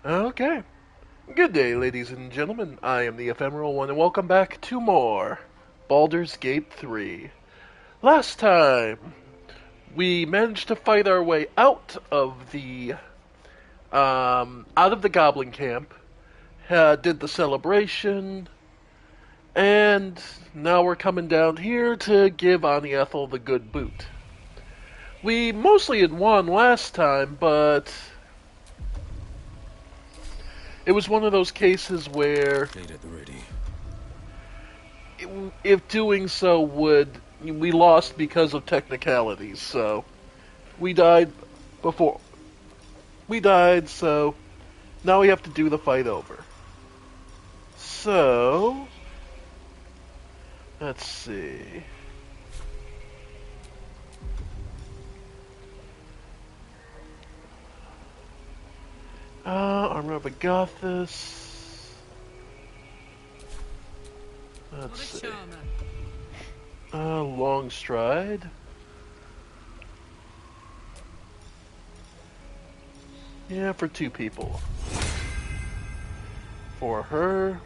Okay. Good day, ladies and gentlemen. I am the Ephemeral One, and welcome back to more Baldur's Gate 3. Last time, we managed to fight our way out of the Goblin camp, did the celebration, and now we're coming down here to give Ani Ethel the good boot. We mostly had won last time, but it was one of those cases where Plate at the ready. if doing so we lost because of technicalities. So we died before we died, so now we have to do the fight over. So let's see. Armor of Agathis. Let's see. Long stride. Yeah, for two people. For her.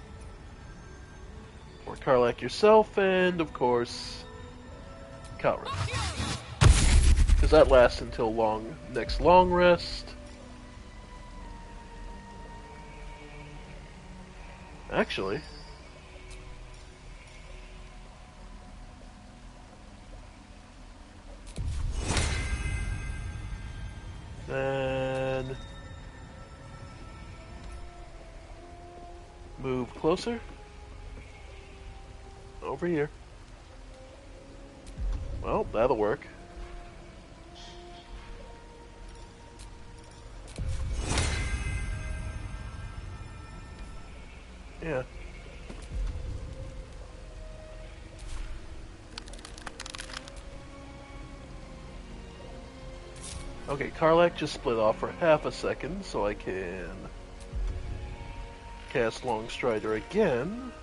For Karlak yourself, and of course, Kalra. Because that lasts until next long rest. Actually. Then move closer. Over here. Well, that'll work. Yeah. Okay, Karlak just split off for half a second, so I can cast Long Strider again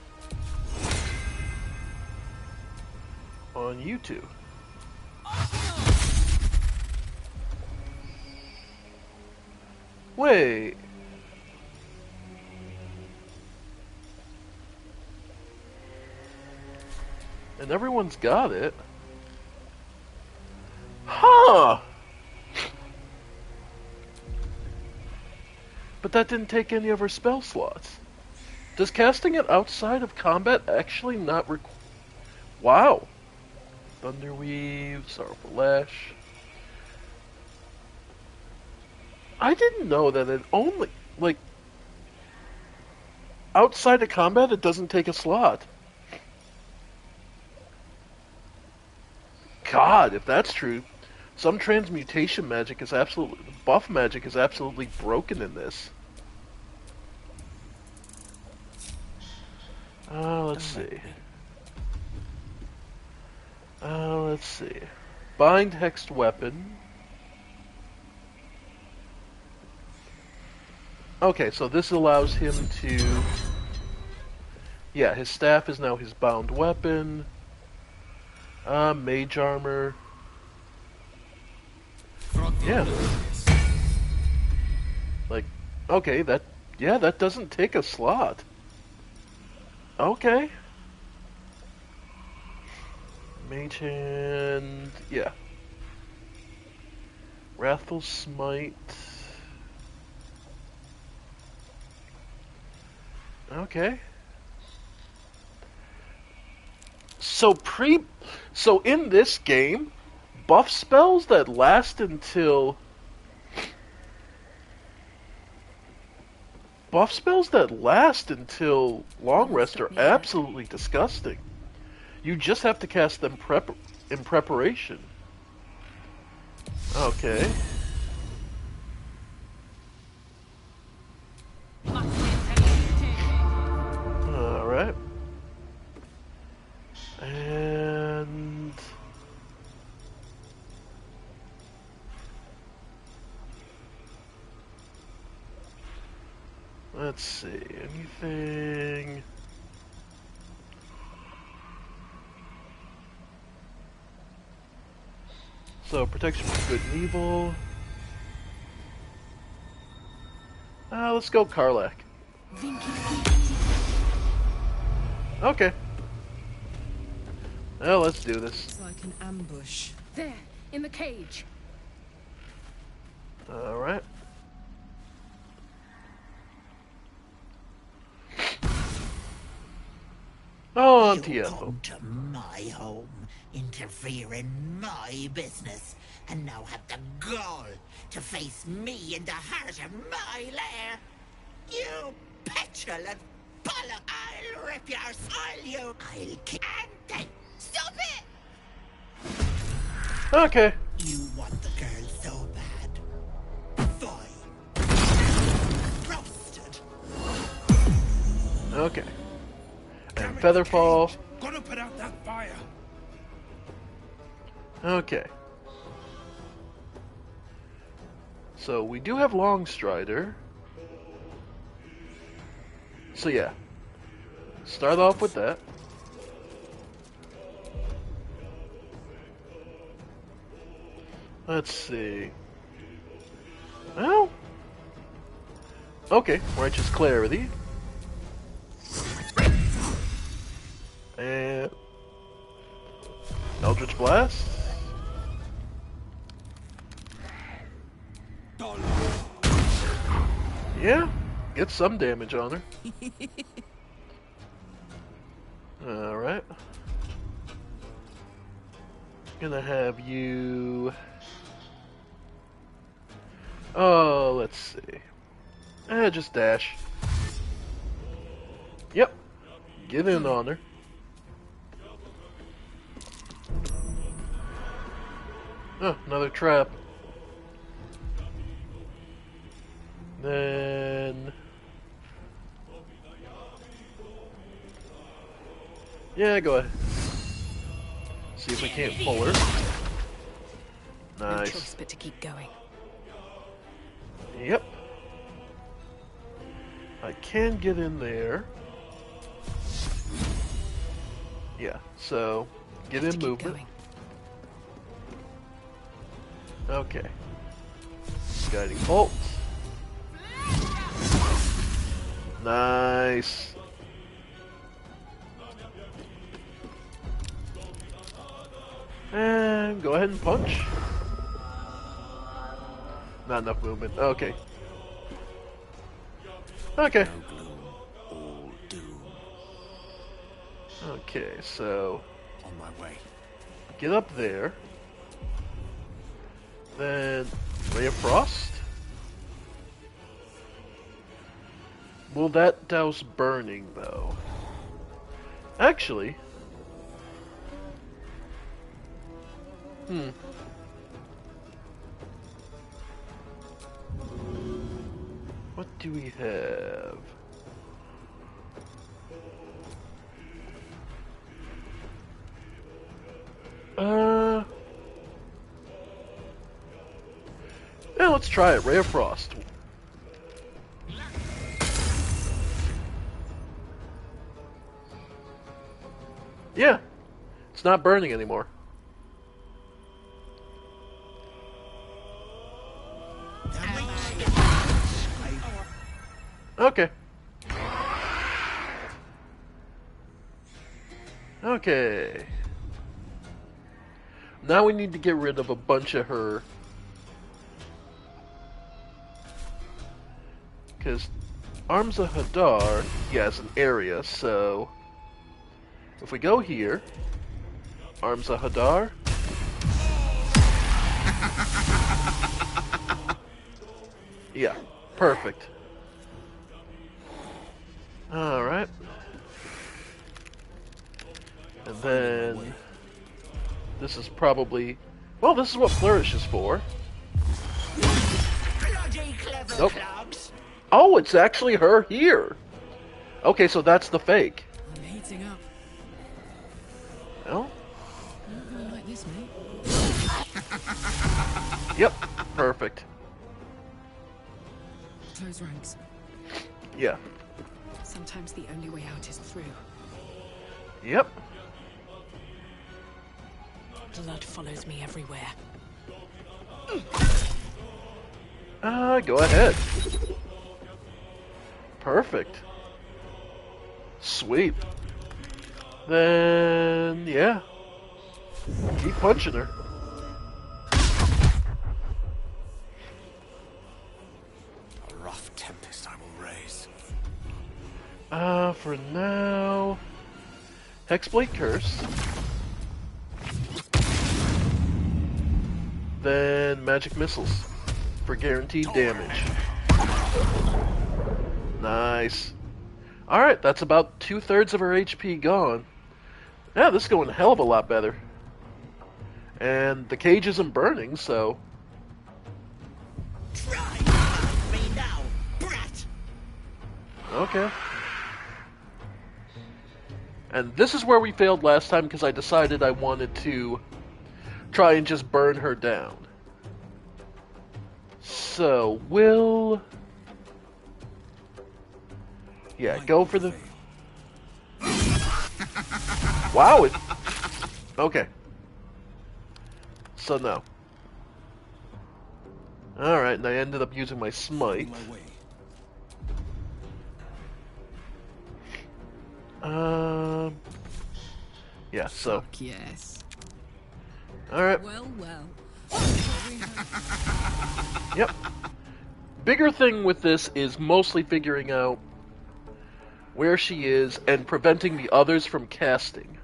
on you two. Wait. And everyone's got it. Huh! But that didn't take any of her spell slots. Does casting it outside of combat actually not require... Wow. Thunderweave, Sorrowful Lash. I didn't know that it only... Like... Outside of combat, it doesn't take a slot. God, if that's true, some transmutation magic is absolutely... Buff magic is absolutely broken in this. Let's see. Let's see. Bind Hexed Weapon. Okay, so this allows him to... Yeah, his staff is now his bound weapon. Mage Armor. Yeah. Like, okay, that doesn't take a slot. Okay. Mage Hand, yeah. Wrathful Smite. Okay. So in this game, buff spells that last until long rest are absolutely disgusting. You just have to cast them in preparation. Okay. Alright. And... let's see, anything... So, protection from good and evil. Let's go Karlach. Okay. Well, let's do this. It's like an ambush. There, in the cage. Alright. Oh, Auntie You Ethel. come to my home, interfere in my business, and now have the gall to face me in the heart of my lair. You petulant bollock! I'll rip your soul, you! I'll kill and then stop it! Okay. You want the girl so bad. Fine. Roasted. Okay. And Featherfall. Gotta put out that fire. Okay. So we do have Longstrider. So yeah. Start off with that. Let's see. Well. Okay, Righteous Clarity. And Eldritch Blast. Yeah, get some damage on her. Alright. Gonna have you... Oh, let's see. Just dash. Yep. Get in on her. Oh, another trap. Then... Yeah, go ahead. See if we can't pull her. No Nice. choice but to keep going. Yep. I can get in there. Yeah, so get in Keep movement. going. Okay. Guiding bolt. Nice. And go ahead and punch. Not enough movement. Okay. Okay. Okay, so On my way. get up there. Then Ray of Frost. Will that douse burning though? Actually. What do we have? Yeah, let's try it. Ray of Frost. Yeah, it's not burning anymore. Okay. Okay. Now we need to get rid of a bunch of her. Because Arms of Hadar, yeah, is an area, so if we go here, Arms of Hadar. Yeah, perfect. Alright. And then this is probably, well, this is what Flourish is for. Bloody clever Nope. clogs. Oh, it's actually her here. Okay, so that's the fake. I'm heating up. Well, Not gonna like this, mate. yep, perfect. Close ranks. Yeah, Sometimes the only way out is through. yep. Blood follows me everywhere. Go ahead. Perfect. Sweet. Then, yeah. Keep punching her. A rough tempest I will raise. For now... Hexblade Curse. Then Magic Missiles. For guaranteed damage. Nice. Alright, that's about 2/3 of her HP gone. Yeah, this is going a hell of a lot better. And the cage isn't burning, so... Try to find me now, brat! Okay. And this is where we failed last time because I decided I wanted to try and just burn her down. So, we'll... Yeah, go for the... Wow! Okay. So, no. Alright, and I ended up using my smite. My way. Yeah, so... Fuck yes. Alright. Well, well. Yep. Bigger thing with this is mostly figuring out where she is and preventing the others from casting.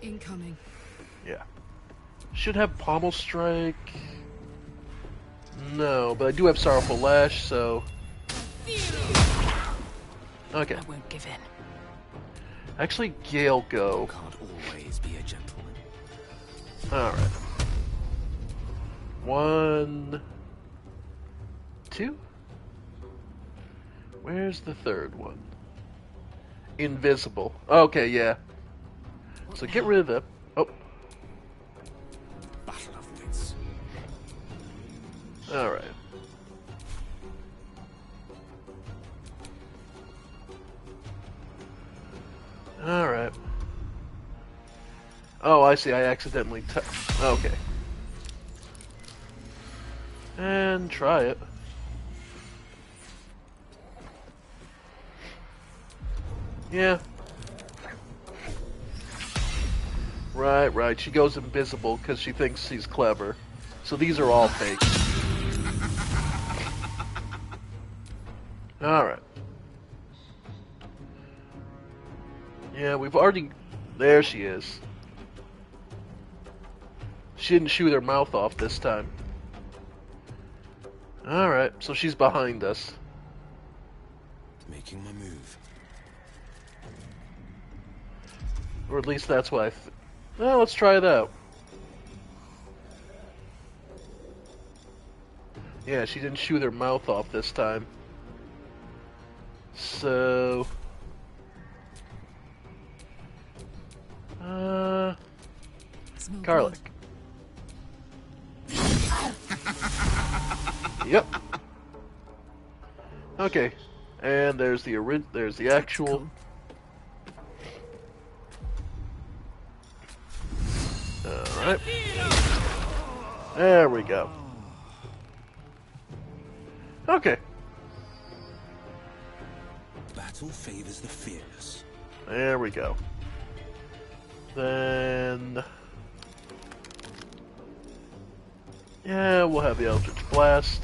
Incoming. Yeah. Should have Pommel Strike. No, but I do have Sorrowful Lash, so... Okay. I won't give in. Actually, Gale go. Can't always be a gentleman. Alright. 1... 2? Where's the third one? Invisible. Okay, yeah. So get rid of that. Oh, Battle of wits. alright. Alright. Oh, I see. I accidentally okay. And try it. Yeah. Right. She goes invisible because she thinks she's clever. So these are all fake. Alright. Yeah, we've already... There she is. She didn't shoot her mouth off this time. Alright, so she's behind us. Making my move. Or at least that's what I... Well, let's try it out. Yeah, she didn't shoot her mouth off this time. So... Smell garlic. blood. Yep. Okay. And there's the actual... Alright. There we go. Okay. Battle favors the fearless. There we go. Then... Yeah, we'll have the Eldritch Blast.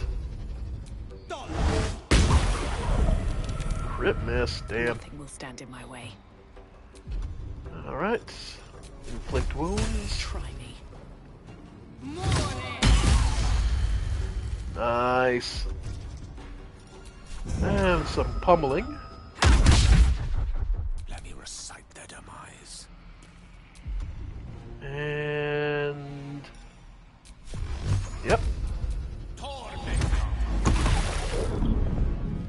Crit miss, damn. Nothing will stand in my way. Alright. Inflict wounds. Try me. Nice. And some pummeling. Let me recite their demise. And... Yep.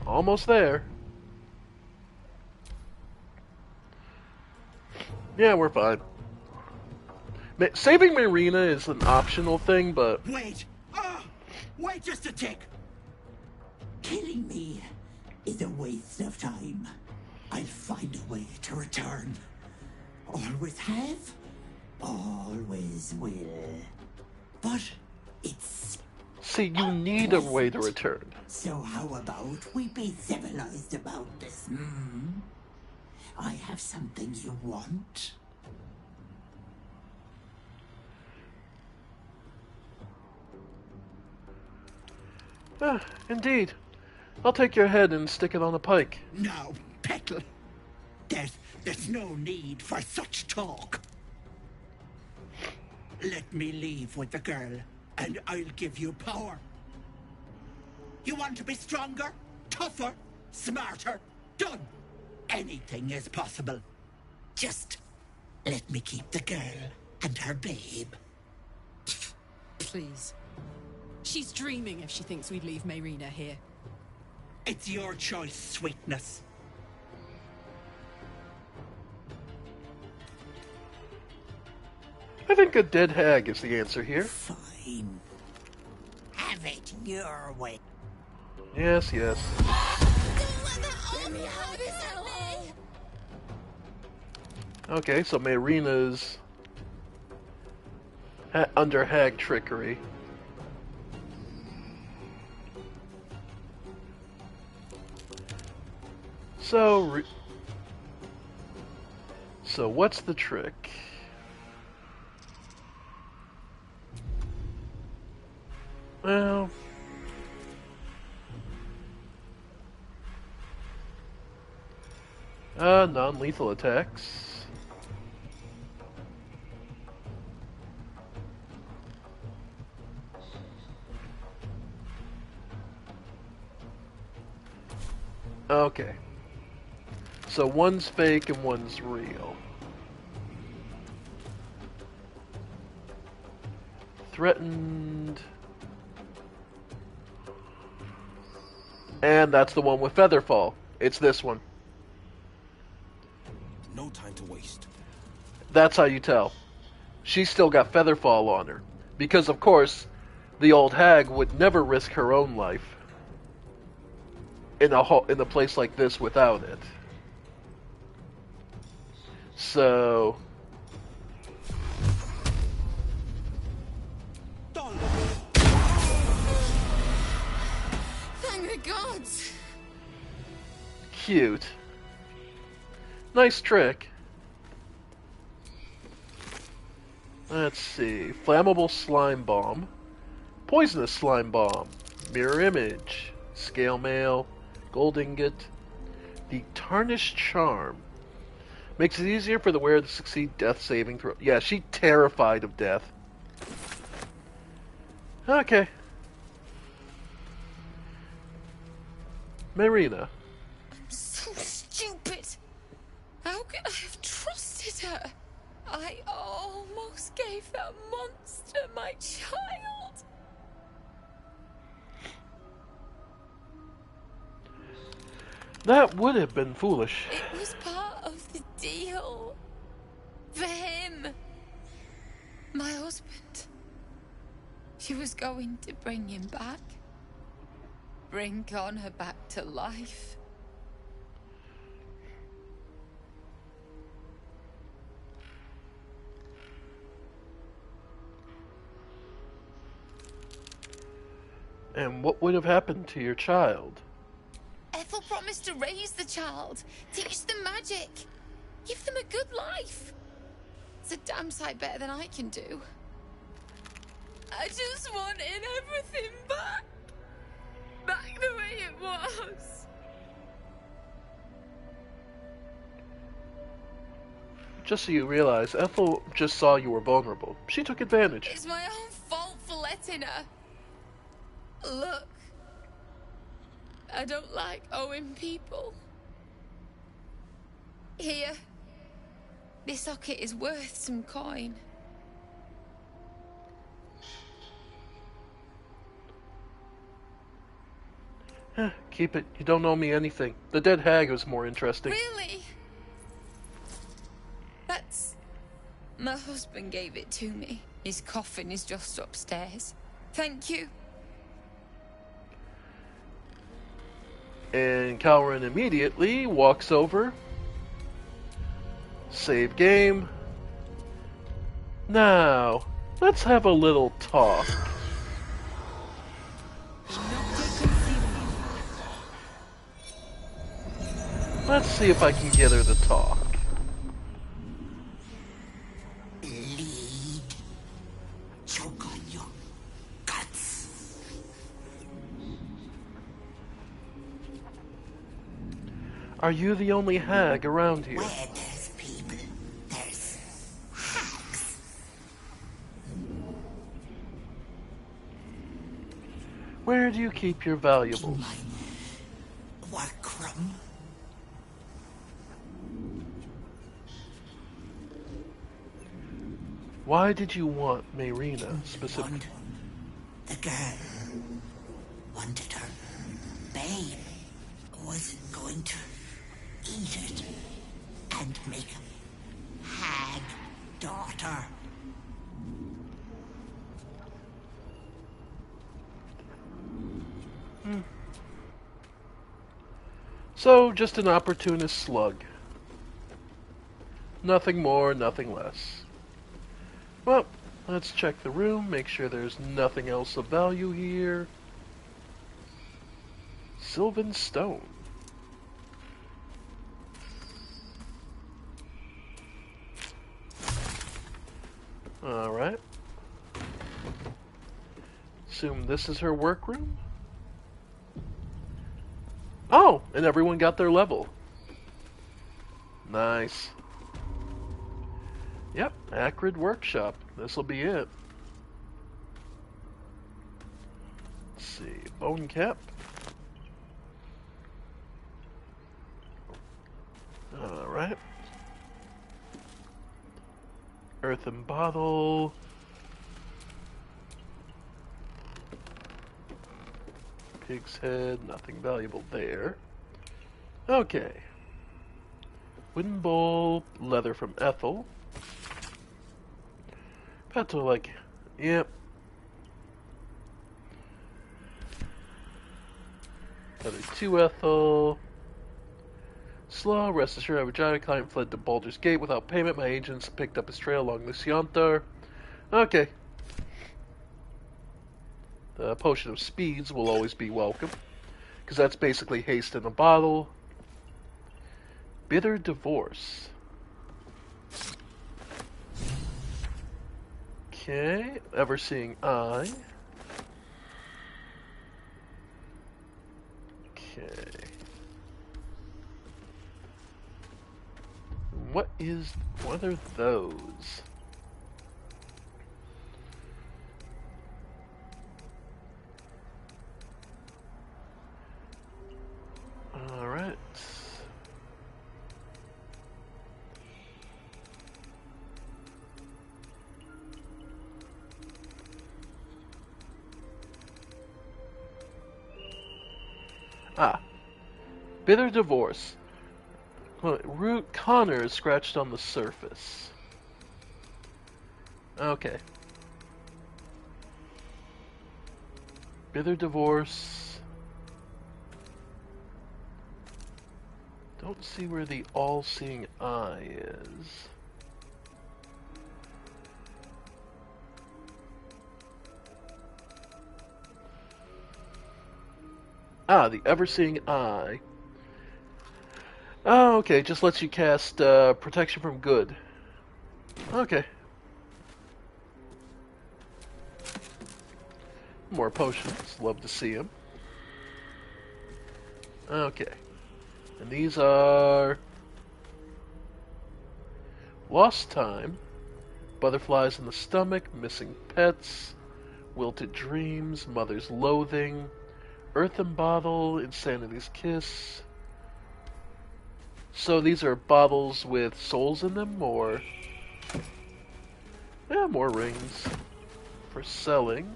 Almost there. Yeah, we're fine. Saving Marina is an optional thing, but... Wait! Wait just a tick! Killing me is a waste of time. I'll find a way to return. Always have, always will. But it's See, you need a way to return. So how about we be civilized about this, I have something you want. Indeed. I'll take your head and stick it on a pike. No, Petal. There's no need for such talk. Let me leave with the girl, and I'll give you power. You want to be stronger, tougher, smarter? Done. Anything is possible. Just let me keep the girl and her babe. Please. She's dreaming if she thinks we'd leave Mayrina here. It's your choice, sweetness. I think a dead hag is the answer here. Fine. Have it your way. Yes, yes. Okay, so Mayrina's under hag trickery. So what's the trick? Well, non-lethal attacks. Okay. So one's fake and one's real. Threatened. And that's the one with Featherfall. It's this one. No time to waste. That's how you tell. She's still got Featherfall on her. Because, of course, the old hag would never risk her own life in a place like this without it. So... Thank the gods! Cute. Nice trick. Let's see. Flammable slime bomb. Poisonous slime bomb. Mirror image. Scale mail. Gold ingot. The tarnished charm. Makes it easier for the wearer to succeed death saving throw. Yeah, she's terrified of death. Okay. Mayrina. I'm so stupid. How could I have trusted her? I almost gave that monster my child. That would have been foolish. It was part of the deal. For him. My husband. She was going to bring him back. Bring Connor back to life. And what would have happened to your child? Ethel promised to raise the child, teach them magic, give them a good life. It's a damn sight better than I can do. I just wanted everything back. Back the way it was. Just so you realize, Ethel just saw you were vulnerable. She took advantage. It's my own fault for letting her. Look. I don't like owing people. Here. This socket is worth some coin. Keep it. You don't owe me anything. The dead hag was more interesting. Really? That's... My husband gave it to me. His coffin is just upstairs. Thank you. And Calren immediately walks over. Save game. Now, let's have a little talk. Let's see if I can get her to talk. Lead. Choke on your guts. Are you the only hag around here? Where there's people, there's hags. Where do you keep your valuables? My workroom. Why did you want Mayrina specifically? The girl wanted her babe. Wasn't going to eat it and make a hag daughter. So, just an opportunist slug. Nothing more, nothing less. Well, let's check the room, make sure there's nothing else of value here. Sylvan stone. Alright. Assume this is her workroom? Oh, and everyone got their level. Nice. Yep, Acrid Workshop. This'll be it. Let's see, Bone Cap. Alright. Earthen Bottle. Pig's Head, nothing valuable there. Okay. Wooden Bowl, leather from Ethel. Petal, like, yep. Leather 2 Ethel. Slow, rest assured, our giant client fled to Baldur's Gate without payment. My agents picked up his trail along the Siontar. Okay. The Potion of Speeds will always be welcome, because that's basically haste in a bottle. Bitter Divorce. Okay, Ever-Seeing Eye. Okay. What are those? Alright. Ah. Bitter Divorce. Root Connor is scratched on the surface. Okay. Bitter Divorce. Don't see where the All-Seeing Eye is. Ah, the Ever-Seeing Eye. Oh, okay, just lets you cast Protection from Good. Okay. More potions. Love to see them. Okay. And these are... Lost Time, Butterflies in the Stomach, Missing Pets, Wilted Dreams, Mother's Loathing, Earthen Bottle, Insanity's Kiss. So these are bottles with souls in them, or... Yeah, more rings for selling.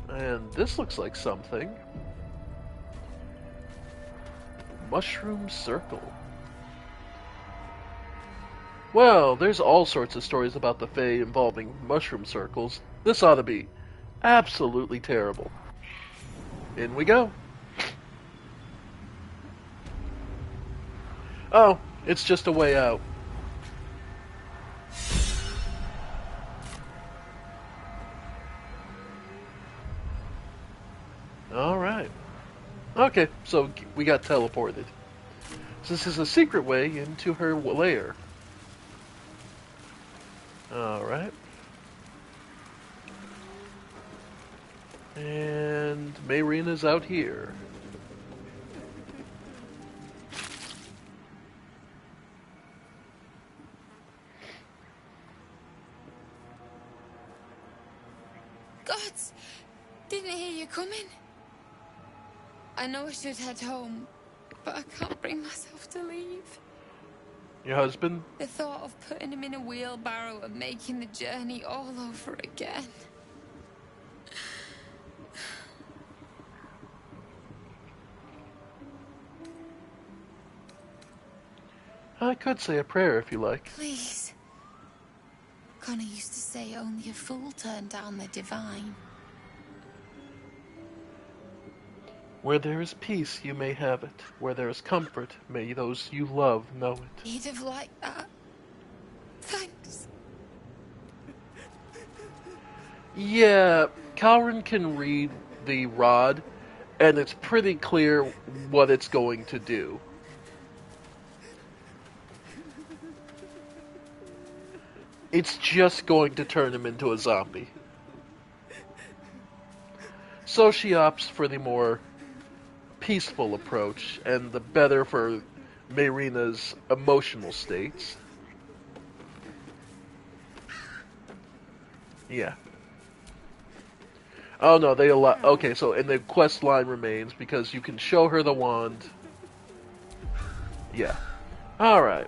And this looks like something. Mushroom Circle. Well, there's all sorts of stories about the Fae involving mushroom circles. This ought to be absolutely terrible. In we go. Oh, it's just a way out. Alright. Okay. Okay, so we got teleported. So this is a secret way into her lair. Alright. And Mayrina's out here. Gods! Didn't hear you coming. I know I should head home, but I can't bring myself to leave. Your husband? The thought of putting him in a wheelbarrow and making the journey all over again. I could say a prayer if you like. Please. Connor used to say only a fool turned down the divine. Where there is peace, you may have it. Where there is comfort, may those you love know it. He'd have liked that. Thanks. Yeah, Calrin can read the rod, and it's pretty clear what it's going to do. It's just going to turn him into a zombie. So she opts for the more peaceful approach, and the better for Mayrina's emotional states. Yeah. Oh no, they allow. Okay, so and the quest line remains because you can show her the wand. Yeah. Alright.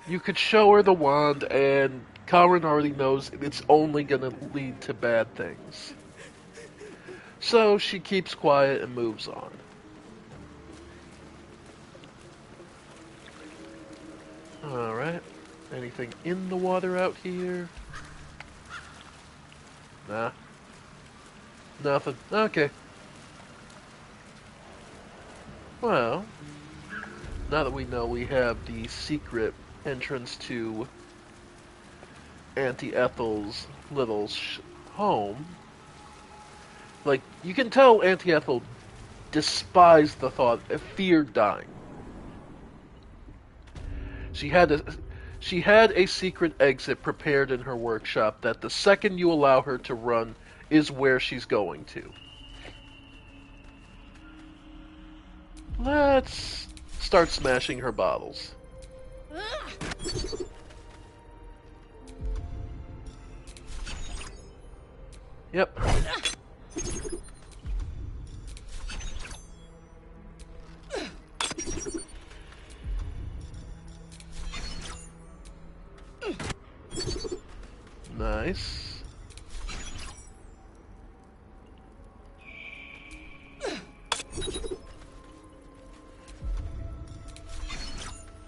You could show her the wand, and Calrin already knows it's only gonna lead to bad things. So she keeps quiet and moves on. Alright. Anything in the water out here? Nah. Nothing. Okay. Well, now that we know we have the secret entrance to Auntie Ethel's little home, like, you can tell Auntie Ethel despised the thought, feared dying. She had a secret exit prepared in her workshop that the second you allow her to run is where she's going to. Let's start smashing her bottles. Yep. Nice.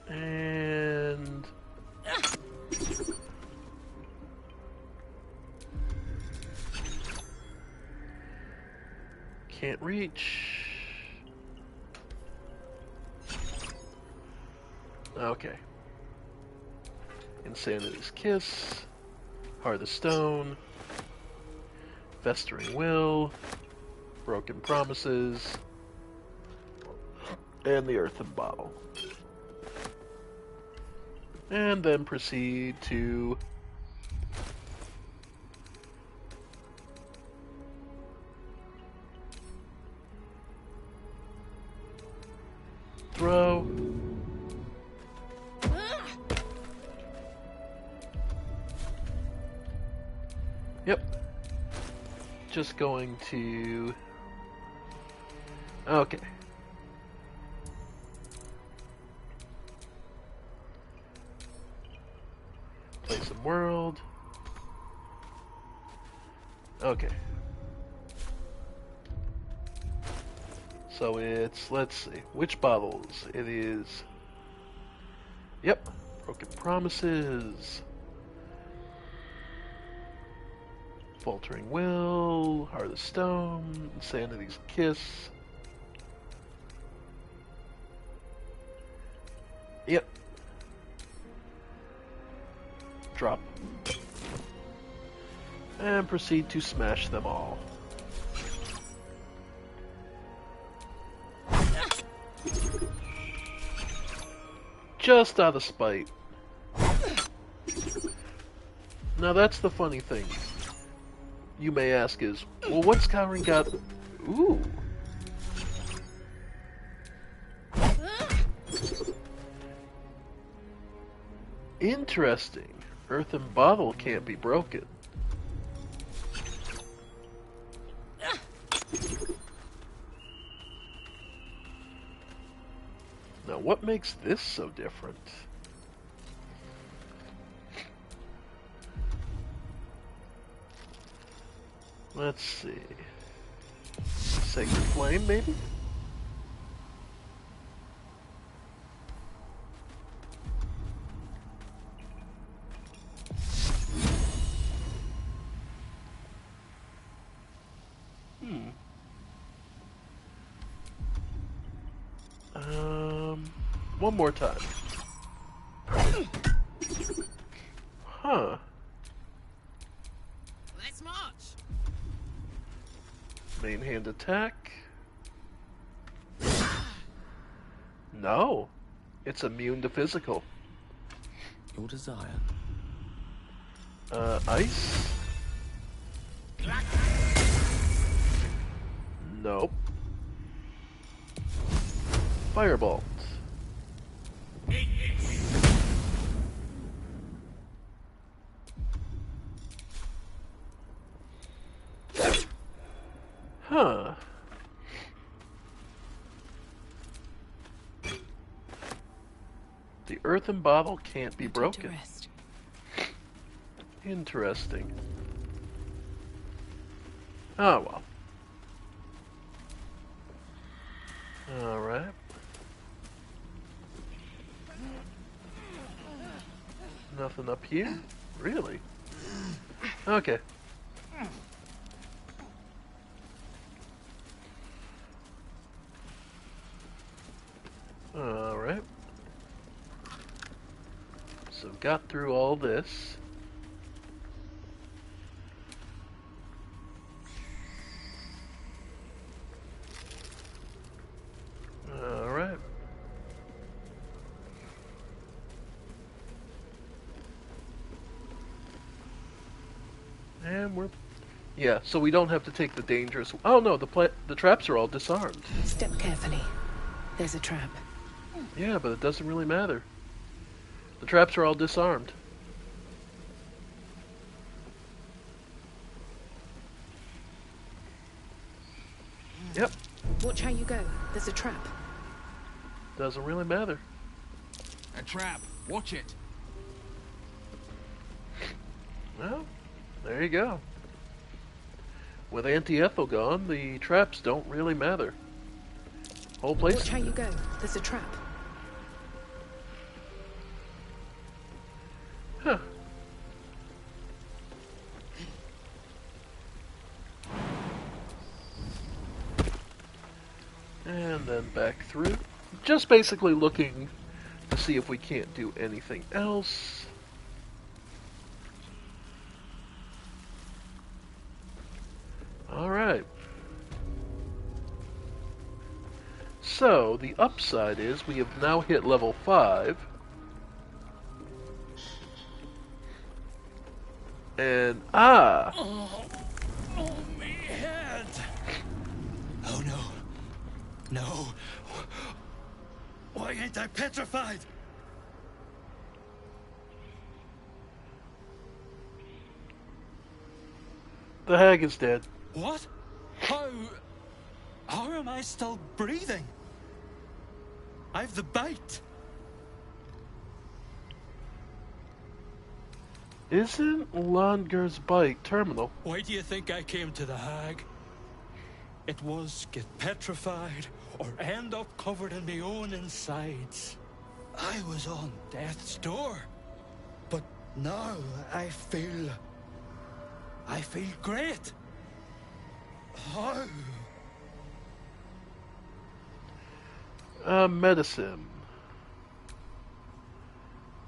And can't reach. Okay. Insanity's Kiss. Heart of Stone. Festering Will. Broken Promises. And the Earthen Bottle. And then proceed to throw. Yep. Just going to... Okay. Play some world. Okay. So it's, let's see, which bottles? It is... Yep. Broken Promises. Faltering Will, Heart of Stone, Insanity's Kiss. Yep. Drop. And proceed to smash them all. just out of spite. Now that's the funny thing. You may ask is, well, what's Kyron got? Ooh. Interesting. Earthen bottle can't be broken. Now, what makes this so different? Let's see. Sacred Flame, maybe? One more time. Huh. Let's march. Main hand attack. No. It's immune to physical. Your desire. Ice? Nope. Firebolt. Huh. The earthen bottle can't be broken. Interesting. Oh well. Alright. Nothing up here? Really? Okay. Alright. So got through all this. Alright. And we're... Yeah, so we don't have to take the dangerous... Oh no, the traps are all disarmed. Step carefully. There's a trap. Yeah, but it doesn't really matter. The traps are all disarmed. Yep, Watch how you go. There's a trap. doesn't really matter. A trap. Watch it. Well, there you go. With anti-ethel gone, the traps don't really matter. Whole place. Watch how you go. There's a trap. Huh. And then back through. Just basically looking to see if we can't do anything else. Alright. So, the upside is we have now hit level 5. And, Oh, me head. Oh no. No. Why ain't I petrified? the hag is dead. What? How am I still breathing? I've the bite. Isn't Longer's bite terminal? Why do you think I came to the hag? It was get petrified or end up covered in my own insides. I was on death's door. But now I feel great. How? Medicine.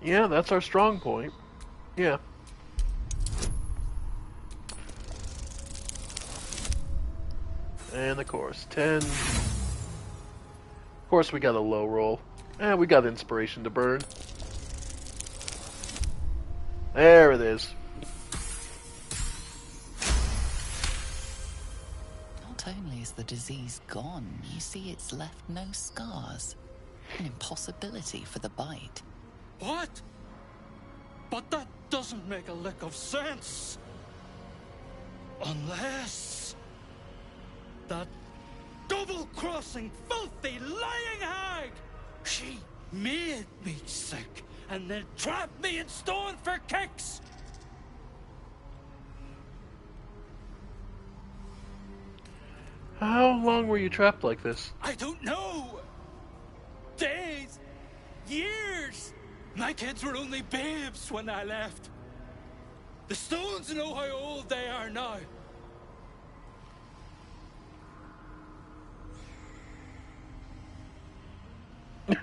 Yeah, that's our strong point. Yeah. And of course, 10. Of course, we got a low roll. We got inspiration to burn. There it is. Not only is the disease gone, you see it's left no scars. An impossibility for the bite. What? But that doesn't make a lick of sense. Unless... that double-crossing, filthy, lying hag! She made me sick, and then trapped me in stone for kicks! How long were you trapped like this? I don't know! Days! Years! My kids were only babes when I left. The stones know how old they are now.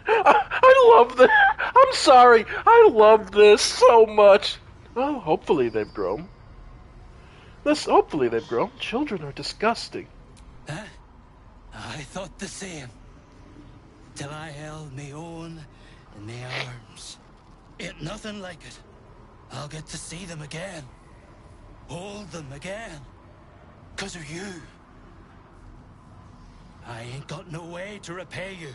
I love this. I'm sorry. I love this so much. Well, hopefully they've grown. Hopefully they've grown. Children are disgusting. Huh? I thought the same. Till I held me own in me arms. Ain't nothing like it. I'll get to see them again. Hold them again. 'Cause of you. I ain't got no way to repay you.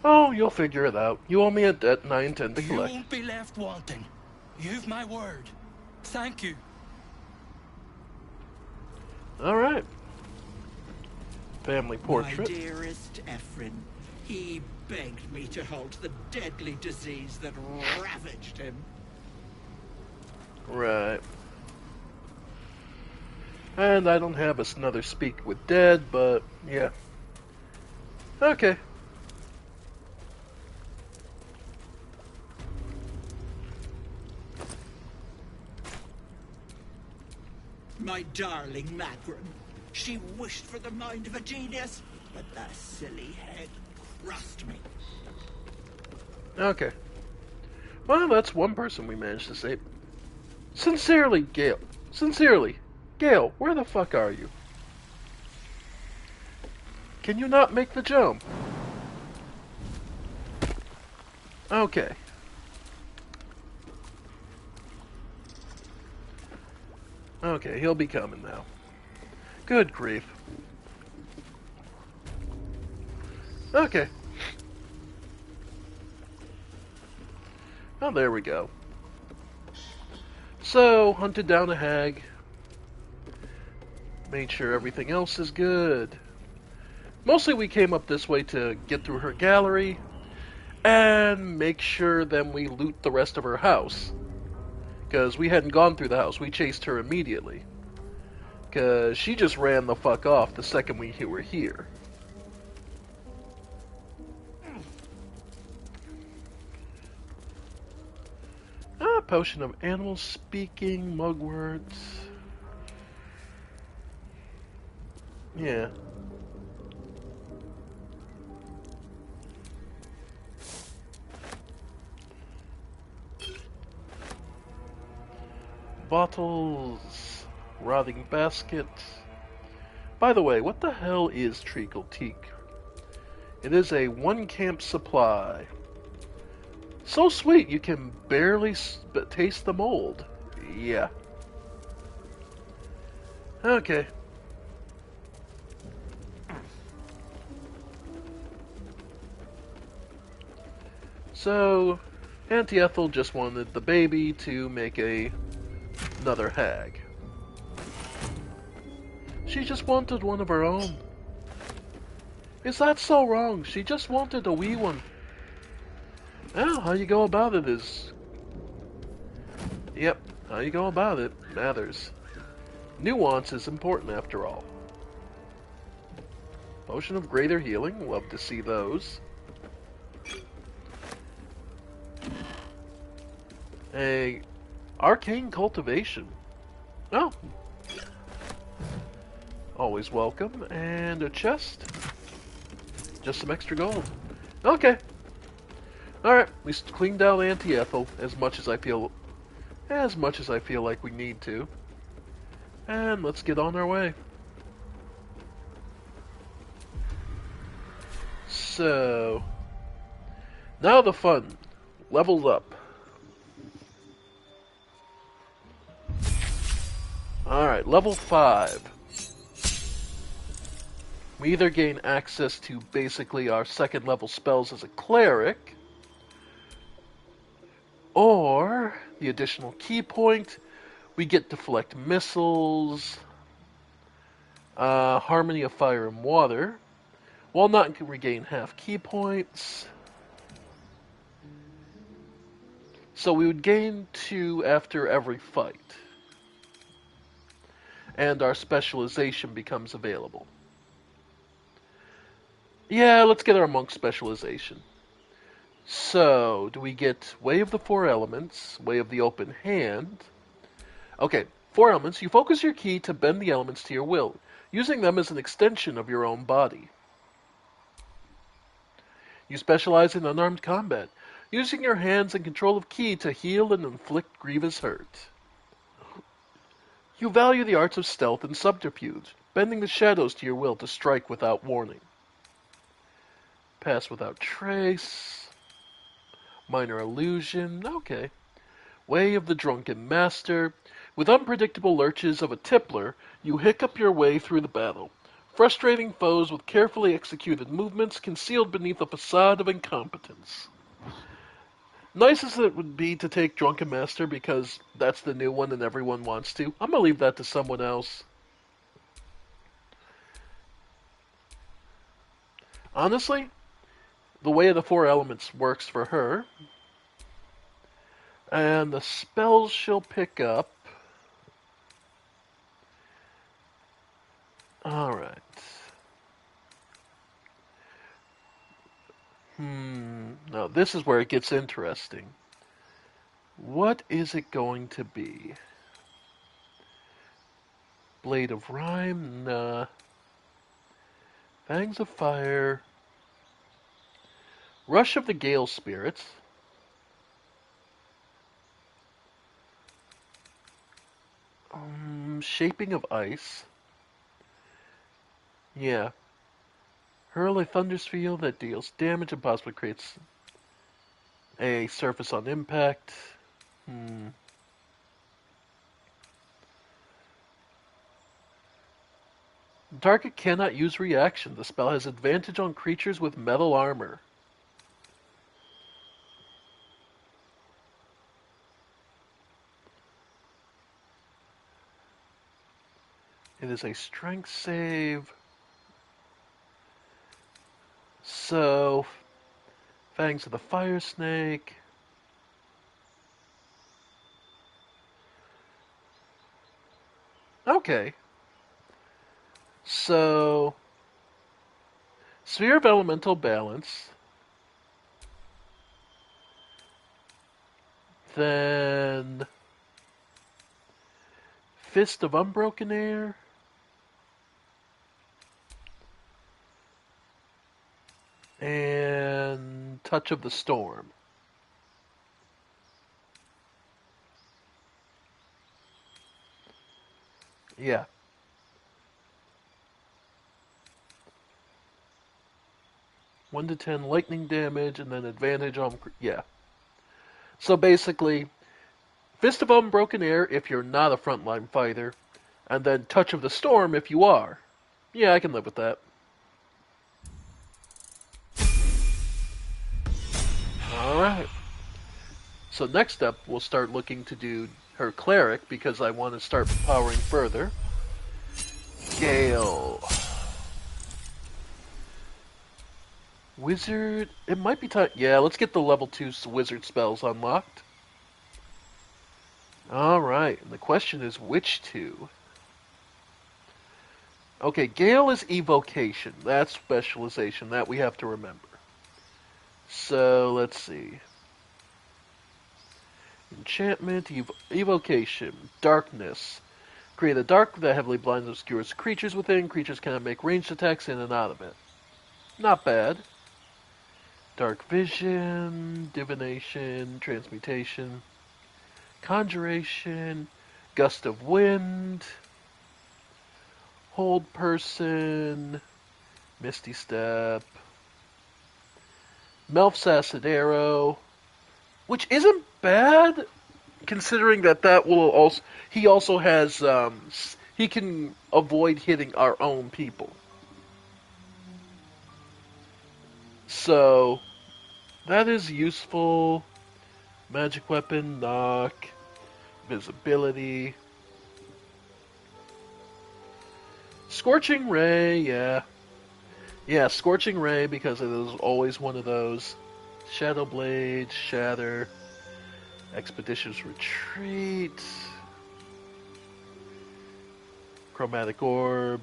Oh, you'll figure it out. You owe me a debt and I intend to You collect. won't be left wanting. You've my word. Thank you. Alright. Family portrait. My dearest Ephraim, he begged me to halt the deadly disease that ravaged him. Right. And I don't have another speak with dead, but yeah. Okay. My darling Magrin. She wished for the mind of a genius, but that silly head crushed me. Okay. Well, that's one person we managed to save. Sincerely, Gale. Sincerely. Gale, where the fuck are you? Can you not make the jump? Okay. Okay, he'll be coming now. Good grief. Okay. Oh, there we go. So, hunted down a hag. Made sure everything else is good. Mostly we came up this way to get through her gallery and make sure then we loot the rest of her house. Because we hadn't gone through the house. We chased her immediately. Because she just ran the fuck off the second we were here. Potion of animal speaking, mugworts. Yeah. Bottles, rotting basket. By the way, what the hell is treacle teak? It is a one camp supply. So sweet, you can barely taste the mold. Yeah. Okay. So, Auntie Ethel just wanted the baby to make another hag. She just wanted one of her own. Is that so wrong? She just wanted a wee one. Well, how you go about it is... Yep, how you go about it matters. Nuance is important after all. Potion of greater healing, love to see those. A arcane cultivation. Oh. Always welcome. And a chest. Just some extra gold. Okay. Alright, we cleaned out Auntie Ethel as much as I feel like we need to. And let's get on our way. So, now the fun. Levels up. Alright, level 5. We either gain access to basically our second level spells as a cleric, or the additional key point, we get deflect missiles, harmony of fire and water. While not can regain half key points. So we would gain 2 after every fight. And our specialization becomes available. Yeah, let's get our monk specialization. So, do we get Way of the Four Elements, Way of the Open Hand? Okay, 4 elements. You focus your ki to bend the elements to your will, using them as an extension of your own body. You specialize in unarmed combat, using your hands and control of ki to heal and inflict grievous hurt. You value the arts of stealth and subterfuge, bending the shadows to your will to strike without warning. Pass without trace. Minor illusion. Okay. Way of the Drunken Master. With unpredictable lurches of a tippler, you hiccup your way through the battle, frustrating foes with carefully executed movements concealed beneath a facade of incompetence. Nice as it would be to take Drunken Master because that's the new one and everyone wants to, I'm going to leave that to someone else. Honestly, the Way of the Four Elements works for her. And the spells she'll pick up. Alright. Now this is where it gets interesting. What is it going to be? Blade of Rhyme? Nah. Fangs of Fire. Rush of the Gale Spirits. Shaping of Ice. Yeah. Hurl a thunderous field that deals damage and possibly creates a surface on impact. The target cannot use reaction. The spell has advantage on creatures with metal armor. It is a strength save. So, Fangs of the Fire Snake. Okay. So, Sphere of Elemental Balance. Then, Fist of Unbroken Air. And Touch of the Storm. Yeah. One to 10 lightning damage, and then advantage on... Yeah. So basically, Fist of Unbroken Air if you're not a frontline fighter, and then Touch of the Storm if you are. Yeah, I can live with that. Alright. So next up, we'll start looking to do her Cleric, because I want to start powering further. Gale. Wizard... It might be time... Yeah, let's get the level 2 wizard spells unlocked. Alright, and the question is which 2? Okay, Gale is evocation. That's specialization. That we have to remember. So, let's see. Enchantment, evocation, darkness. Create a dark that heavily blinds and obscures creatures within. Creatures cannot make ranged attacks in and out of it. Not bad. Dark vision, divination, transmutation, conjuration, gust of wind, hold person, misty step. Melf's acid arrow, which isn't bad considering that will also he also has he can avoid hitting our own people. So that is useful. Magic weapon, knock, visibility. Scorching ray, yeah. Yeah, scorching ray because it is always one of those. Shadow blade, shatter, expeditious retreat, chromatic orb.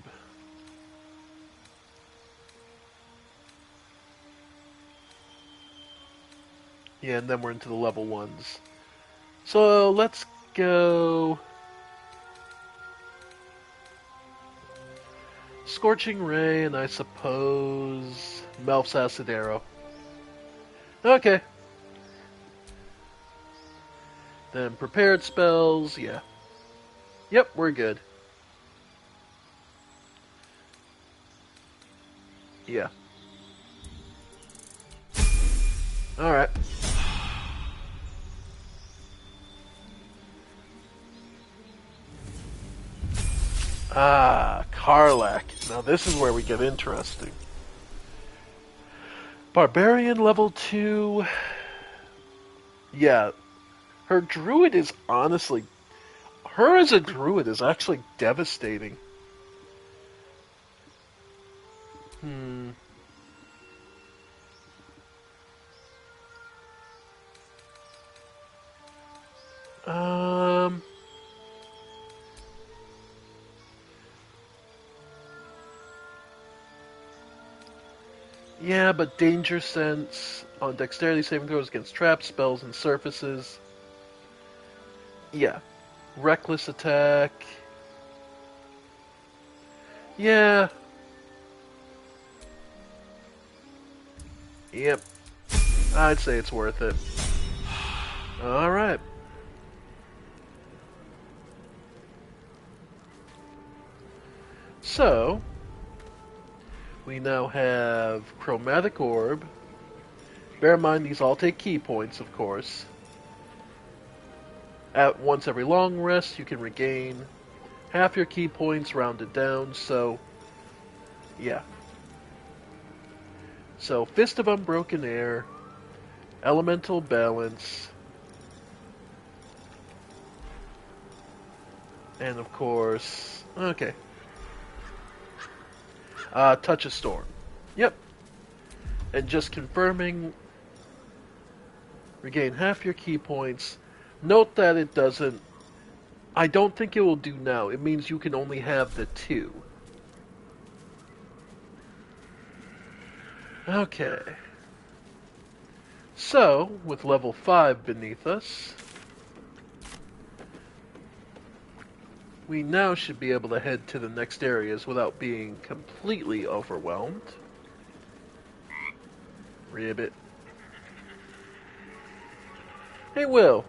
Yeah, and then we're into the level ones. So let's go. Scorching ray, and I suppose Melf's acid arrow. Okay. Then prepared spells, yeah. Yep, we're good. Yeah. Alright. Ah, Karlach. Now this is where we get interesting. Barbarian level 2. Yeah. Her druid is honestly... Her as a druid is actually devastating. Um... Yeah, but danger sense on dexterity saving throws against traps, spells, and surfaces. Yeah. Reckless attack. Yeah. Yep. I'd say it's worth it. Alright. So, we now have Chromatic Orb. Bear in mind, these all take key points, of course. At once every long rest, you can regain half your key points rounded down, so, yeah. So, Fist of Unbroken Air, Elemental Balance, and of course, okay. Touch of Storm. Yep. And just confirming, regain half your key points. Note that it doesn't, I don't think it will do now. It means you can only have the 2. Okay. So, with level 5 beneath us, we now should be able to head to the next areas without being completely overwhelmed. Ribbit. Hey, Will.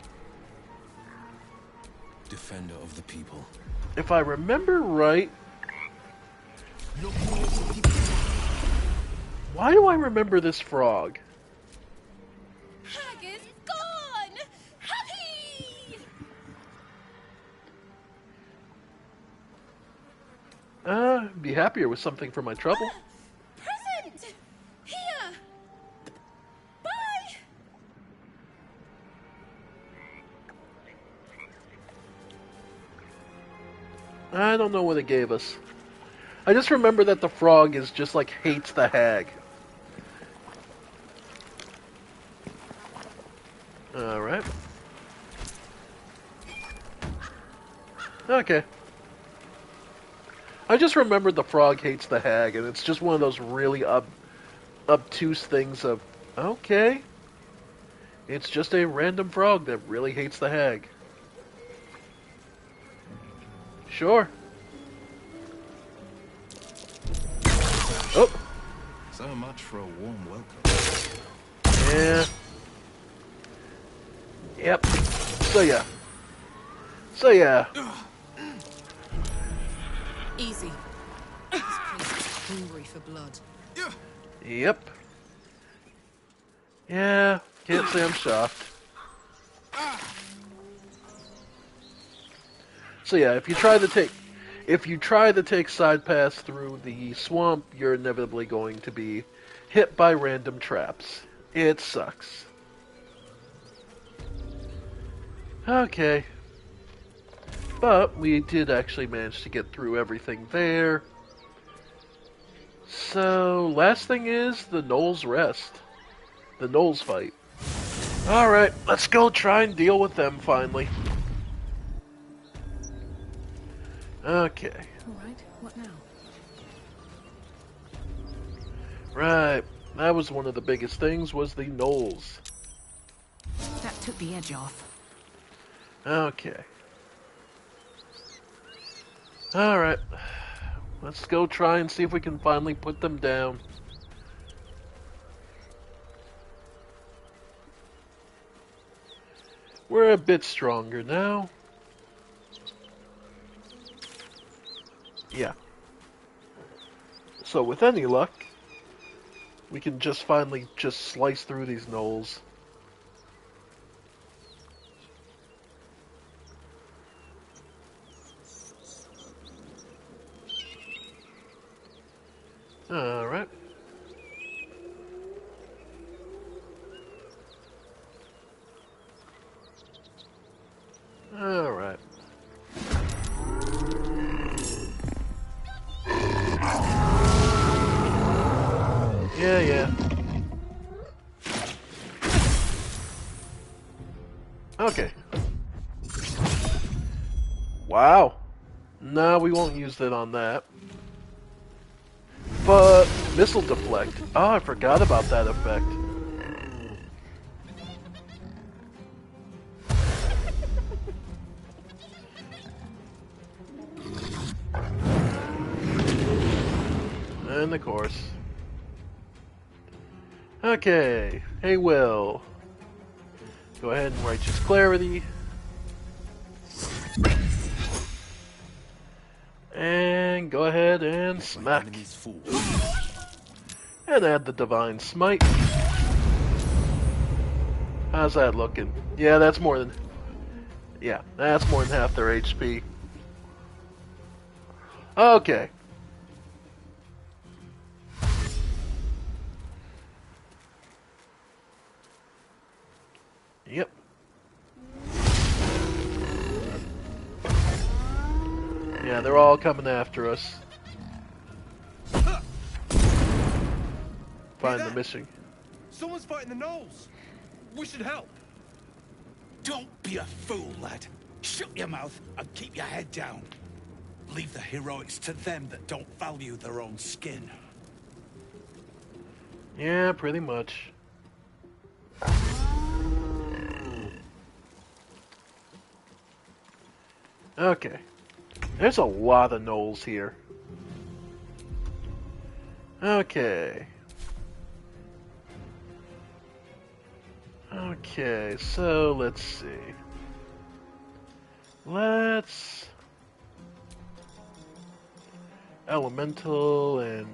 Defender of the people. If I remember right... Why do I remember this frog? Hag is gone! Happy! Be happier with something for my trouble. Present! Here! Bye! I don't know what it gave us. I just remember that the frog is just like hates the hag. Alright. Okay. I just remembered the frog hates the hag, and it's just one of those really obtuse things of, okay. It's just a random frog that really hates the hag. Sure. Oh. So much for a warm welcome. Yeah. Yep. So yeah. Easy. This place is hungry for blood. Yep. Yeah, can't say I'm shocked. So yeah, if you try to take side paths through the swamp, you're inevitably going to be hit by random traps. It sucks. Okay. But we did actually manage to get through everything there. So, last thing is the Knowles rest. The Knowles fight. Alright, let's go try and deal with them finally. Okay. Alright, what now? Right. That was one of the biggest things, was the Knowles. That took the edge off. Okay. Alright. Let's go try and see if we can finally put them down. We're a bit stronger now. Yeah. So with any luck, we can just finally just slice through these Knowles. Alright. Alright. Yeah. Okay. Wow. No, we won't use that on that. But missile deflect. Oh, I forgot about that effect. And of course. Okay. Hey, Will. Go ahead and Righteous Clarity. And go ahead and smack. And add the Divine Smite. How's that looking? Yeah, that's more than... Yeah, that's more than half their HP. Okay. Yep. Yeah, they're all coming after us. Find the missing. Someone's fighting the Knolls. We should help. Don't be a fool, lad. Shut your mouth and keep your head down. Leave the heroics to them that don't value their own skin. Yeah, pretty much. Okay. There's a lot of Knolls here. Okay. Okay, so let's see. Let's... Elemental and...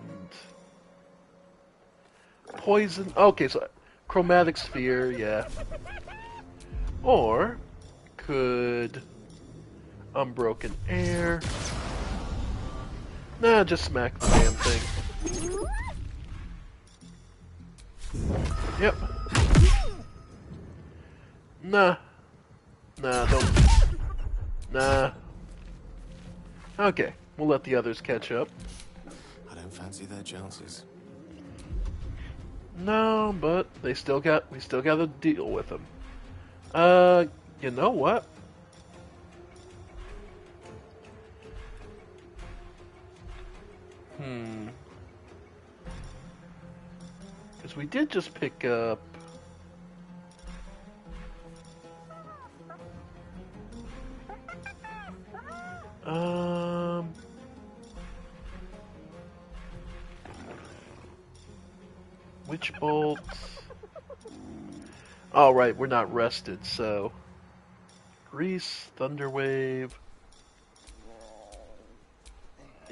Poison... Okay, so Chromatic Sphere, yeah. Or... Could... Unbroken Air... Nah, just smack the damn thing. Yep. Nah. Nah, don't... Nah. Okay, we'll let the others catch up. I don't fancy their chances. No, but we still got to deal with them. You know what? Because we did just pick up... Witch Bolt... Oh, right, we're not rested, so... Grease, Thunderwave...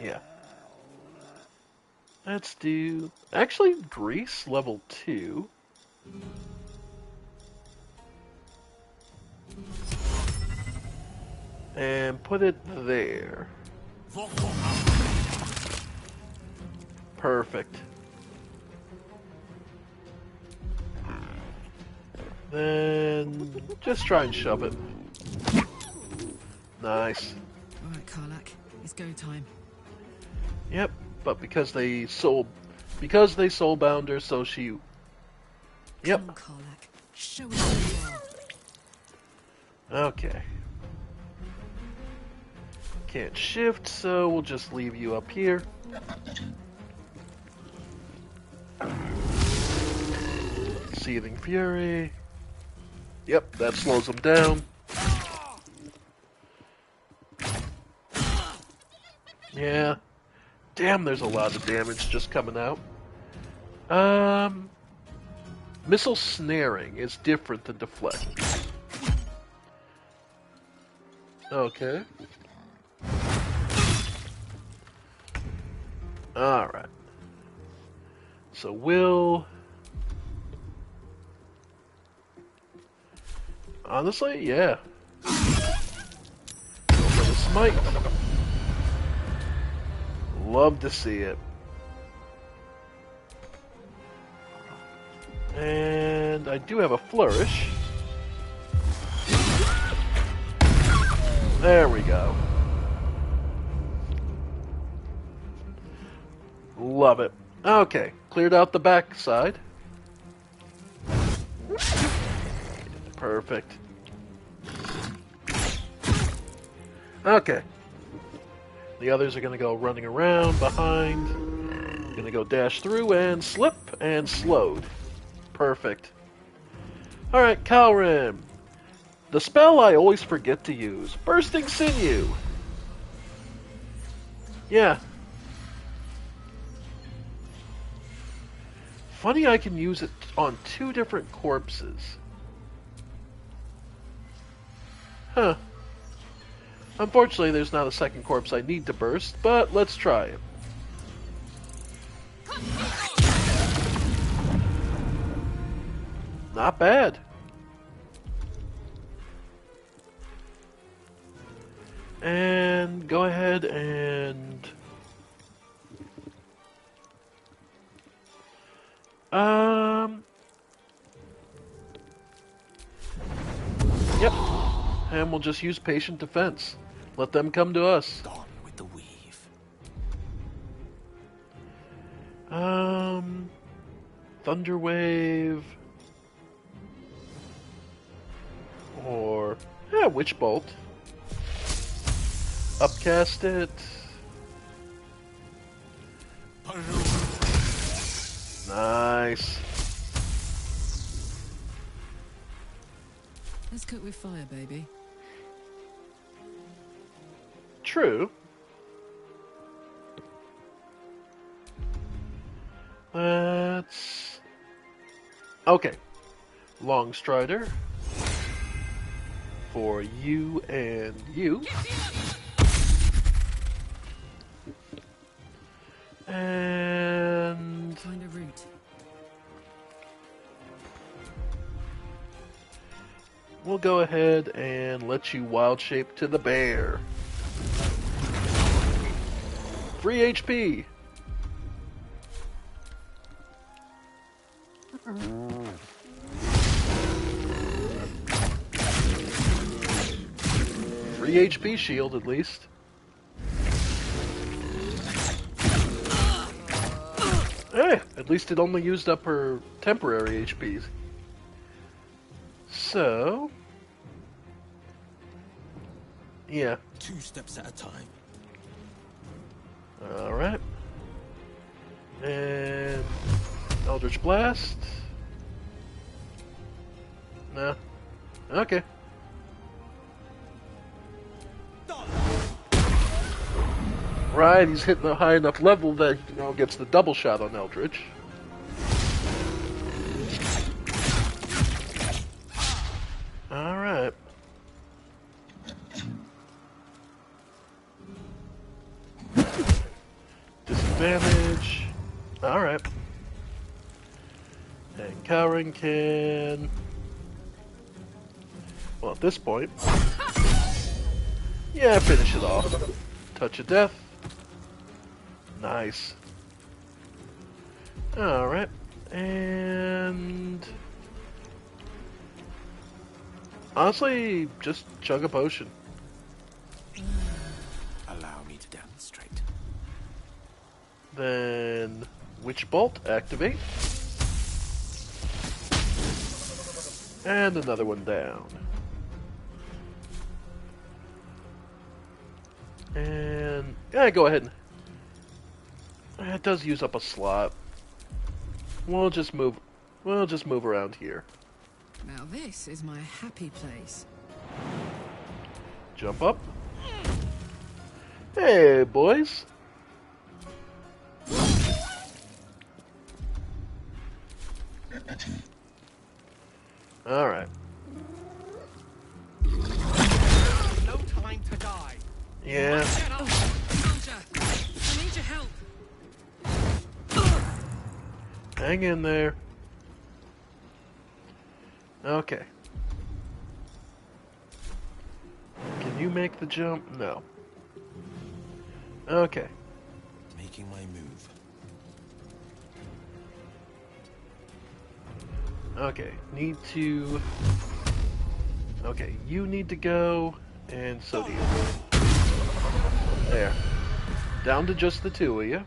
Yeah. Let's do... Actually, Grease, level 2. And put it there. Perfect. Then just try and shove it. Nice. All right, Karlak, it's go time. Yep, but because they soul bound her, so she. Yep. Come on, Karlak, show us who you are. Okay. Can't shift, so we'll just leave you up here. Seething Fury. Yep, that slows them down. Yeah. Damn, there's a lot of damage just coming out. Missile snaring is different than deflect. Okay. Alright. So we'll... Honestly, yeah. Go for the smite. Love to see it. And I do have a flourish. There we go. Love it. Okay, cleared out the back side. Perfect. Okay. The others are going to go running around behind. Going to go dash through and slip and slowed. Perfect. Alright, Kalrim. The spell I always forget to use. Bursting Sinew. Yeah. Funny I can use it on 2 different corpses. Huh. Unfortunately, there's not a second corpse I need to burst, but let's try it. Not bad. And go ahead and... Yep. And we'll just use patient defense. Let them come to us. Gone with the weave. Thunder Wave. Or, yeah, Witch Bolt. Upcast it. Nice. Let's cook with fire, baby. True. Let's... Okay. Long Strider. For you and you. And... Find a route. We'll go ahead and let you wild shape to the bear. Free HP. Free HP shield at least. Hey, at least it only used up her temporary HPs. So... yeah. 2 steps at a time. Alright. And... Eldritch Blast. Nah. Okay. Right, he's hitting a high enough level that he now gets the double shot on Eldritch. Alright. Disadvantage. Alright. And Cowering can... Well, at this point... Yeah, finish it off. Touch of Death. Nice. Alright. And... Honestly, just chug a potion. Allow me to demonstrate. Then... Witch Bolt, activate. And another one down. And... Yeah, go ahead. It does use up a slot. We'll just move around here. Now this is my happy place. Jump up. Hey, boys. Alright. No time to die. Yeah. Get up! Soldier! I need your help! Hang in there. Okay. Can you make the jump? No. Okay. Making my move. Okay. Need to... Okay, you need to go, and so do you. There. Down to just the two of you.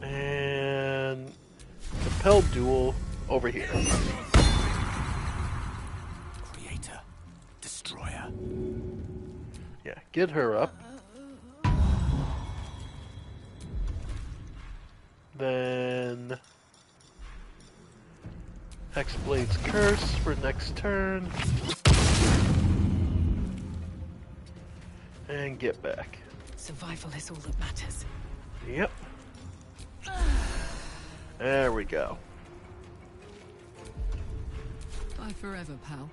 And... Compel duel over here. Creator. Destroyer. Yeah, get her up. Then... Hexblade's Curse for next turn. And get back. Survival is all that matters. Yep. There we go. Bye forever, pal.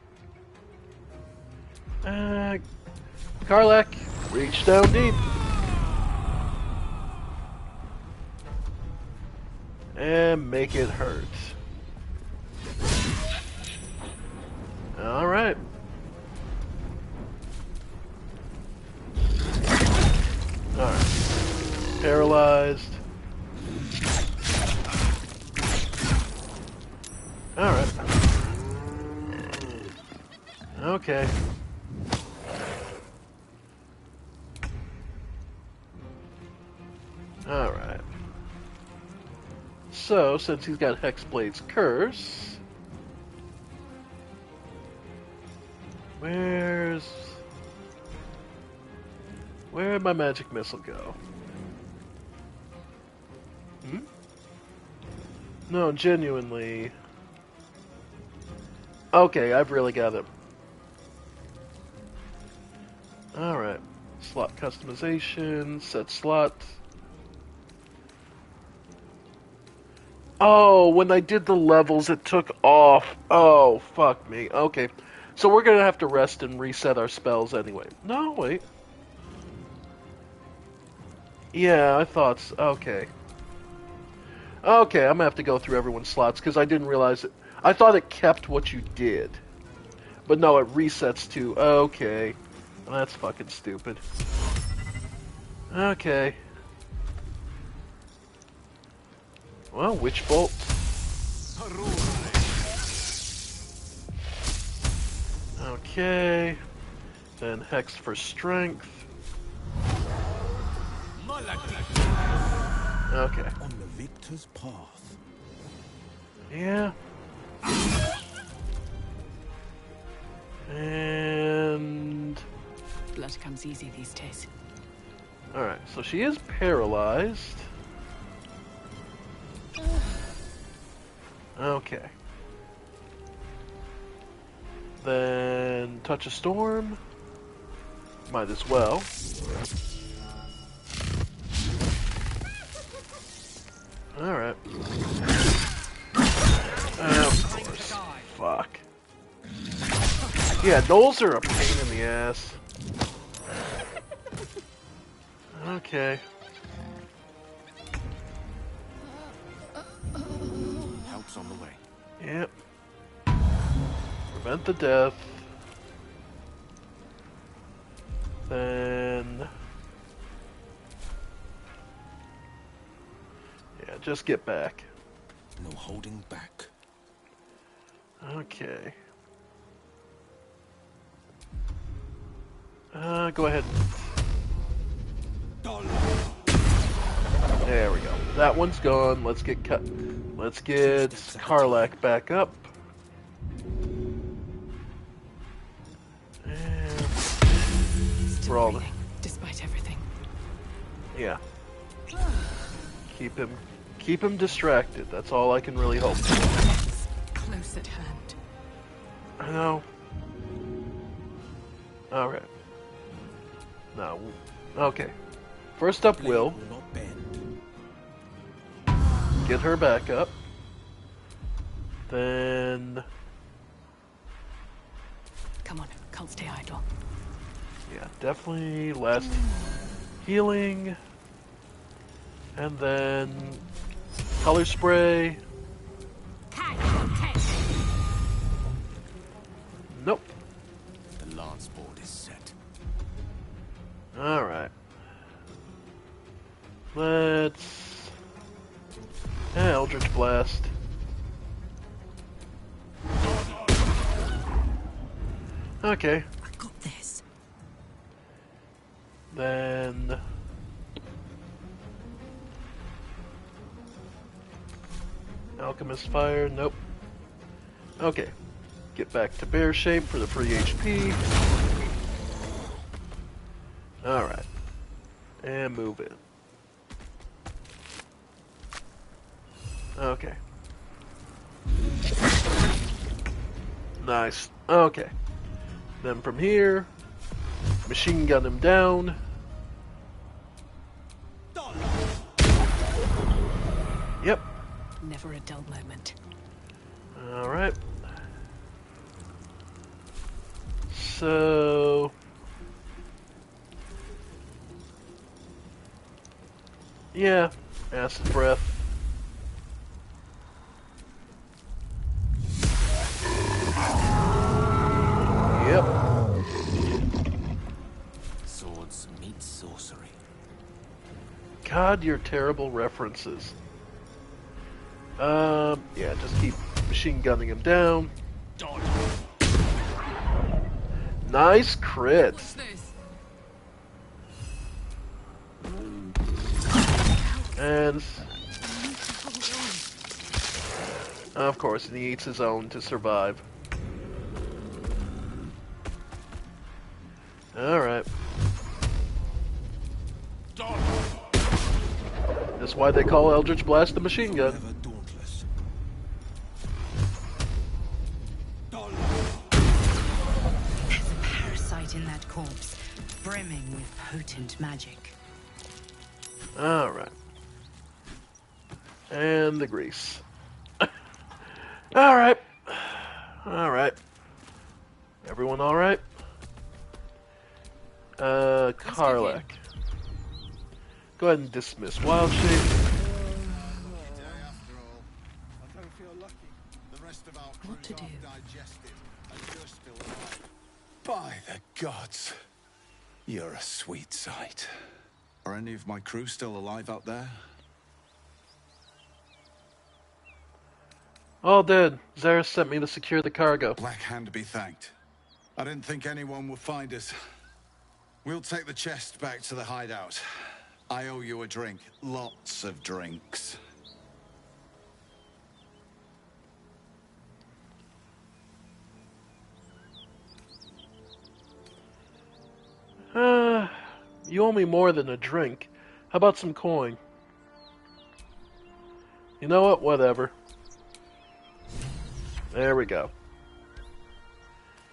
Karlak, reach down deep. And make it hurt. Alright. Alright. Paralyzed. Alright. Okay. Alright. So, since he's got Hexblade's Curse... Where'd my magic missile go? Hmm? No, genuinely... Okay, I've really got it. Alright. Slot customization, set slot. Oh, when I did the levels, it took off. Oh, fuck me. Okay. So we're gonna have to rest and reset our spells anyway. No, wait. Yeah, I thought so. Okay. Okay, I'm gonna have to go through everyone's slots, because I didn't realize it. I thought it kept what you did. But no, it resets to... Okay. That's fucking stupid. Okay. Well, Witch Bolt. Okay. Then Hex for strength. Okay. On the victor's path. Yeah. And... Blood comes easy these days. Alright, so she is paralyzed. Okay. Then Touch a Storm. Might as well. Alright. Of course. Fuck. Yeah, those are a pain in the ass. Okay. Yep. Prevent the death. Then... yeah, just get back. No holding back. Okay. Go ahead. There we go. That one's gone. Let's get Karlak back up. And Still breathing, despite everything. Yeah. Keep him distracted. That's all I can really hope. Close at hand. I know. Alright. Now, okay. First up, Will. Get her back up. Then... Come on, can't stay idle. yeah, definitely last healing. And then... color spray. Nope. The lance board is set. Alright. Let's... Eldritch Blast. Okay. I got this. Then... Alchemist Fire, nope. Okay. Get back to bear shape for the free HP. Alright. And move in. Okay. Nice. Okay. Then from here, machine gun him down. Yep. Never a dull moment. Alright. So... yeah, acid breath. Yep. Swords meet sorcery. God, your terrible references. Yeah, just keep machine gunning him down. Nice crit. What's this? And of course, he eats his own to survive. Alright. That's why they call Eldritch Blast the machine gun. There's a parasite in that corpse, brimming with potent magic. Alright. And the grease. Alright. Alright. Everyone alright? Karlak. Go ahead and dismiss Wild Shape. What to do? By the gods, you're a sweet sight. Are any of my crew still alive out there? All dead. Zareth sent me to secure the cargo. Black Hand be thanked. I didn't think anyone would find us. We'll take the chest back to the hideout. I owe you a drink. Lots of drinks. You owe me more than a drink. How about some coin? You know what? Whatever. There we go.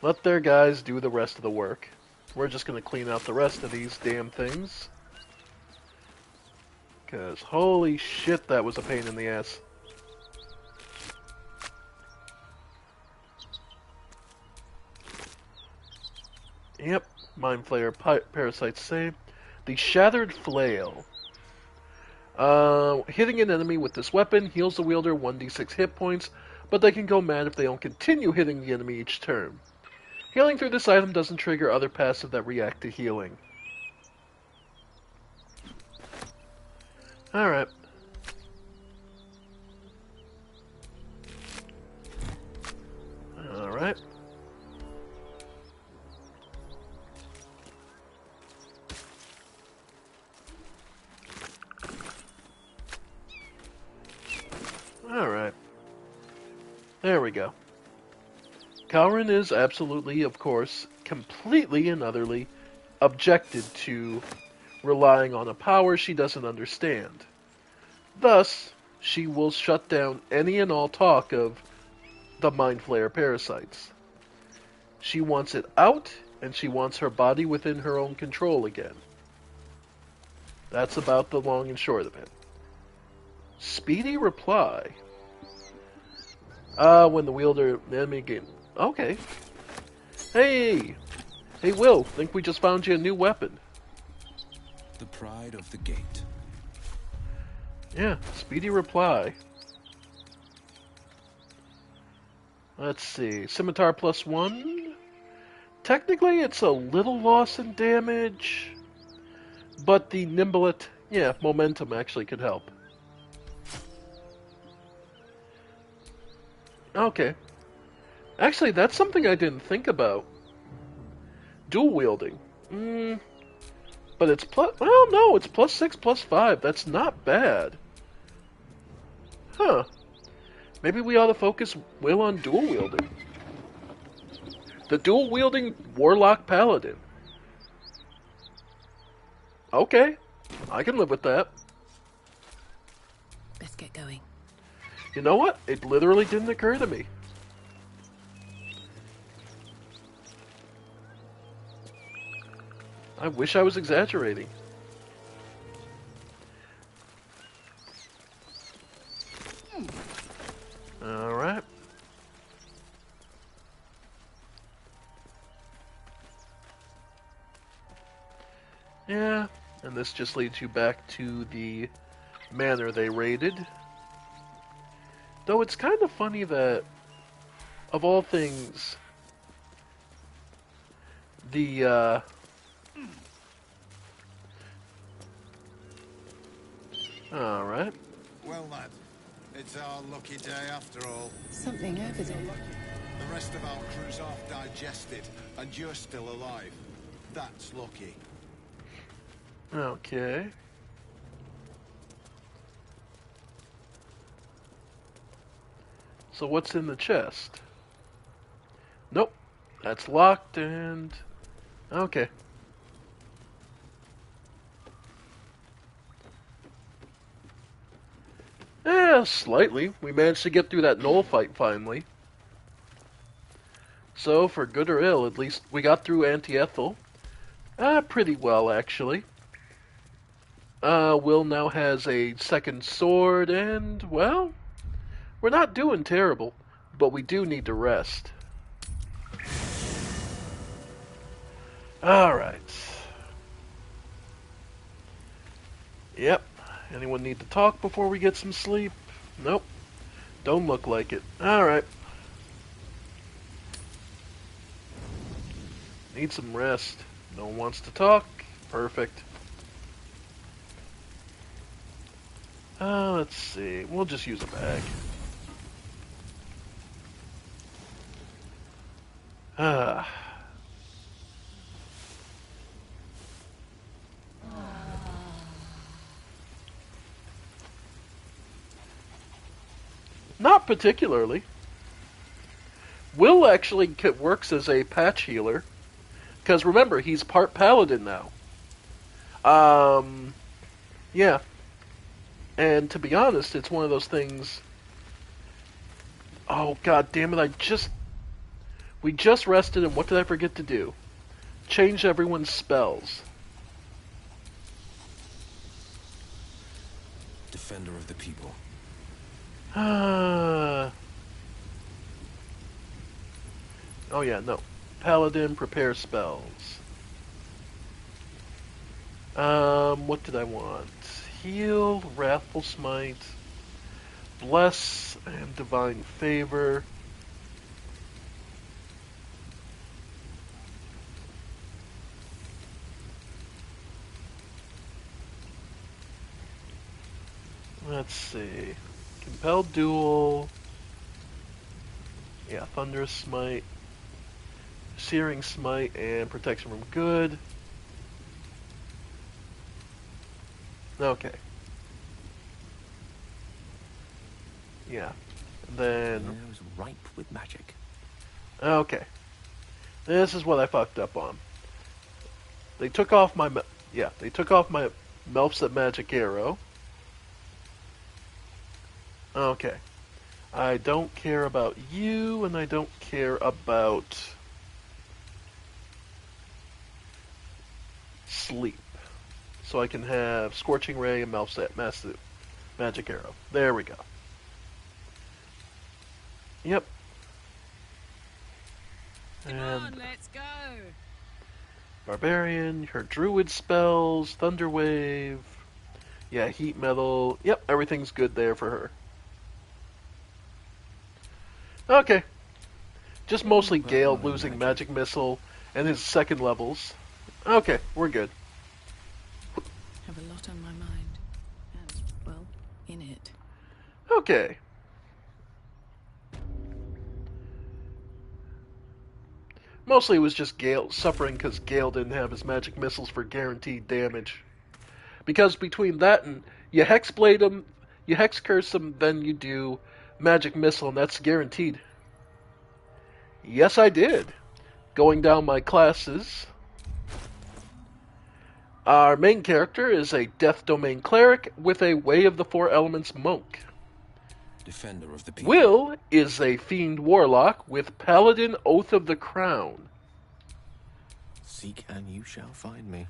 Let their guys do the rest of the work. We're just gonna clean out the rest of these damn things. Because holy shit, that was a pain in the ass. Yep, Mind Flayer Parasite save. The Shattered Flail. Hitting an enemy with this weapon heals the wielder 1d6 hit points, but they can go mad if they don't continue hitting the enemy each turn. Healing through this item doesn't trigger other passive that react to healing. Alright. Alright. Alright. There we go. Kalrin is absolutely, of course, completely and utterly objected to relying on a power she doesn't understand. Thus, she will shut down any and all talk of the Mind Flayer parasites. She wants it out, and she wants her body within her own control again. That's about the long and short of it. Speedy reply. When the wielder enemy game. Okay. Hey! Hey, Will, think we just found you a new weapon. The pride of the gate. Yeah, speedy reply. Let's see. Scimitar +1. Technically, it's a little loss in damage, but the nimblet, yeah, momentum actually could help. Okay. Actually, that's something I didn't think about. Dual wielding. But it's plus... Well, no, it's +6, +5. That's not bad. Huh. Maybe we ought to focus Will on dual wielding. The dual wielding Warlock Paladin. Okay. I can live with that. Best get going. You know what? It literally didn't occur to me. I wish I was exaggerating. Alright. Yeah, and this just leads you back to the manor they raided. Though it's kind of funny that, of all things, the, Alright. Well, lad, it's our lucky day after all. Something over there. The rest of our crew's half digested, and you're still alive. That's lucky. Okay. So what's in the chest? Nope. That's locked and... Okay. Yeah, slightly. We managed to get through that Knoll fight finally. So, for good or ill, at least we got through Anti-Ethel. Pretty well, actually. Will now has a second sword, and, well, we're not doing terrible, but we do need to rest. Alright. Yep. Anyone need to talk before we get some sleep? Nope. Don't look like it. Alright. Need some rest. No one wants to talk? Perfect. Let's see. We'll just use a bag. Not particularly. Will actually works as a patch healer. Because remember, he's part paladin now. Yeah. And to be honest, it's one of those things... Oh, god damn it, we just rested, and what did I forget to do? Change everyone's spells. Defender of the people. Oh yeah, no. Paladin, prepare spells. What did I want? Heal, Wrathful Smite. Bless and Divine Favor. Let's see. Compel Duel. Yeah, Thunderous Smite. Searing Smite and Protection from Good. Okay. Yeah. And then... It was ripe with magic. Okay. This is what I fucked up on. They took off my... they took off my Melfset Magic Arrow. Okay. I don't care about you, and I don't care about... Sleep. So I can have Scorching Ray and Melfset Magic Arrow. There we go. Yep. Come on, let's go. Barbarian, her Druid spells, Thunder Wave. Yeah, Heat Metal. Yep, everything's good there for her. Okay. Just mostly Gale losing Magic Missile and his second levels. Okay, we're good. Have a lot on my mind. And, well, in it. Okay. Mostly it was just Gale suffering because Gale didn't have his magic missiles for guaranteed damage. Because between that and you Hexblade him, you Hex Curse him, then you do Magic Missile, and that's guaranteed. Yes, I did. Going down my classes. Our main character is a Death Domain Cleric with a Way of the Four Elements Monk. Defender of the people. Will is a Fiend Warlock with Paladin Oath of the Crown. Seek and you shall find me.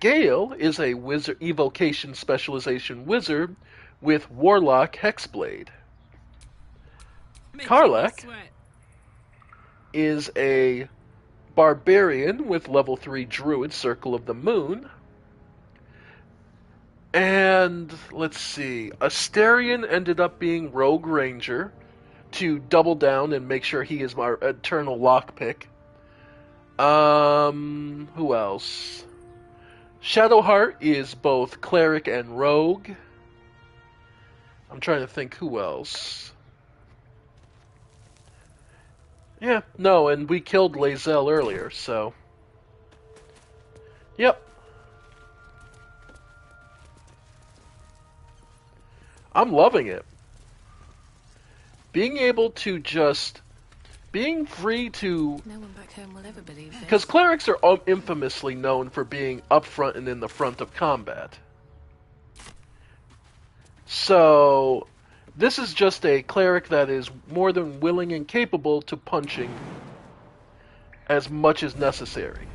Gale is a Wizard Evocation Specialization Wizard with Warlock Hexblade. Karlach is a Barbarian with level 3 Druid Circle of the Moon. And, let's see, Asterion ended up being Rogue Ranger to double down and make sure he is our eternal lockpick. Who else? Shadowheart is both Cleric and Rogue. I'm trying to think who else. Yeah, no, and we killed Lae'zel earlier, so... Yep. I'm loving it. Being able to just... Being free to... No one back home will ever believe this. Because clerics are infamously known for being upfront and in the front of combat. So... This is just a cleric that is more than willing and capable to punching as much as necessary.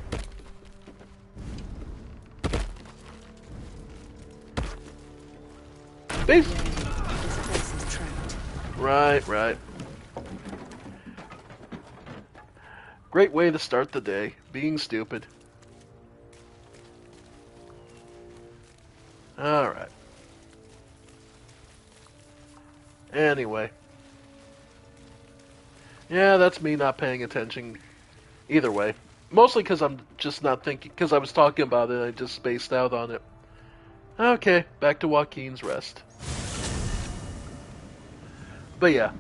Right. Great way to start the day, being stupid. Alright. Anyway. Yeah, that's me not paying attention either way. Mostly because I'm just not thinking, because I was talking about it and I just spaced out on it. Okay, back to Joaquin's rest. But yeah.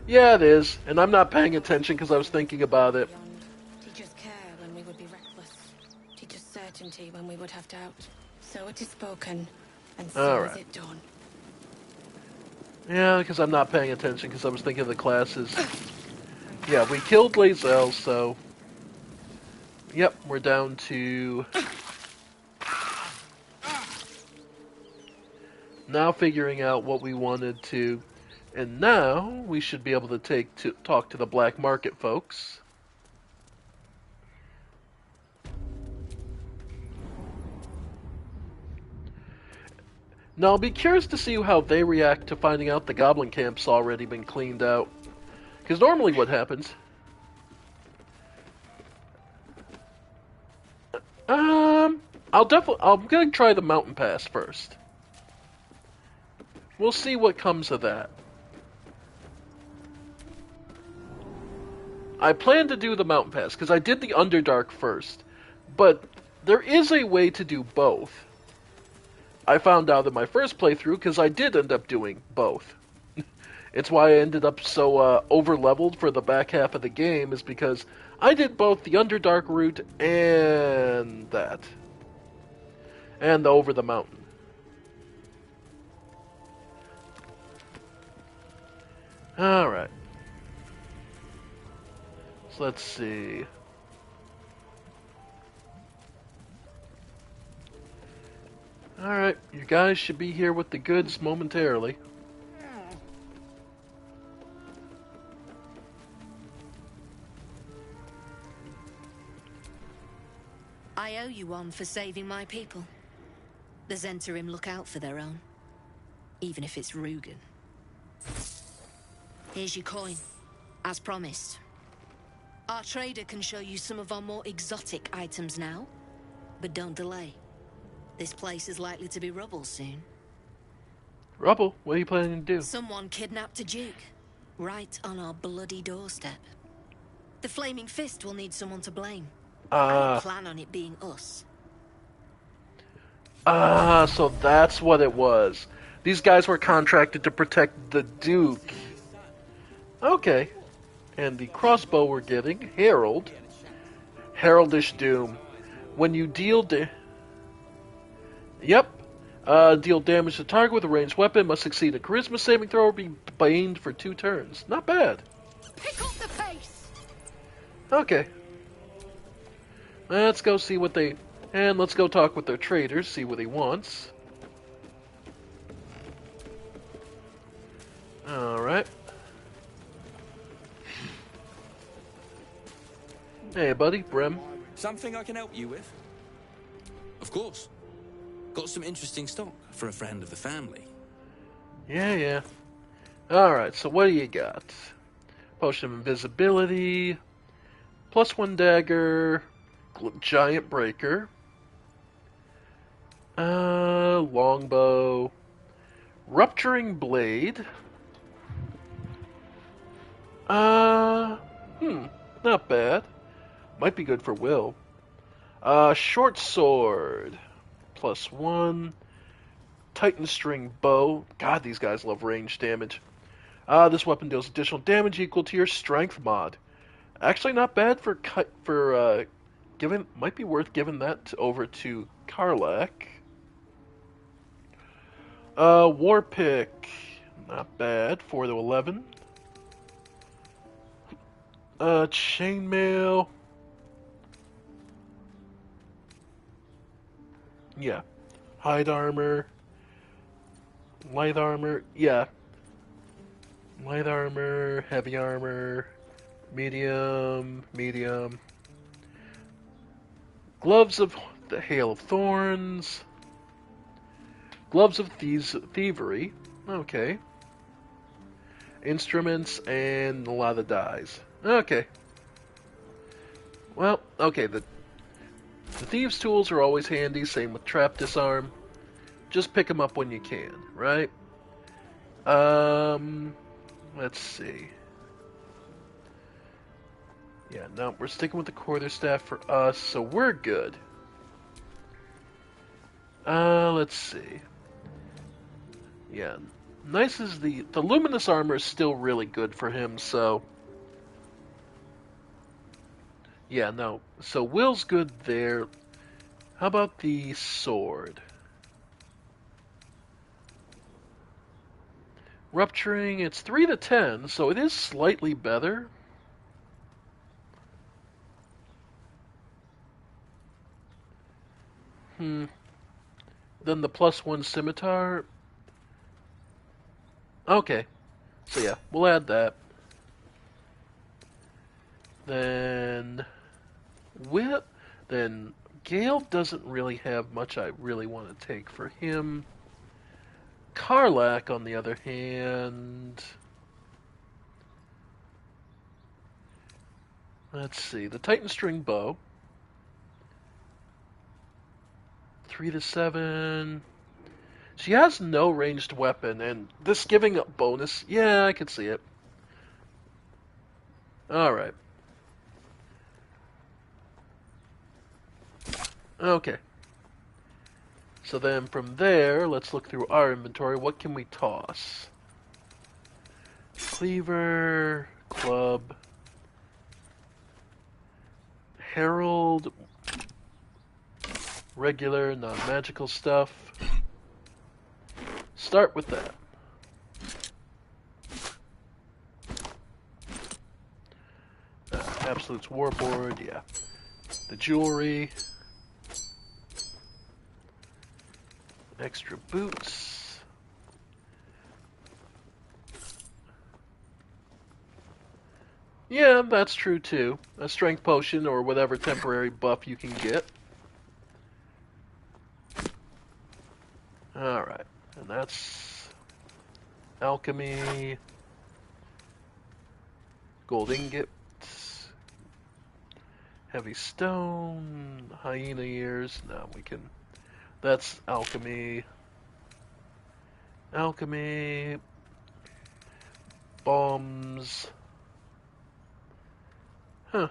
Yeah, it is. And I'm not paying attention because I was thinking about it. Teach us care when we would be reckless. Teach us certainty when we would have doubt. So it is spoken, and so is it done. Yeah, because I'm not paying attention because I was thinking of the classes. Yeah, we killed Lae'zel, so... Yep, we're down to... Now figuring out what we wanted to... And now, we should be able to talk to the black market folks. Now, I'll be curious to see how they react to finding out the goblin camp's already been cleaned out. Because normally what happens... I'm gonna try the mountain pass first. we'll see what comes of that. I plan to do the mountain pass because I did the Underdark first, but there is a way to do both. I found out in my first playthrough because I did end up doing both. It's why I ended up so over-leveled for the back half of the game, is because I did both the Underdark route and that. And the over the mountain. Alright. So let's see. Alright, you guys should be here with the goods momentarily. I owe you one for saving my people. The Zentarim look out for their own, even if it's Rugen. Here's your coin, as promised. Our trader can show you some of our more exotic items now, but don't delay. This place is likely to be rubble soon. Rubble? What are you planning to do? Someone kidnapped a duke, right on our bloody doorstep. The Flaming Fist will need someone to blame. I plan on it being us. So that's what it was. These guys were contracted to protect the Duke. Okay. And the crossbow we're getting, Herald. Heraldish Doom. When you deal deal damage to target with a ranged weapon, must succeed a charisma saving throw or be baned for 2 turns. Not bad. Pick up the pace! Okay. Let's go see what they... And let's go talk with their traders, see what he wants. Alright. Hey, buddy, Brim. Something I can help you with? Of course. Got some interesting stock for a friend of the family. Yeah. Alright, so what do you got? Potion of Invisibility, +1 dagger, giant breaker, longbow, rupturing blade, not bad. Might be good for Will. Short sword, +1, Titan string bow. God, these guys love range damage. This weapon deals additional damage equal to your strength mod. Actually, not bad for giving. Might be worth giving that over to Karlach. War pick, not bad. 4 to 11. Chainmail. Yeah. Hide armor. Light armor. Yeah. Light armor, heavy armor, medium. Gloves of the Hail of Thorns. Gloves of Thievery. Okay. Instruments and a lot of dyes. Okay. Well, okay, the thieves' tools are always handy, same with trap disarm. Just pick them up when you can, right? Let's see. Yeah, no, we're sticking with the quarterstaff for us, so we're good. Let's see. Yeah, nice is the luminous armor is still really good for him, so... Yeah, no, so Will's good there. How about the sword? Rupturing, it's 3 to 10, so it is slightly better. Then the +1 scimitar. Okay. So yeah, we'll add that. Then Gale doesn't really have much I really want to take for him. Karlach, on the other hand... Let's see, the Titan string bow. 3 to 7. She has no ranged weapon, and this giving a bonus, yeah, I could see it. Alright. Okay. So then from there, let's look through our inventory. What can we toss? Cleaver, club, herald, regular, non-magical stuff. Start with that. Absolute's Warboard, yeah. The jewelry. Extra boots. Yeah, that's true too. A strength potion or whatever temporary buff you can get. Alright, and that's alchemy, gold ingots, heavy stone, hyena ears. No, we can. That's alchemy. Alchemy, bombs. Huh.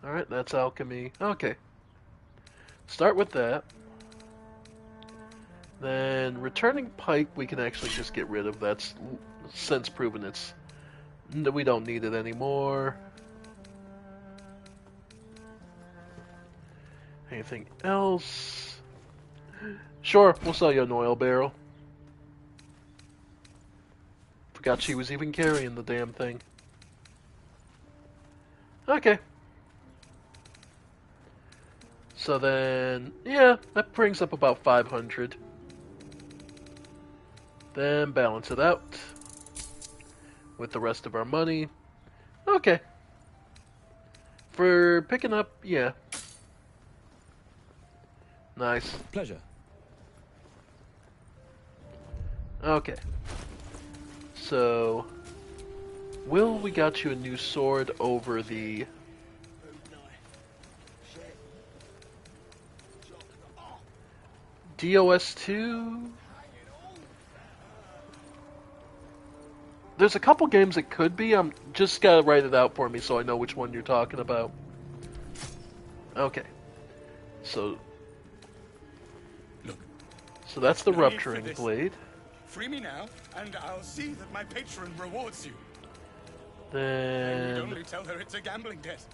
Alright, that's alchemy. Okay. Start with that. Then returning pike we can actually just get rid of. That's since proven we don't need it anymore. Anything else? Sure, we'll sell you an oil barrel. Forgot she was even carrying the damn thing. Okay. So then, yeah, that brings up about 500. Then balance it out with the rest of our money. Okay. For picking up, yeah. Nice. Pleasure. Okay. So, Will, we got you a new sword over the... DOS2? There's a couple games it could be. I'm just gotta write it out for me so I know which one you're talking about. Okay. So... Look. So that's the No need for rupturing this. blade. Free me now, and I'll see that my patron rewards you. I Then... would only tell her it's a gambling debt.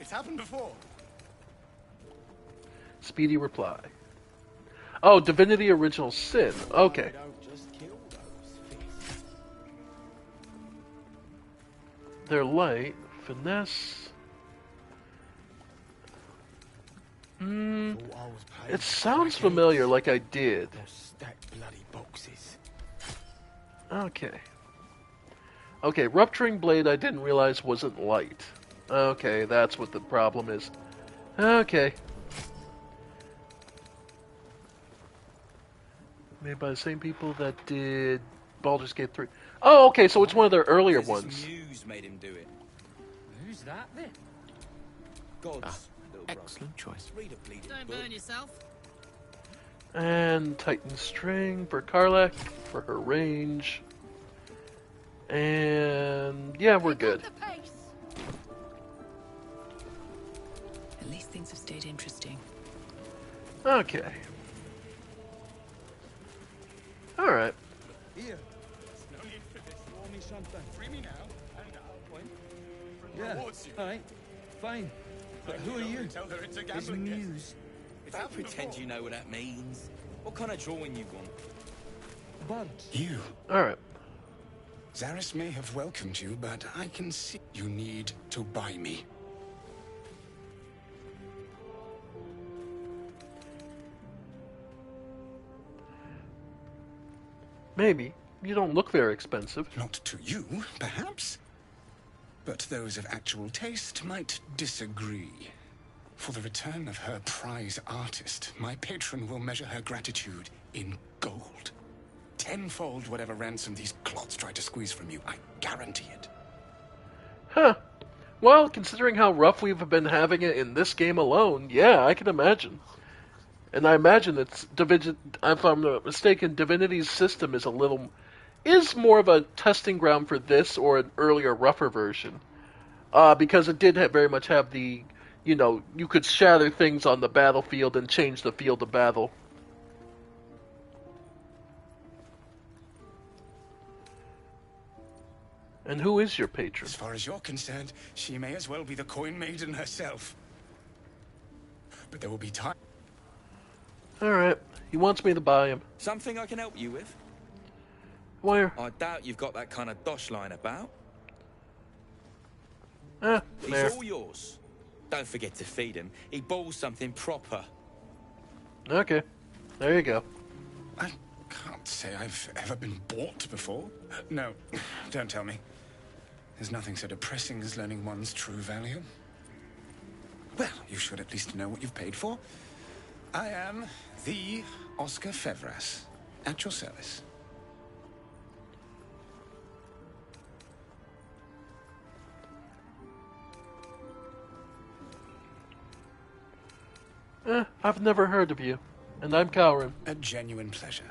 It's happened before. Speedy reply. Oh, Divinity Original Sin. Okay. They're light. Finesse. It sounds familiar, like I did. Okay. Okay, Rupturing Blade I didn't realize wasn't light. Okay, that's what the problem is. Okay. Made by the same people that did Baldur's Gate 3. Oh, okay, so it's one of their earlier ones. Muse made him do it. Who's that then? Gods. Excellent choice. Read a bleeding Don't book. burn yourself. And Titan String for Karlach for her range. And yeah, we're good. At least things have stayed interesting. Okay. Alright. Here. No need for this. You owe me something. Free me now, and I'll point. Yeah, Rewards you. alright, fine. But I who would are only you? Tell her it's a It's gambling debt. Muse. It's Don't happened pretend before. you know what that means. What kind of drawing you want? Bud. You. Alright. Zaris may have welcomed you, but I can see you need to buy me. Maybe. You don't look very expensive. Not to you, perhaps. But those of actual taste might disagree. For the return of her prize artist, my patron will measure her gratitude in gold. Tenfold whatever ransom these clots try to squeeze from you, I guarantee it. Huh. Well, considering how rough we've been having it in this game alone, yeah, I can imagine. And I imagine if I'm not mistaken, Divinity's system is more of a testing ground for this or an earlier, rougher version. Because it did very much have you could shatter things on the battlefield and change the field of battle. And who is your patron? As far as you're concerned, she may as well be the coin maiden herself. But there will be time. Alright, he wants me to buy him. Something I can help you with? Where? I doubt you've got that kind of dosh lying about. There. He's all yours. Don't forget to feed him. He balls something proper. Okay, there you go. I can't say I've ever been bought before. No, don't tell me. There's nothing so depressing as learning one's true value. Well, you should at least know what you've paid for. I am the Oscar Fevras, at your service. I've never heard of you, and I'm Cowrin. A genuine pleasure.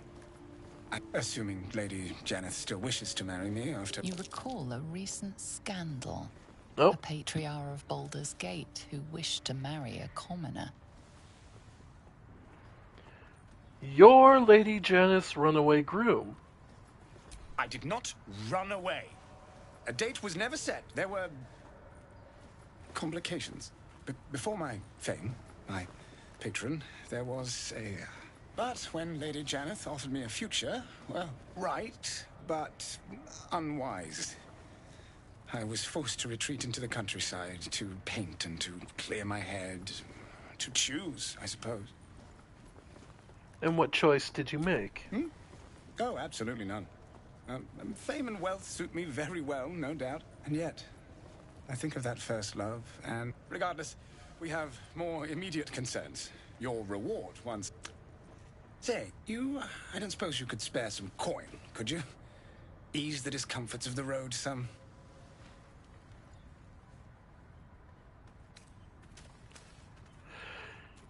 Assuming Lady Janeth still wishes to marry me after... You recall a recent scandal? Nope. A patriarch of Baldur's Gate who wished to marry a commoner. You're Lady Janeth's runaway groom. I did not run away. A date was never set. There were... complications. Before my fame, my patron, there was a... But when Lady Janeth offered me a future, well, right, but unwise. I was forced to retreat into the countryside, to paint and to clear my head, to choose, I suppose. And what choice did you make? Oh, absolutely none. Fame and wealth suit me very well, no doubt. And yet, I think of that first love, and regardless, we have more immediate concerns. Your reward once... Say, I don't suppose you could spare some coin, could you? Ease the discomforts of the road some.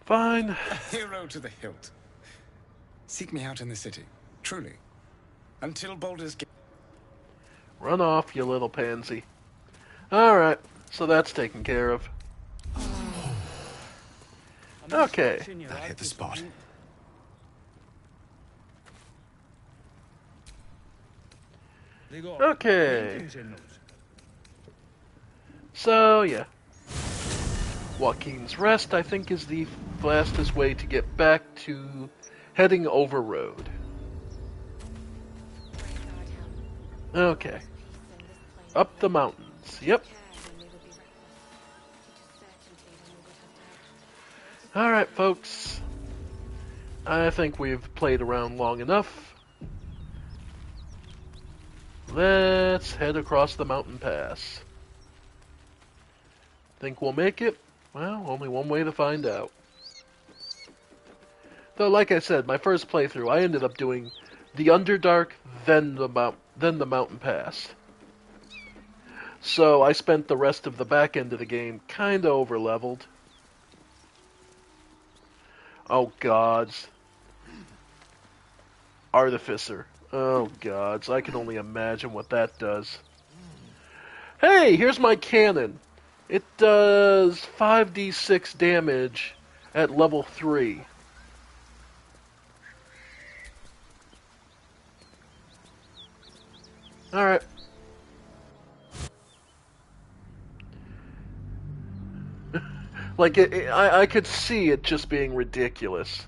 Fine. A hero to the hilt. Seek me out in the city, truly. Until Baldur's Gate. Run off, you little pansy. Alright, so that's taken care of. Okay. That hit the spot. Okay. So, yeah. Joaquin's Rest, I think, is the fastest way to get back to heading over road. Okay. Up the mountains. Yep. Alright, folks. I think we've played around long enough. Let's head across the mountain pass. Think we'll make it? Well, only one way to find out. Though, like I said, my first playthrough, I ended up doing the Underdark, then the mountain pass. So I spent the rest of the back end of the game kinda over-leveled. Oh, gods. Artificer. Oh, gods. I can only imagine what that does. Hey, here's my cannon. It does 5d6 damage at level 3. Alright. Like, I could see it just being ridiculous.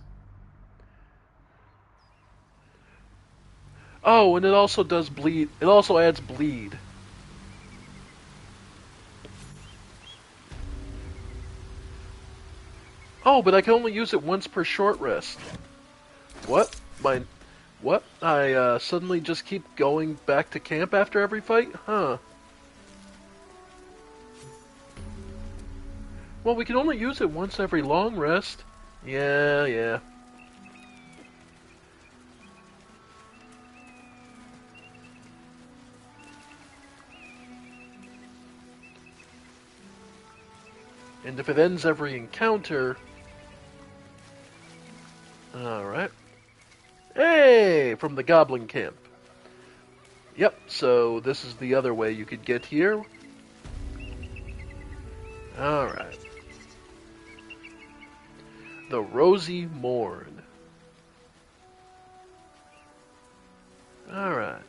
Oh, and it also does bleed. It also adds bleed. Oh, but I can only use it once per short rest. What? What? I suddenly just keep going back to camp after every fight? Huh. Well, we can only use it once every long rest. Yeah. And if it ends every encounter... Alright. Hey! From the Goblin Camp. Yep, so this is the other way you could get here. Alright. The Rosy Morn. Alright.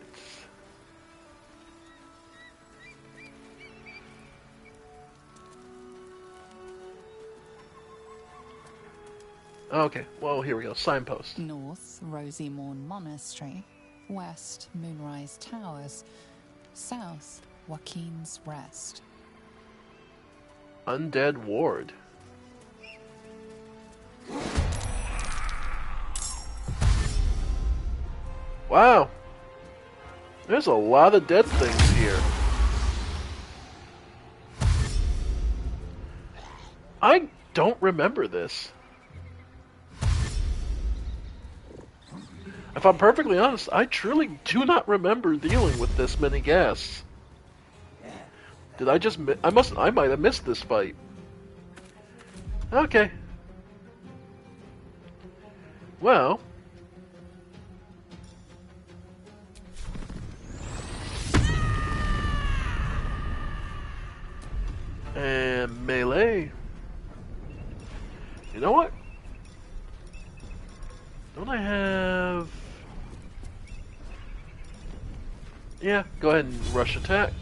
Okay, well, here we go. Signpost. North, Rosy Morn Monastery. West, Moonrise Towers. South, Joaquin's Rest. Undead Ward. Wow. There's a lot of dead things here. I don't remember this. If I'm perfectly honest, I truly do not remember dealing with this many guests. Did I just I might have missed this fight. Okay. Well. And melee. You know what? Don't I have... Yeah, go ahead and rush attack.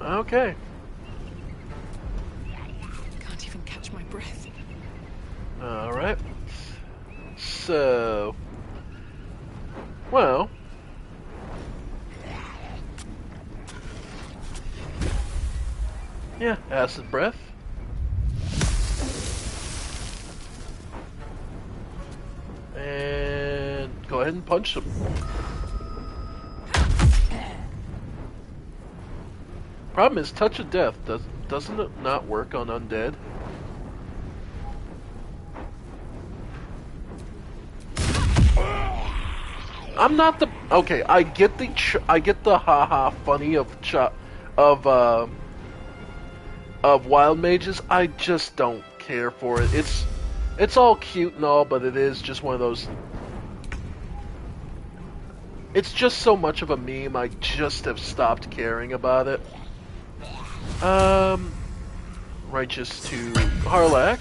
Okay. Can't even catch my breath. Alright. So... Well... Yeah, acid breath. And go ahead and punch them. Problem is, Touch of Death, doesn't it not work on undead? I'm not the... Okay, I get the haha funny of wild mages. I just don't care for it. It's all cute and all, but it is just one of those... It's just so much of a meme, I just have stopped caring about it. Righteous to Harlack.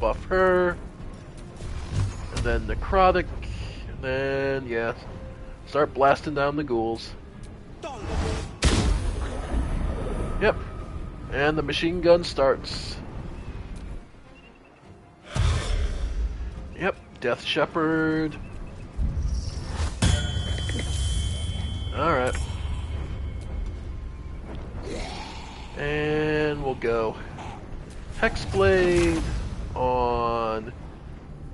Buff her. And then Necrotic. And then, yeah. Start blasting down the ghouls. Yep. And the machine gun starts. Yep, Death Shepherd. Alright. And we'll go Hexblade on...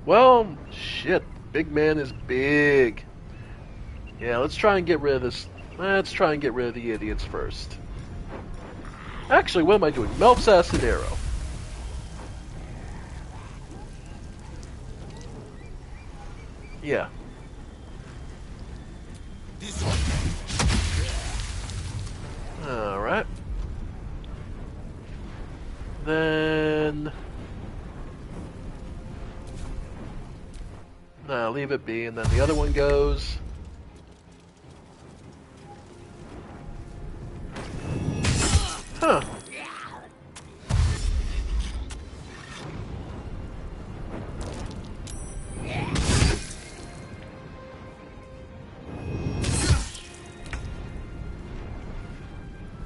Well, shit. Big man is big. Yeah, let's try and get rid of this. Let's try and get rid of the idiots first. Actually, what am I doing? Melf's Acid Arrow. Yeah. Alright. Then... Nah, leave it be, and then the other one goes... Huh.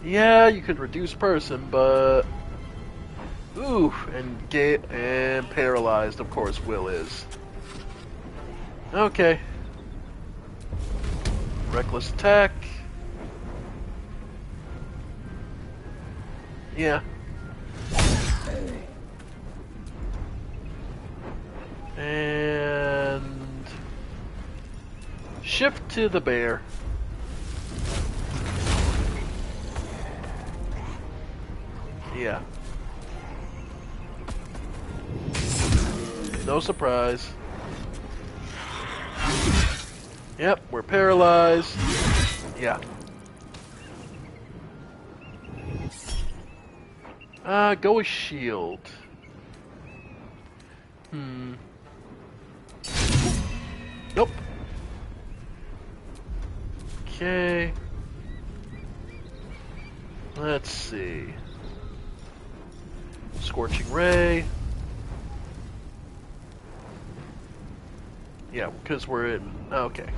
Yeah, you could reduce person, but... Ooh, and paralyzed, of course, Will is. Okay. Reckless attack. Yeah. And... Shift to the bear. Yeah. No surprise. Yep, we're paralyzed. Yeah. Go with shield. Nope. Okay. Let's see. Scorching Ray. Yeah, because we're in... Okay.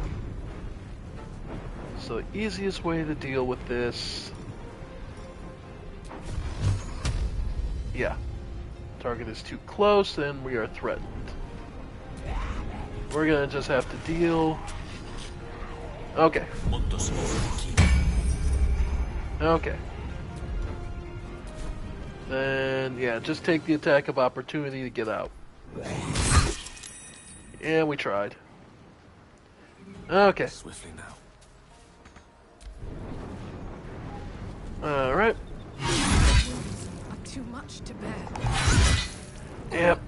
So the easiest way to deal with this... Yeah. Target is too close, and we are threatened. We're gonna just have to deal... Okay. Okay. Then, yeah, just take the attack of opportunity to get out. Yeah, we tried. Okay. Swiftly now. Alright. Too much to bear. Yep.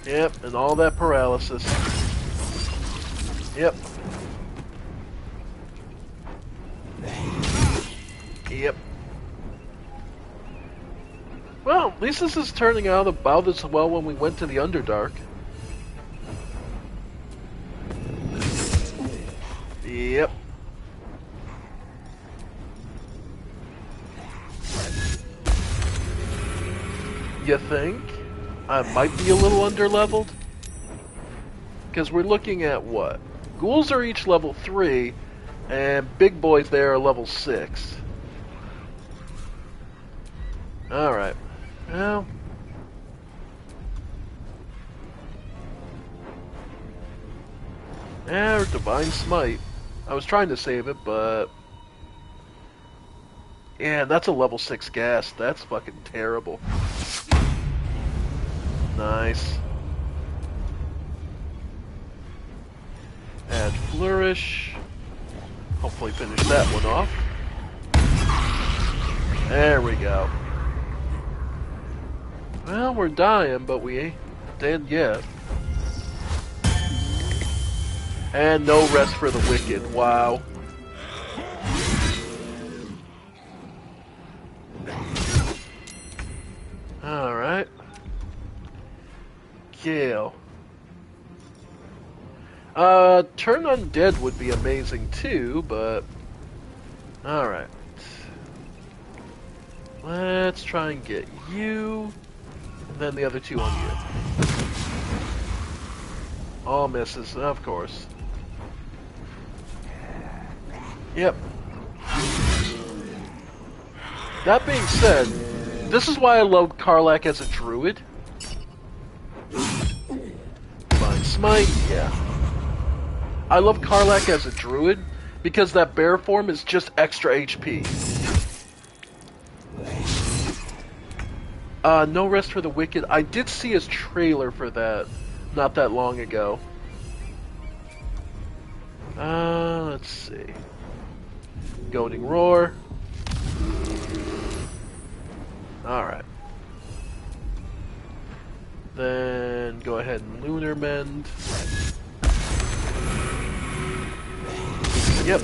Yep, and all that paralysis. Yep. Yep. Well, at least this is turning out about as well when we went to the Underdark. Yep. You think? I might be a little underleveled? Because we're looking at what? Ghouls are each level 3, and big boys there are level 6. Alright. Well... Yeah, Divine Smite. I was trying to save it, but... Yeah, that's a level 6 gas. That's fucking terrible. Nice. Add Flourish. Hopefully finish that one off. There we go. Well, we're dying, but we ain't dead yet. And no rest for the wicked. Wow. Alright. Gale. Turn undead would be amazing too, but... Alright. Let's try and get you, and then the other two on you. All misses, of course. Yep. That being said, this is why I love Karlach as a druid. Divine Smite, yeah. I love Karlach as a druid because that bear form is just extra HP. No Rest for the Wicked. I did see his trailer for that not that long ago. Let's see. Goading Roar. Alright. Then go ahead and Lunar Mend. Yep.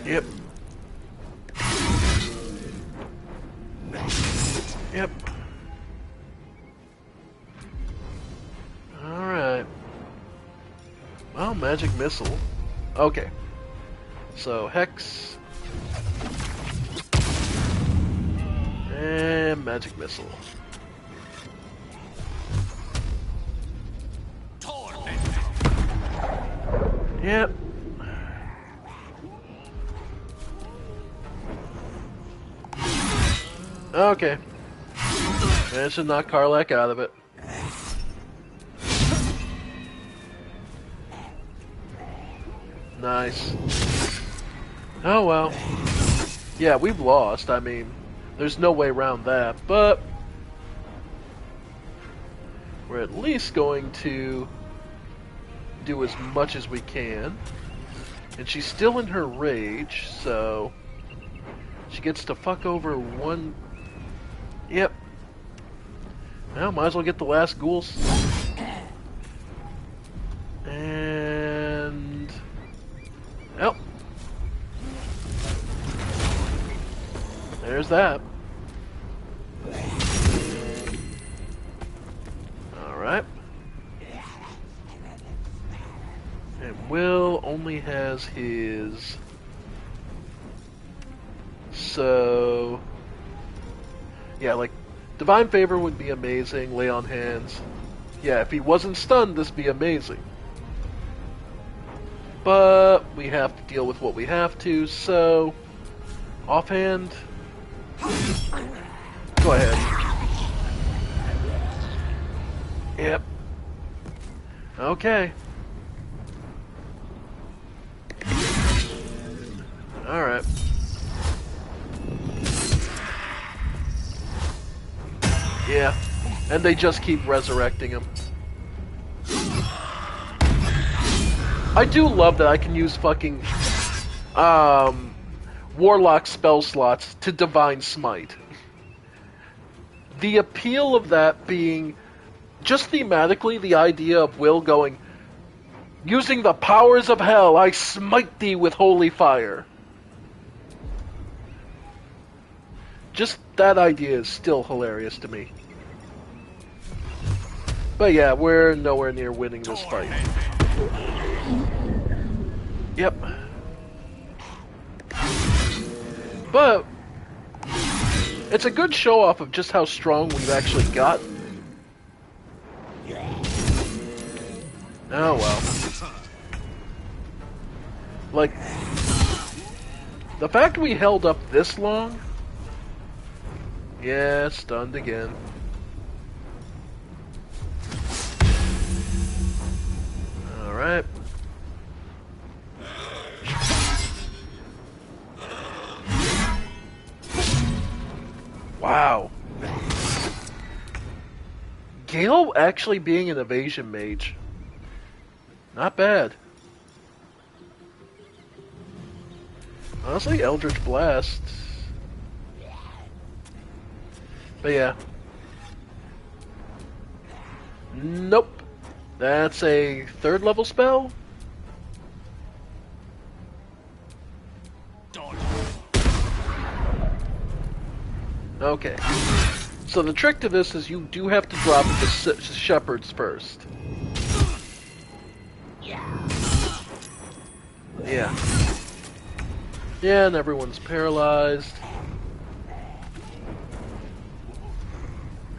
Yep. Yep. Alright. Well, Magic Missile. Okay. So, Hex. And Magic Missile. Yep. Okay. Managed to knock Karlach out of it. Nice. Oh well. Yeah, we've lost. I mean, there's no way around that, but we're at least going to do as much as we can. And she's still in her rage, so she gets to fuck over one. Yep. Well, might as well get the last ghouls. And there's that. Alright. And Will only has his... So... Yeah, like, Divine Favor would be amazing, Lay on Hands. Yeah, if he wasn't stunned, this'd be amazing. But we have to deal with what we have to, so... Offhand... Go ahead. Yep. Okay. Alright. Yeah. And they just keep resurrecting him. I do love that I can use fucking Warlock spell slots to Divine Smite. The appeal of that being just thematically the idea of Will going, using the powers of hell, I smite thee with holy fire. Just that idea is still hilarious to me. But yeah, we're nowhere near winning this fight. Yep. But it's a good show off of just how strong we've actually gotten. Oh well. Like, the fact we held up this long... Yeah, stunned again. Alright. Wow. Gale actually being an evasion mage. Not bad. Honestly, Eldritch Blast. But yeah. Nope. That's a 3rd level spell? Okay. So the trick to this is you do have to drop the shepherds first. Yeah. Yeah, and everyone's paralyzed.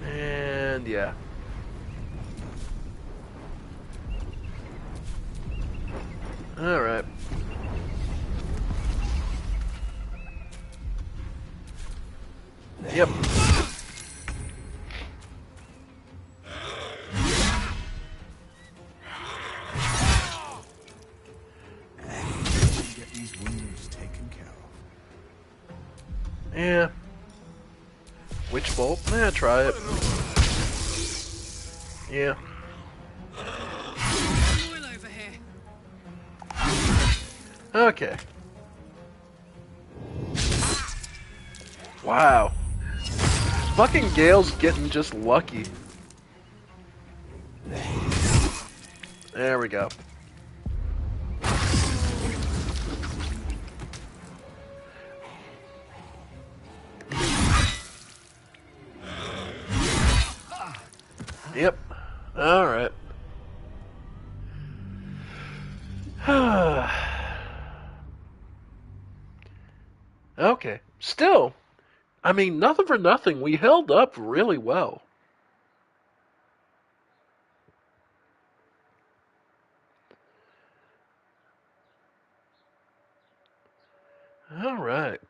And yeah. Alright. Yep. Get these wounds taken care of. Yeah. Witch Bolt? Yeah, try it. Yeah. Okay. Wow. Fucking Gale's getting just lucky. There we go. Yep. Alright. Okay. Still, I mean, nothing for nothing. We held up really well. Alright.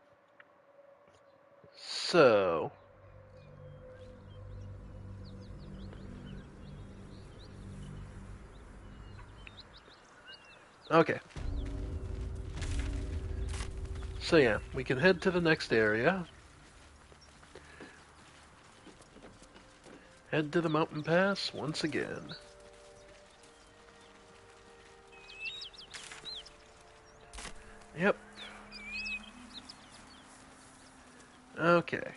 So... Okay. So yeah, we can head to the next area. Head to the mountain pass once again. Yep. Okay.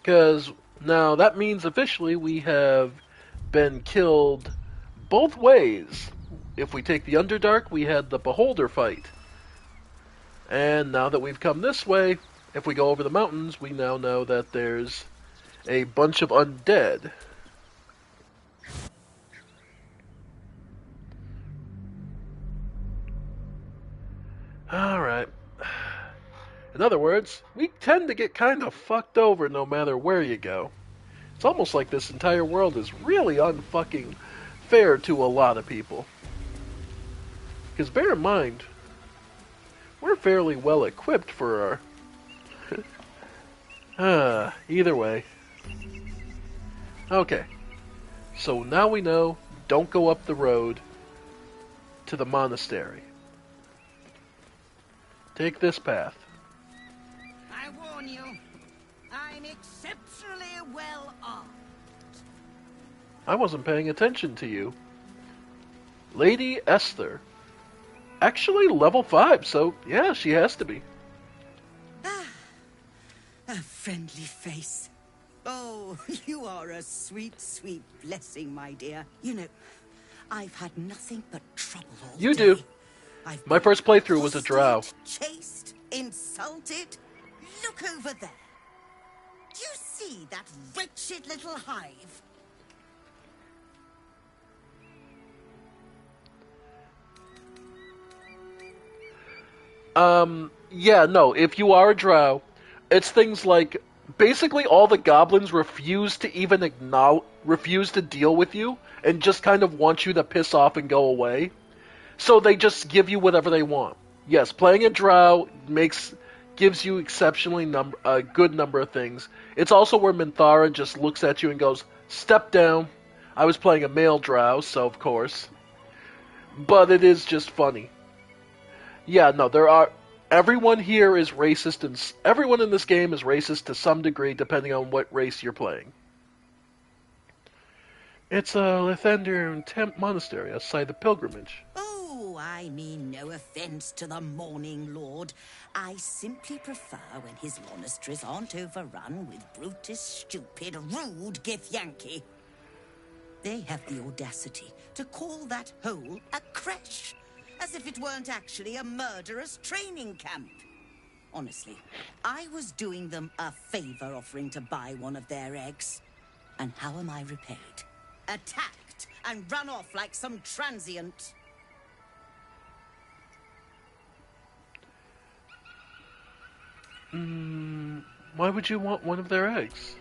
Because now that means officially we have been killed both ways. If we take the Underdark, we had the Beholder fight. And now that we've come this way, if we go over the mountains, we now know that there's a bunch of undead. Alright. In other words, we tend to get kind of fucked over no matter where you go. It's almost like this entire world is really unfucking fair to a lot of people. Because bear in mind, we're fairly well equipped for our... either way. Okay. So now we know, don't go up the road to the monastery. Take this path. I warn you, I'm exceptionally well armed. I wasn't paying attention to you. Lady Esther. Actually, level 5, so yeah, she has to be. Ah, a friendly face. Oh, you are a sweet, sweet blessing, my dear. You know, I've had nothing but trouble all You day. do. My first playthrough was a drow. Chased, insulted. Look over there. Do you see that wretched little hive? Yeah, no, if you are a drow, it's things like, basically all the goblins refuse to even refuse to deal with you, and just kind of want you to piss off and go away. So they just give you whatever they want. Yes, playing a drow gives you exceptionally a good number of things. It's also where Minthara just looks at you and goes, "Step down." I was playing a male drow, so of course. But it is just funny. Yeah, no, everyone here is racist, and everyone in this game is racist to some degree, depending on what race you're playing. It's a Lathander Temp Monastery, a site of pilgrimage. Oh, I mean no offense to the Morning Lord. I simply prefer when his monasteries aren't overrun with brutish, stupid, rude Githyanki. They have the audacity to call that hole a creche, as if it weren't actually a murderous training camp. Honestly, I was doing them a favor offering to buy one of their eggs. And how am I repaid? Attacked and run off like some transient. Why would you want one of their eggs?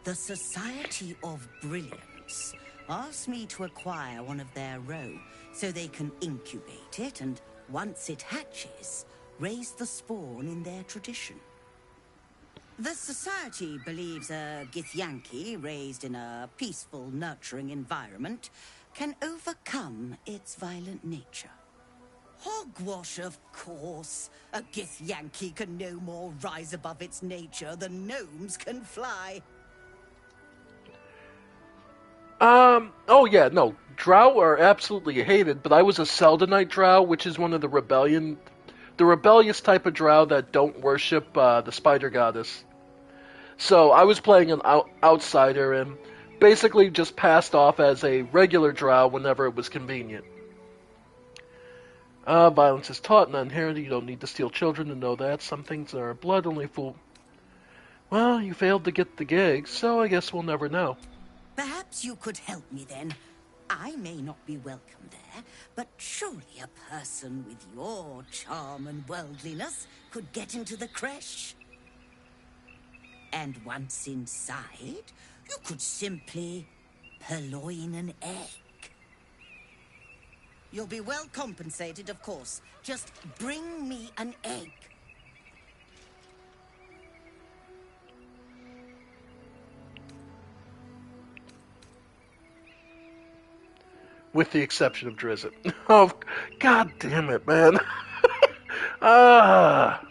The Society of Brilliance asked me to acquire one of their roe so they can incubate it and, once it hatches, raise the spawn in their tradition. The Society believes a Githyanki raised in a peaceful, nurturing environment can overcome its violent nature. Hogwash, of course. A Githyanki can no more rise above its nature than gnomes can fly. Oh yeah, no, drow are absolutely hated, but I was a Seldonite drow, which is one of the rebellious type of drow that don't worship the spider goddess. So I was playing an outsider and basically just passed off as a regular drow whenever it was convenient. Violence is taught, not inherited. You don't need to steal children to know that. Some things are blood only fool. Well, you failed to get the gig, so I guess we'll never know. Perhaps you could help me then. I may not be welcome there, but surely a person with your charm and worldliness could get into the creche. And once inside, you could simply purloin an egg. You'll be well compensated, of course. Just bring me an egg. With the exception of Drizzt. Oh, god damn it, man. Ah.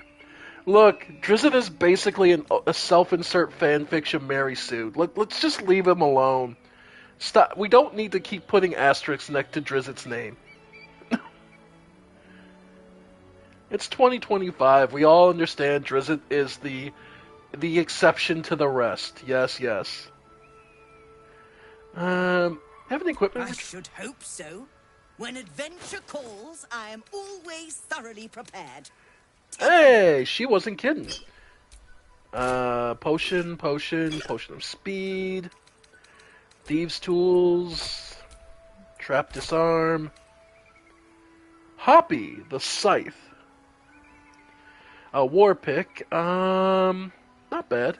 Look, Drizzt is basically a self-insert fanfiction Mary Sue. Let's just leave him alone. Stop. We don't need to keep putting asterisks next to Drizzt's name. It's 2025. We all understand Drizzt is the exception to the rest. Yes, yes. Have any equipment? I should hope so. When adventure calls, I am always thoroughly prepared. Hey, she wasn't kidding. Potion of speed, thieves' tools, trap disarm, Hoppy, the scythe, a war pick. Not bad.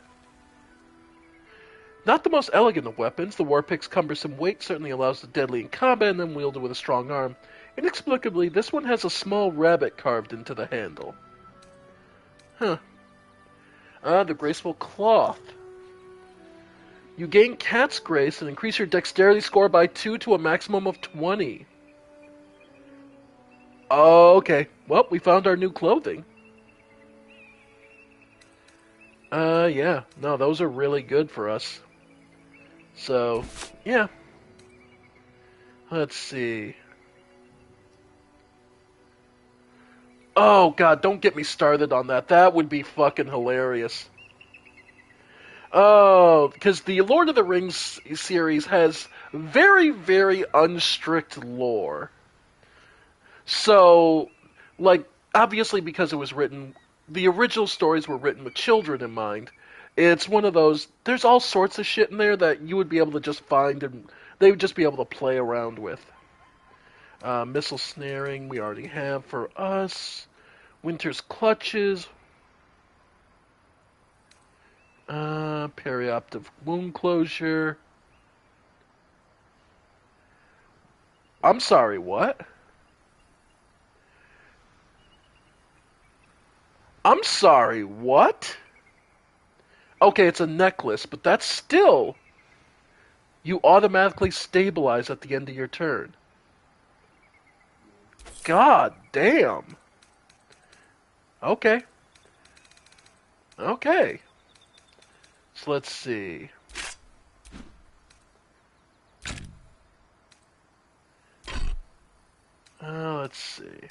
Not the most elegant of weapons, the war pick's cumbersome weight certainly allows the deadly in combat and then wielded with a strong arm. Inexplicably, this one has a small rabbit carved into the handle. Huh. The graceful cloth. You gain cat's grace and increase your dexterity score by 2 to a maximum of 20. Okay. Well, we found our new clothing. Yeah. No, those are really good for us. So, yeah. Let's see. Oh, God, don't get me started on that. That would be fucking hilarious. Oh, because the Lord of the Rings series has very, very unstrict lore. So, like, obviously because it was written, the original stories were written with children in mind. It's one of those, there's all sorts of shit in there that you would be able to just find and they would just be able to play around with. Missile snaring, we already have for us. Winter's clutches. Perioptic wound closure. I'm sorry, what? I'm sorry, what? Okay, it's a necklace, but that's still... You automatically stabilize at the end of your turn. God damn. Okay. Okay. So let's see. Let's see.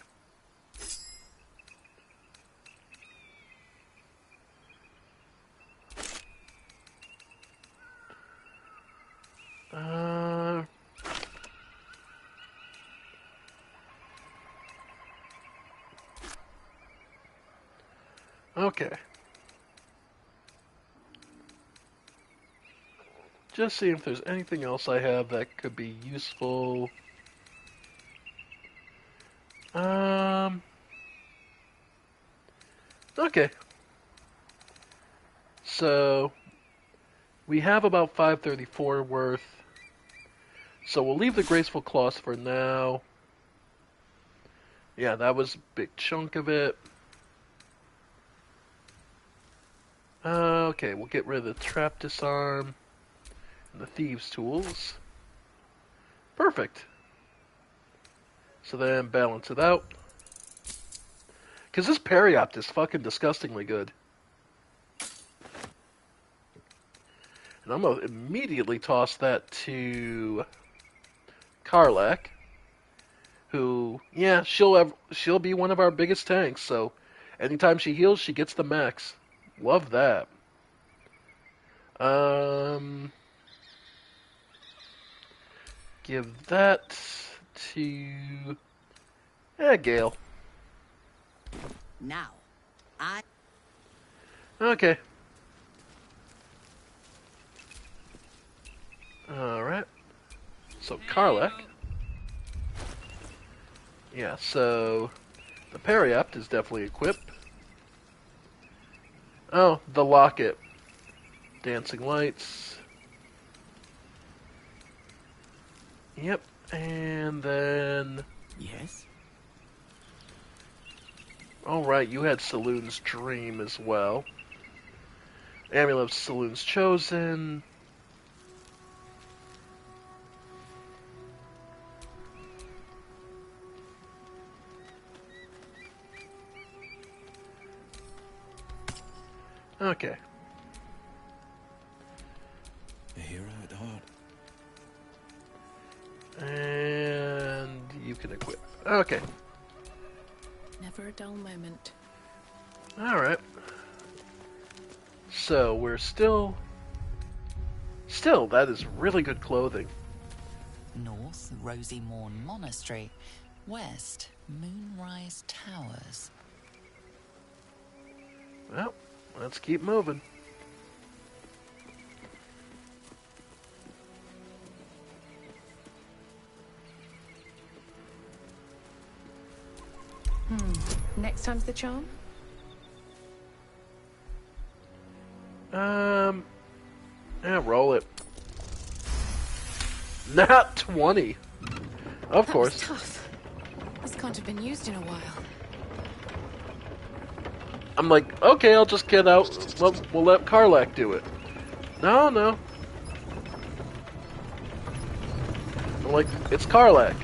Okay. Just see if there's anything else I have that could be useful. Okay. So, we have about 534 worth. So we'll leave the graceful claws for now. Yeah, that was a big chunk of it. Okay, we'll get rid of the trap disarm and the thieves' tools. Perfect. So then balance it out. Because this periopt is fucking disgustingly good. And I'm going to immediately toss that to Karlak, who, yeah, she'll be one of our biggest tanks, so anytime she heals, she gets the max. Love that. Give that to Gale. Now, Okay. Alright. So, Karlak. Yeah, so the periopt is definitely equipped. Oh, the locket. Dancing lights. Yep, and then... Yes? Alright, you had Saloon's Dream as well. Amulet of Saloon's Chosen. Okay. A hero at heart. And you can equip. Okay. Never a dull moment. Alright. So, we're still, that is really good clothing. North, Rosy Morn Monastery. West, Moonrise Towers. Well, let's keep moving. Next time's the charm? Yeah, roll it. Not 20. Of That course. was tough. This can't have been used in a while. I'm like, okay, I'll just get out. We'll let Karlak do it. No, no. I'm like, it's Karlak.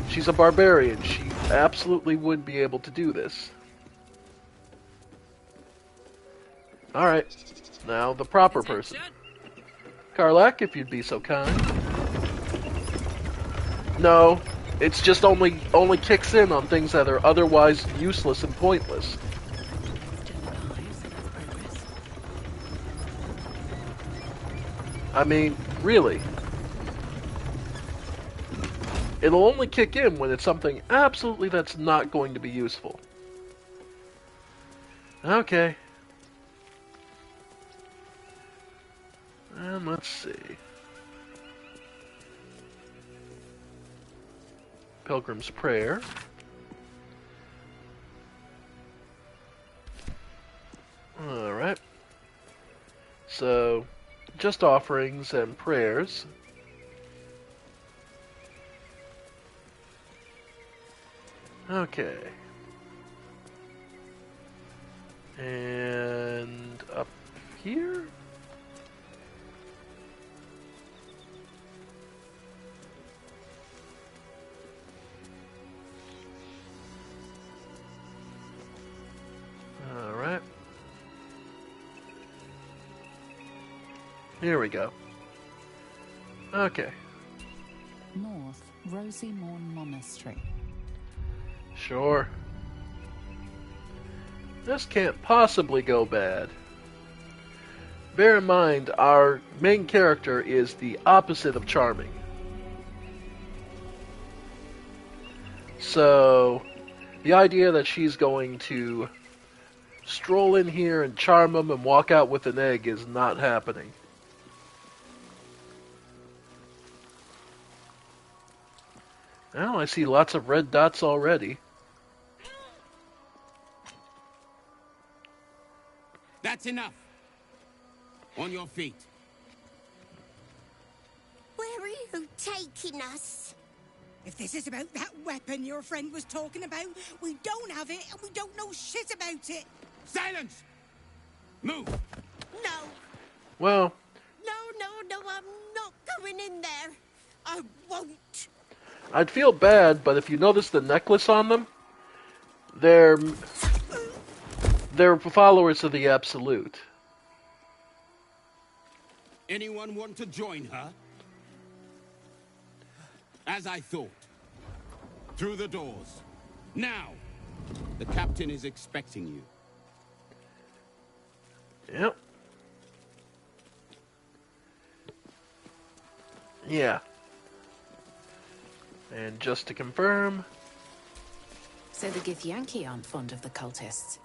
She's a barbarian. She absolutely would be able to do this. Alright. Now, the proper person. Karlak, if you'd be so kind. No, it's just only kicks in on things that are otherwise useless and pointless. I mean, really. It'll only kick in when it's something absolutely that's not going to be useful. Okay. And let's see. Pilgrim's Prayer. Alright. So, just offerings and prayers. Okay. And up here? Alright. Here we go. Okay. North, Rosy Morn Monastery. Sure. This can't possibly go bad. Bear in mind, our main character is the opposite of charming. So, the idea that she's going to stroll in here and charm him and walk out with an egg is not happening. Well, I see lots of red dots already. That's enough. On your feet. Where are you taking us? If this is about that weapon your friend was talking about, we don't have it and we don't know shit about it. Silence! Move! No. Well, No, I'm not going in there. I won't. I'd feel bad, but if you notice the necklace on them, they're followers of the Absolute. Anyone want to join her? As I thought. Through the doors. Now! The captain is expecting you. Yep. Yeah. And just to confirm... So the Githyanki aren't fond of the cultists.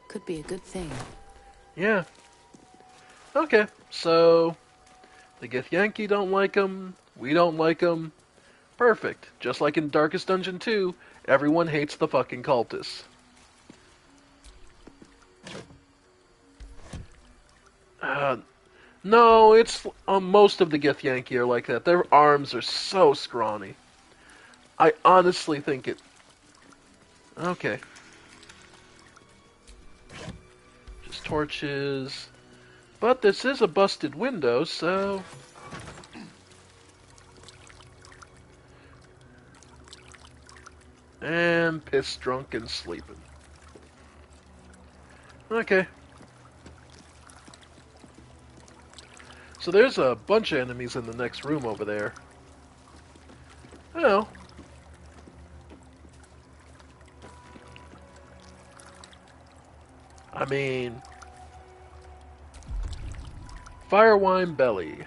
Could be a good thing. Yeah. Okay, so... the Githyanki don't like them, we don't like them. Perfect. Just like in Darkest Dungeon 2, everyone hates the fucking cultists. No, it's... most of the Githyanki are like that. Their arms are so scrawny. I honestly think it... Okay. Just torches. But this is a busted window, so... And pissed drunk and sleeping. Okay. So there's a bunch of enemies in the next room over there. Well. I mean... Firewine Belly.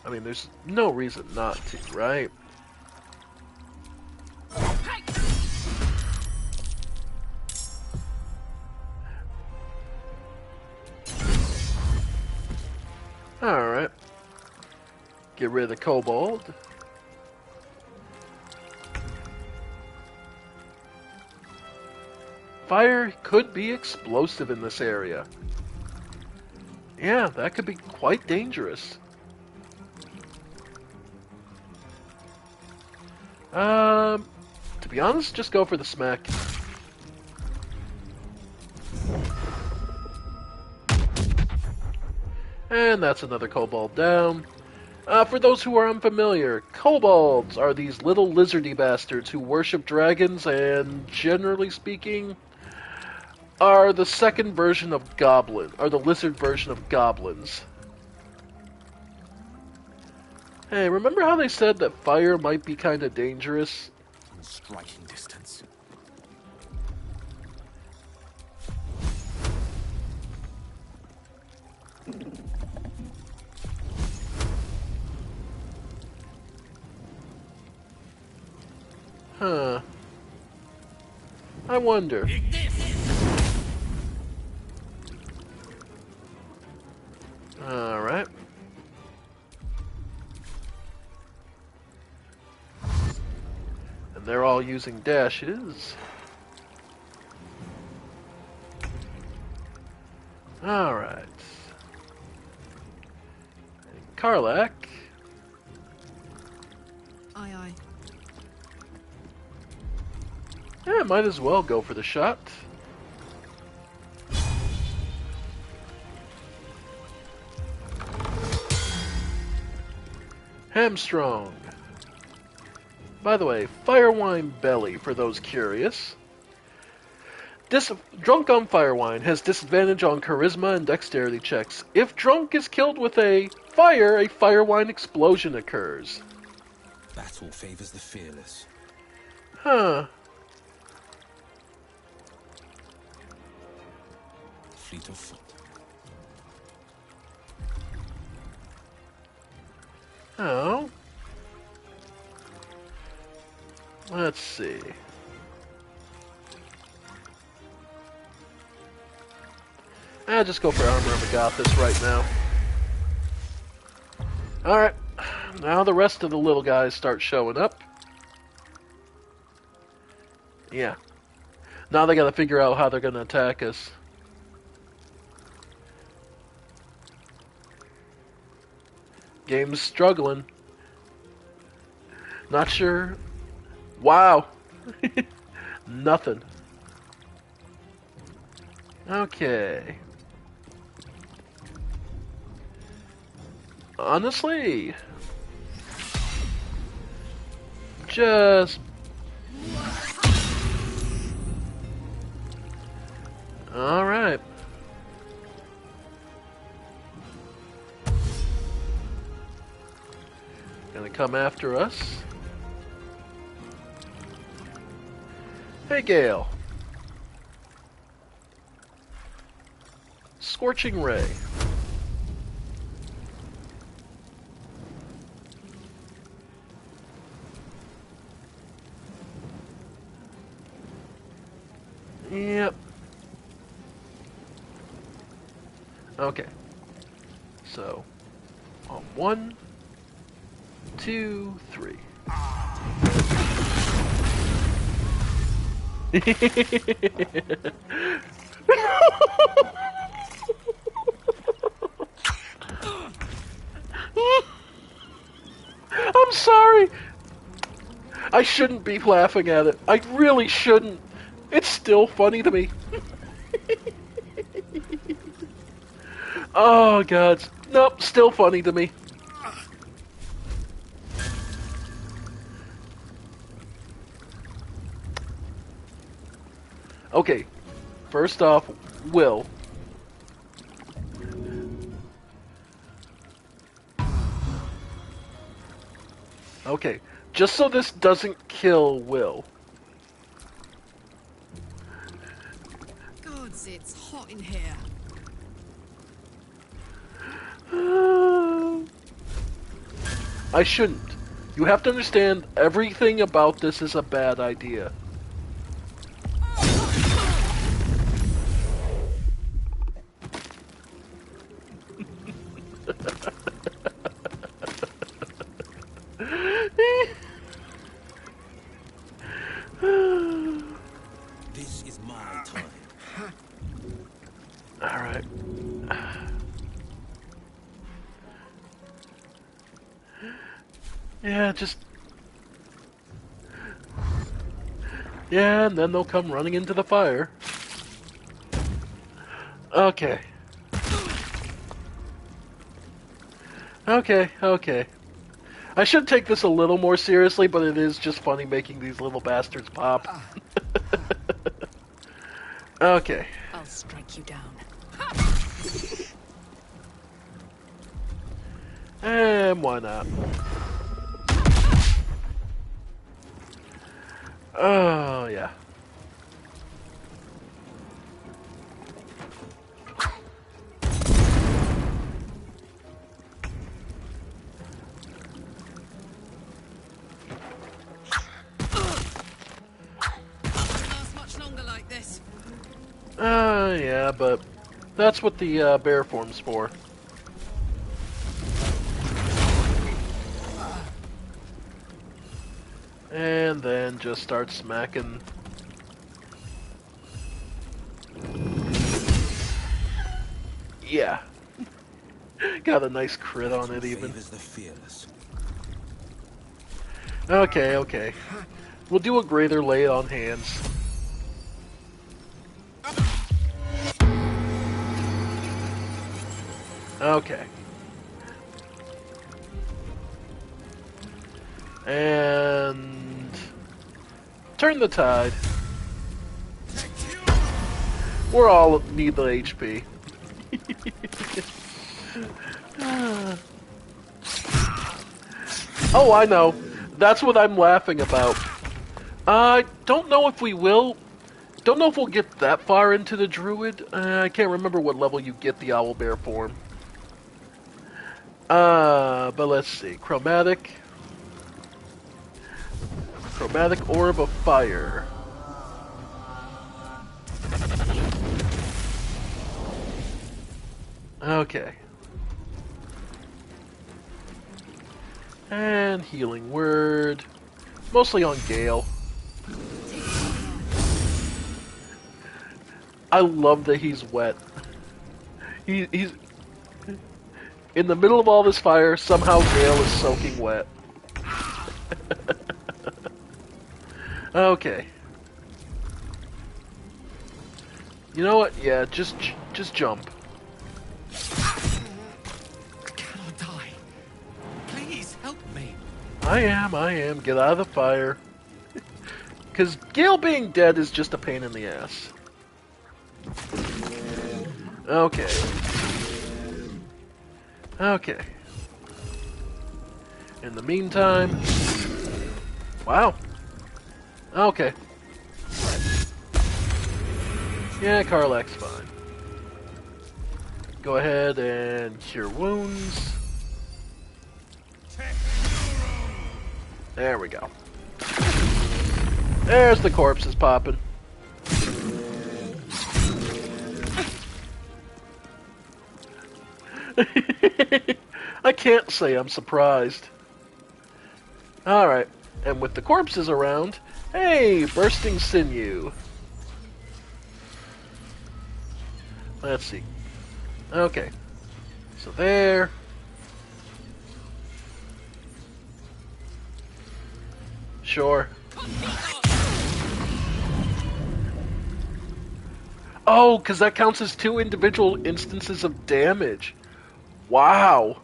I mean, there's no reason not to, right? Get rid of the kobold. Fire could be explosive in this area. Yeah, that could be quite dangerous. To be honest, just go for the smack. And that's another kobold down. For those who are unfamiliar, kobolds are these little lizardy bastards who worship dragons and, generally speaking, are the second version of goblin, or the lizard version of goblins. Hey, remember how they said that fire might be kind of dangerous? In striking distance. Huh. I wonder. Alright. And they're all using dashes. Alright. Karlak. Aye, aye. Yeah, might as well go for the shot. Hamstrong. By the way, Firewine Belly, for those curious. Drunk on Firewine has disadvantage on Charisma and Dexterity checks. If Drunk is killed with a Firewine explosion occurs. Battle favors the fearless. Huh. Fleet of foot. Oh. Let's see. I'll just go for Armor of Agathis right now. Alright. Now the rest of the little guys start showing up. Yeah. Now they gotta figure out how they're gonna attack us. Game's struggling. Not sure. Wow. Nothing. Okay. Honestly, just all right. Gonna come after us. Hey, Gale. Scorching Ray. Yep. Okay. So, on 1, 2, 3. I'm sorry. I shouldn't be laughing at it. I really shouldn't. It's still funny to me. Oh, God. Nope, still funny to me. Okay, first off, Will. Okay, just so this doesn't kill Will. Gods, it's hot in here. I shouldn't. You have to understand, everything about this is a bad idea. Alright. Yeah, just... Yeah, and then they'll come running into the fire. Okay. Okay. I should take this a little more seriously, but it is just funny making these little bastards pop. Okay. I'll strike you down. And why not? Oh, yeah. Yeah, but that's what the bear form's for. And then just start smacking. Yeah. Got a nice crit on it even. Okay. We'll do a greater lay on hands. Okay. And turn the tide. We're all need the HP. Oh, I know. That's what I'm laughing about. I don't know if we will. Don't know if we'll get that far into the druid. I can't remember what level you get the owlbear form. But let's see. Chromatic orb of fire. Okay. And healing word. Mostly on Gale. I love that he's wet. He's in the middle of all this fire, somehow Gale is soaking wet. Okay. You know what? Yeah, just jump. I cannot die. Please help me. I am. Get out of the fire. Because Gale being dead is just a pain in the ass. Okay. In the meantime... Wow. Okay. Yeah, Karlach's fine. Go ahead and cure wounds. There we go. There's the corpses popping. I can't say I'm surprised. Alright, and with the corpses around, hey, bursting sinew. Let's see. Okay. So there. Sure. Oh, because that counts as 2 individual instances of damage. Wow.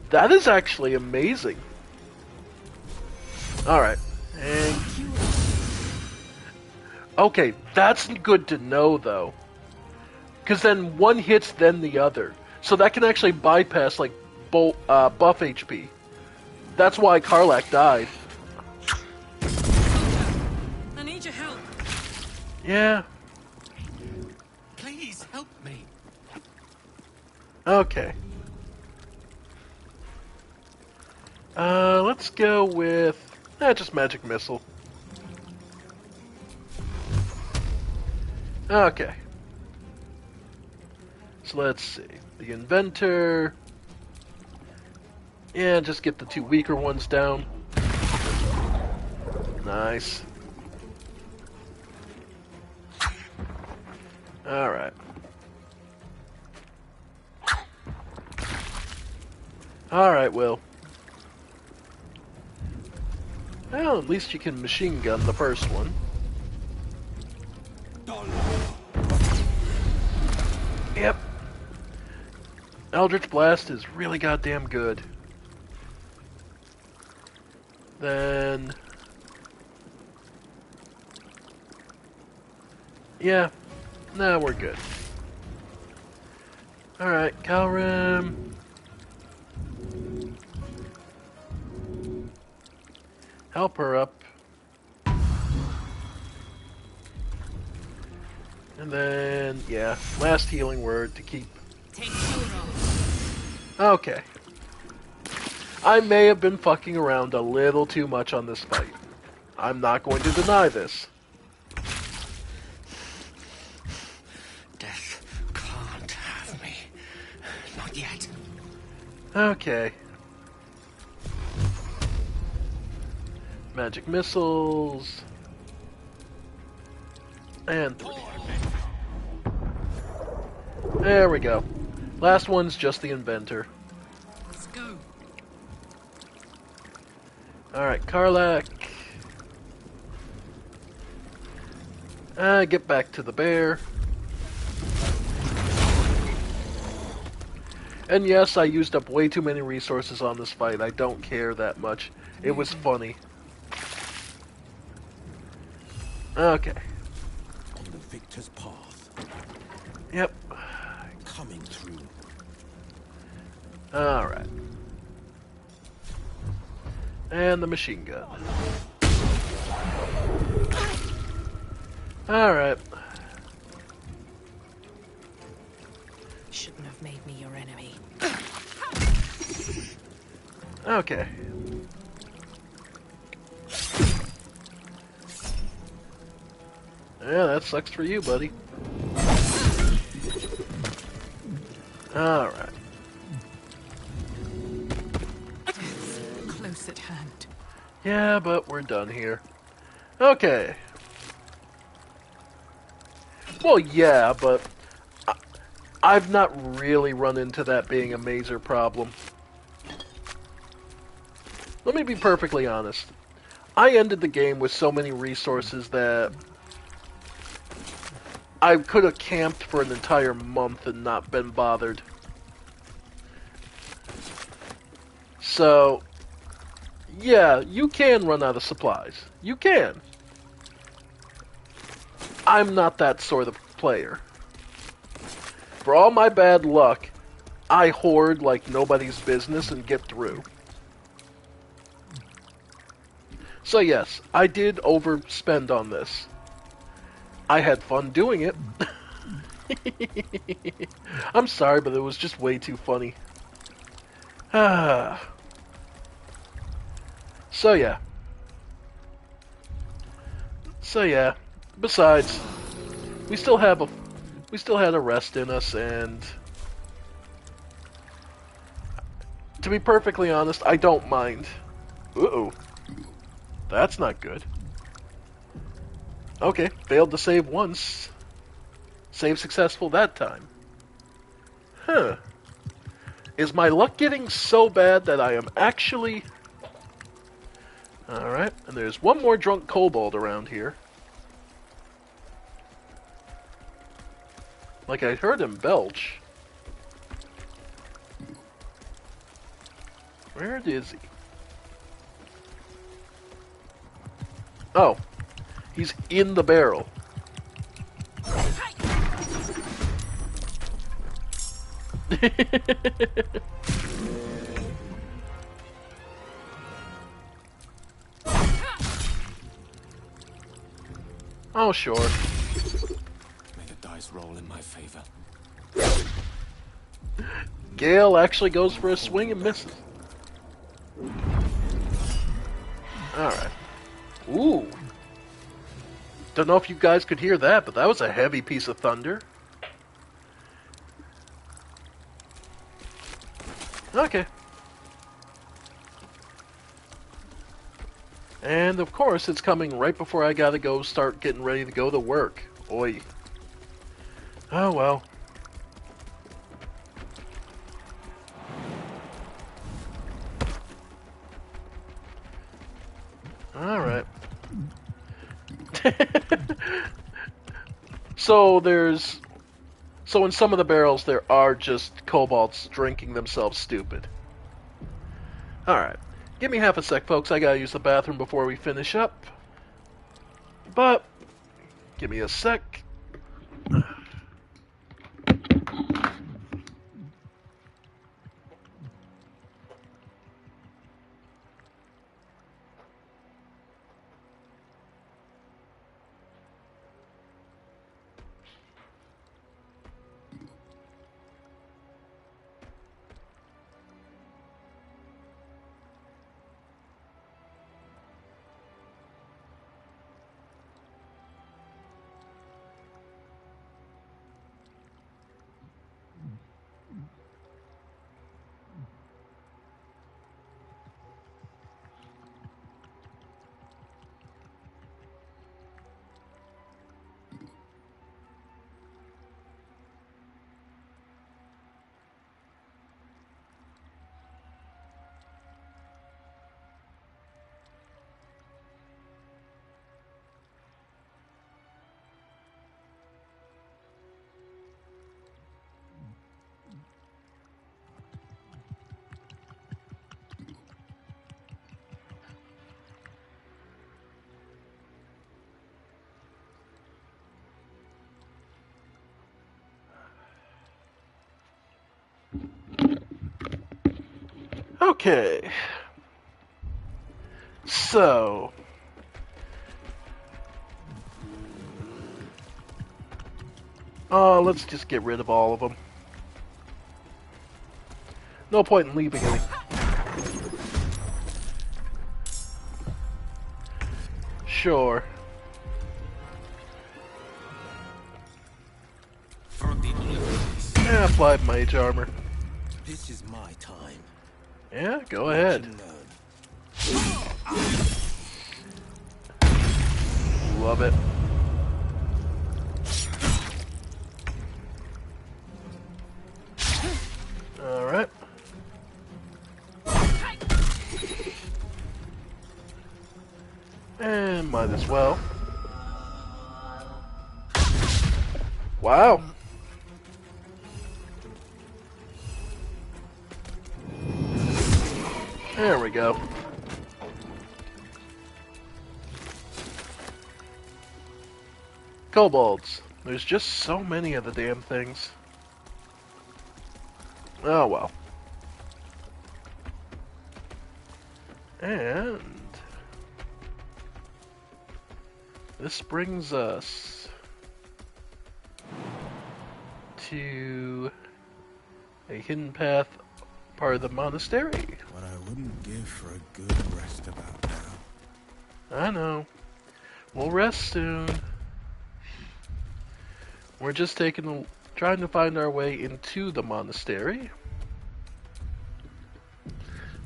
That is actually amazing. Alright. And... Okay, that's good to know, though. Because then one hits, then the other. So that can actually bypass, like, buff HP. That's why Karlach died. I need your help. Yeah. Please help me. Okay. Let's go with... just magic missile. Okay. So let's see. The inventor... Yeah, just get the 2 weaker ones down. Nice. Alright. Alright, Will. Well, at least you can machine gun the first one. Yep. Eldritch Blast is really goddamn good. Then... yeah. Nah, we're good. Alright, Calrim. Help her up. And then, yeah, last healing word to keep. Okay. I may have been fucking around a little too much on this fight. I'm not going to deny this. Death can't have me. Not yet. Okay. Magic missiles. And 3. There we go. Last one's just the inventor. Let's go. Alright, Karlak. Get back to the bear. And yes, I used up way too many resources on this fight. I don't care that much. It was funny. Okay. On the victor's path. Yep. Coming through. Alright. And the machine gun. Alright. Shouldn't have made me your enemy. Okay. Yeah, that sucks for you, buddy. Alright. Close at hand. Yeah, but we're done here. Okay. Well, yeah, but I've not really run into that being a major problem. Let me be perfectly honest. I ended the game with so many resources that I could have camped for an entire month and not been bothered. So, yeah, you can run out of supplies. You can. I'm not that sort of player. For all my bad luck, I hoard like nobody's business and get through. So yes, I did overspend on this. I had fun doing it. I'm sorry, but it was just way too funny. So yeah. Besides, we still had a rest in us, and to be perfectly honest, I don't mind. Uh-oh. That's not good. Okay, failed to save once. Save successful that time. Huh. Is my luck getting so bad that I am actually... Alright, and there's one more drunk kobold around here. Like I heard him belch. Where is he? Oh. He's in the barrel. Oh, sure. May the dice roll in my favor. Gale actually goes for a swing and misses. Alright. Ooh. Don't know if you guys could hear that, but that was a heavy piece of thunder. Okay. And of course, it's coming right before I gotta go start getting ready to go to work. Oi. Oh well. Alright. So there's... So in some of the barrels there are just kobolds drinking themselves stupid. Alright. Give me half a sec, folks. I gotta use the bathroom before we finish up. But, give me a sec. Okay. So... let's just get rid of all of them. No point in leaving any. Sure. Yeah, applied mage armor. This is my time. Yeah, go ahead. Love it. Alright. And might as well. Wow. There we go. Kobolds. There's just so many of the damn things. Oh well. And this brings us to a hidden path part of the monastery. What I wouldn't give for a good rest about now. I know. We'll rest soon. We're just trying to find our way into the monastery.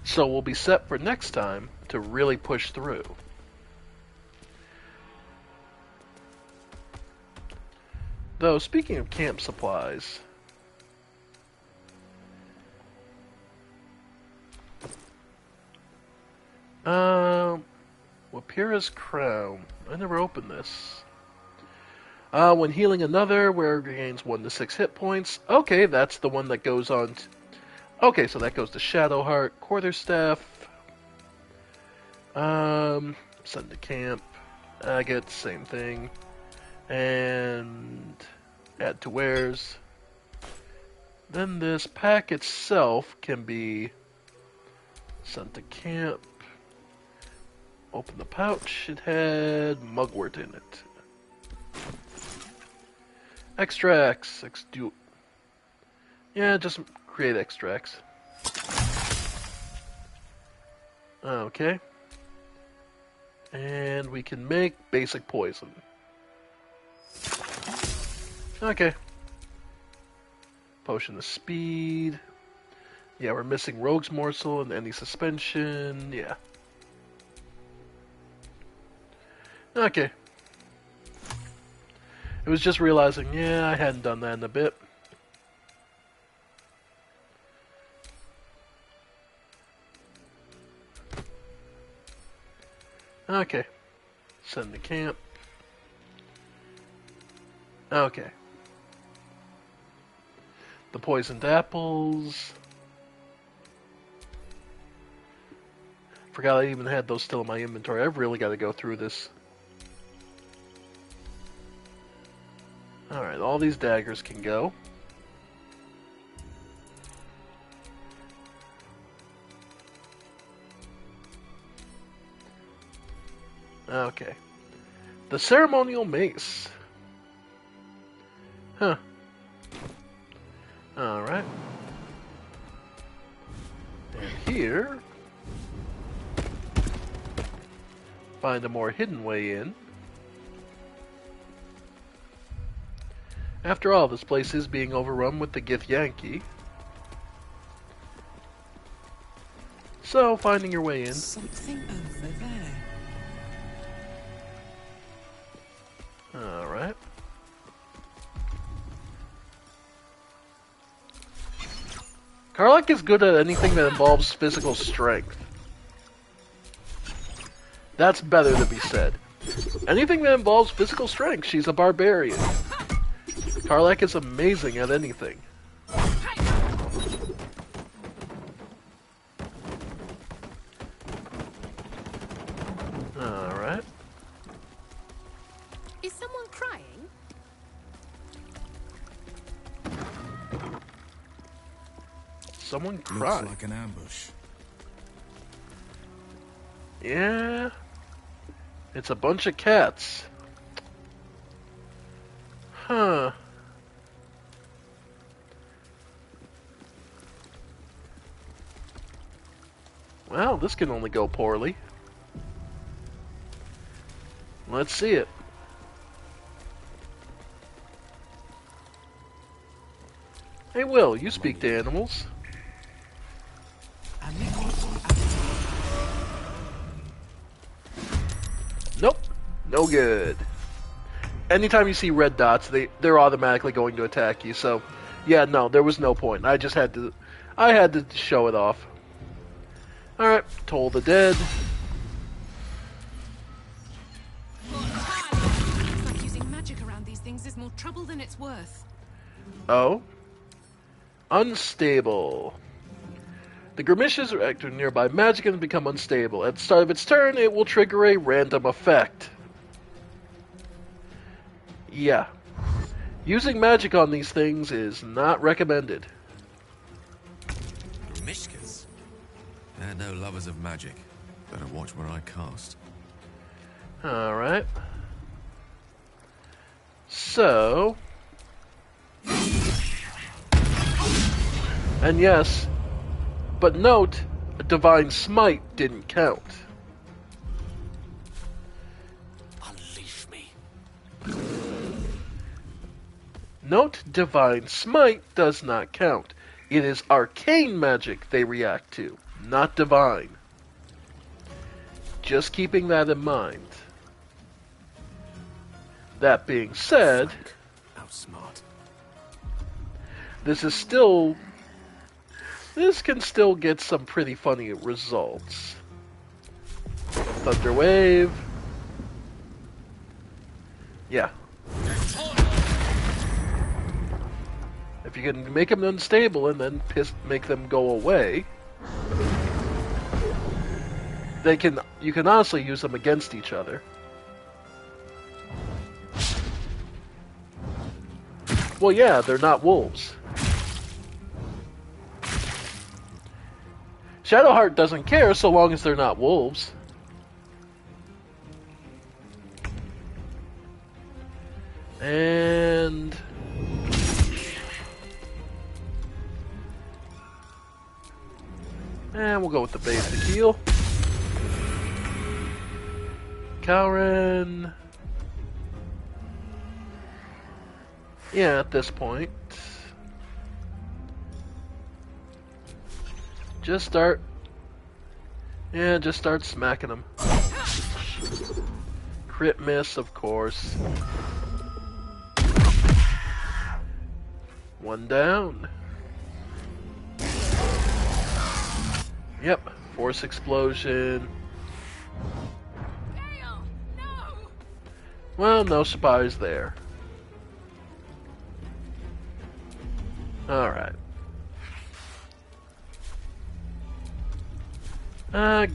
So we'll be set for next time to really push through. Though, speaking of camp supplies... Wapira's Crown. I never opened this. When healing another, wearer gains 1 to 6 hit points. Okay, that's the one that goes on okay, so that goes to Shadowheart, Quarterstaff. Send to camp. Agate, same thing. And add to wares. Then this pack itself can be sent to camp. Open the pouch. It had mugwort in it. Extracts. Yeah, just create extracts. Okay. And we can make basic poison. Okay. Potion of speed. Yeah, we're missing Rogue's Morsel and any suspension. Yeah. Okay. It was just realizing, yeah, I hadn't done that in a bit. Okay. Send the camp. Okay. The poisoned apples. Forgot I even had those still in my inventory. I've really got to go through this. Alright, all these daggers can go. Okay. The ceremonial mace. Huh. Alright. And here... find a more hidden way in. After all, this place is being overrun with the Githyanki. So, finding your way in. Something over there. Alright. Karlach is good at anything that involves physical strength. That's better to be said. Anything that involves physical strength, she's a barbarian. Karlach is amazing at anything. Alright. Is someone crying? Someone Looks cried. like an ambush. Yeah. It's a bunch of cats. Huh. Well, this can only go poorly. Let's see it. Hey, Will, you speak to animals. Nope. No good. Anytime you see red dots, they're automatically going to attack you, so... Yeah, no, there was no point. I just had to... I had to show it off. Alright, Toll the Dead. Looks like using magic around these things is more trouble than it's worth. Oh? Unstable. The Grimish's reactor nearby magic and become unstable. At the start of its turn, it will trigger a random effect. Yeah. Using magic on these things is not recommended. Mishkas? They're no lovers of magic. Better watch where I cast. Alright. So... And yes, but note, a Divine Smite didn't count. Unleash me. Note, Divine Smite does not count. It is arcane magic they react to, not divine. Just keeping that in mind. That being said, Outsmart. this is still... This can still get some pretty funny results. Thunder Wave. Yeah. If you can make them unstable and then make them go away, you can honestly use them against each other. Well, yeah, they're not wolves. Shadowheart doesn't care so long as they're not wolves. And... we'll go with the basic heal. Kauren... Yeah, at this point... Just start smacking them. Crit miss, of course. One down. Yep, force explosion. Well, no surprise there. Alright.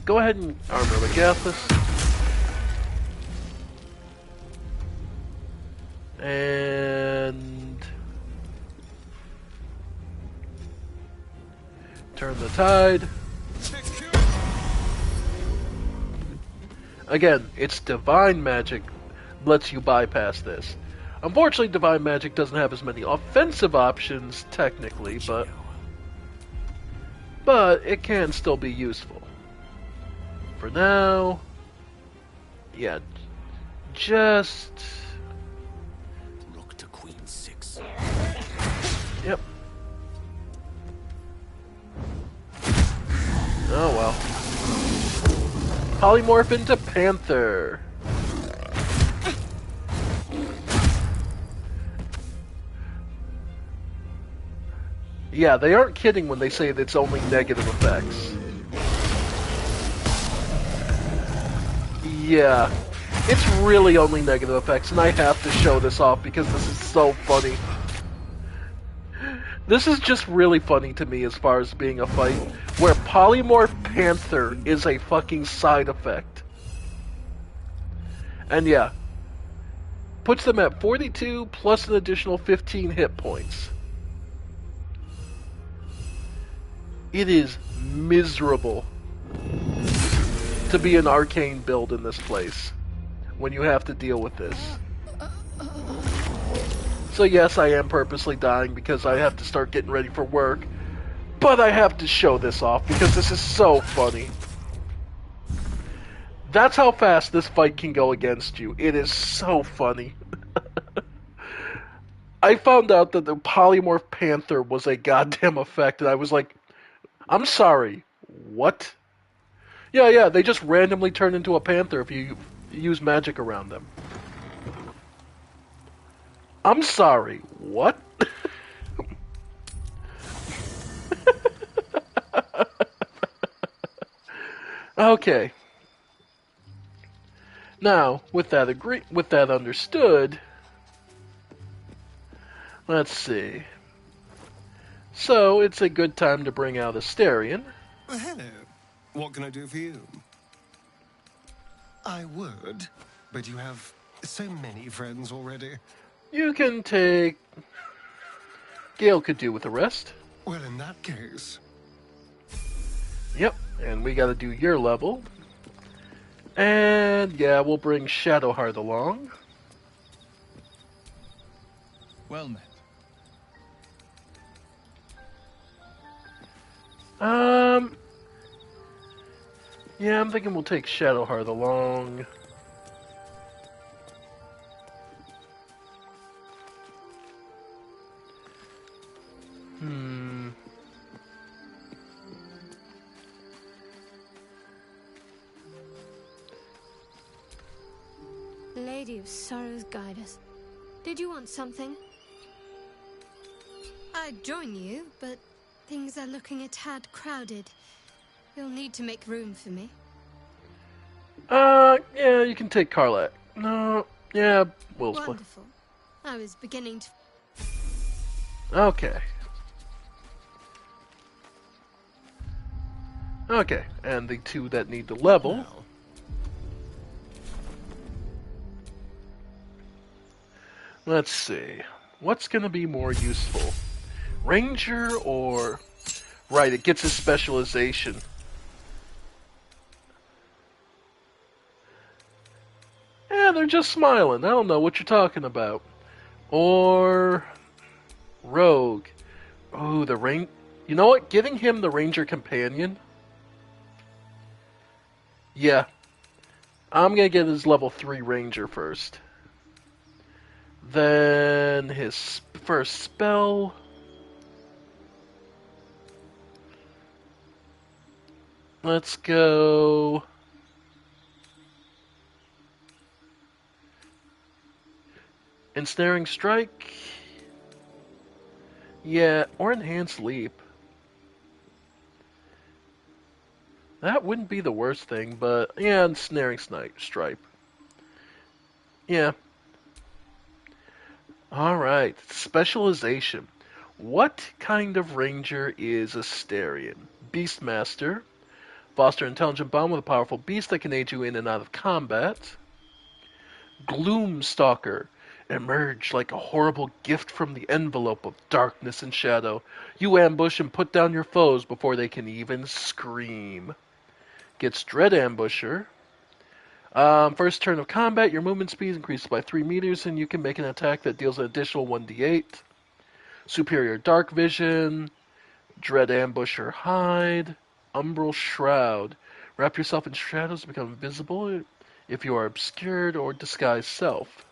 Go ahead and armor Magathis. And turn the tide. Again, it's divine magic lets you bypass this. Unfortunately, divine magic doesn't have as many offensive options technically, but it can still be useful. For now, yeah, just rook to queen 6. Yep. Oh well. Polymorph into Panther. Yeah, they aren't kidding when they say that it's only negative effects. Yeah, it's really only negative effects, and I have to show this off because this is so funny. This is just really funny to me as far as being a fight where Polymorph Panther is a fucking side effect. And yeah, puts them at 42 plus an additional 15 hit points. It is miserable to be an arcane build in this place when you have to deal with this. So yes, I am purposely dying because I have to start getting ready for work, but I have to show this off because this is so funny. That's how fast this fight can go against you. It is so funny. I found out that the Polymorph Panther was a goddamn effect, and I was like, I'm sorry, what? Yeah, they just randomly turn into a panther if you use magic around them. I'm sorry, what? Okay. Now, with that understood, let's see. So, it's a good time to bring out Asterion. Well, hello. What can I do for you? I would, but you have so many friends already. You can take... Gale could do with the rest. Well, in that case... Yep, and we gotta do your level. And yeah, we'll bring Shadowheart along. Well met. Yeah, I'm thinking we'll take Shadowheart along. Lady of Sorrows, guide us. Did you want something? I'd join you, but things are looking a tad crowded. You'll need to make room for me. Yeah, you can take Karlak. No, yeah, Will's play. Wonderful. I was beginning to... Okay. Okay, and the two that need to level. Let's see. What's going to be more useful? Ranger or... Right, it gets a specialization. Yeah, they're just smiling. I don't know what you're talking about. Or... Rogue. Oh, the Ranger... You know what? Giving him the Ranger Companion... Yeah. I'm going to get his level 3 Ranger first. Then his first spell. Let's go. Ensnaring Strike. Yeah, or Enhanced Leap. That wouldn't be the worst thing, but yeah, Ensnaring Stripe. Yeah, Alright, specialization. What kind of ranger is Asterion? Beastmaster. Foster an intelligent bond with a powerful beast that can aid you in and out of combat. Gloomstalker. Emerge like a horrible gift from the envelope of darkness and shadow. You ambush and put down your foes before they can even scream. Gets Dread Ambusher. First turn of combat, your movement speed increases by 3 meters, and you can make an attack that deals an additional 1d8. Superior Dark Vision. Dread Ambusher Hide. Umbral Shroud. Wrap yourself in shadows to become invisible if you are obscured or disguised self.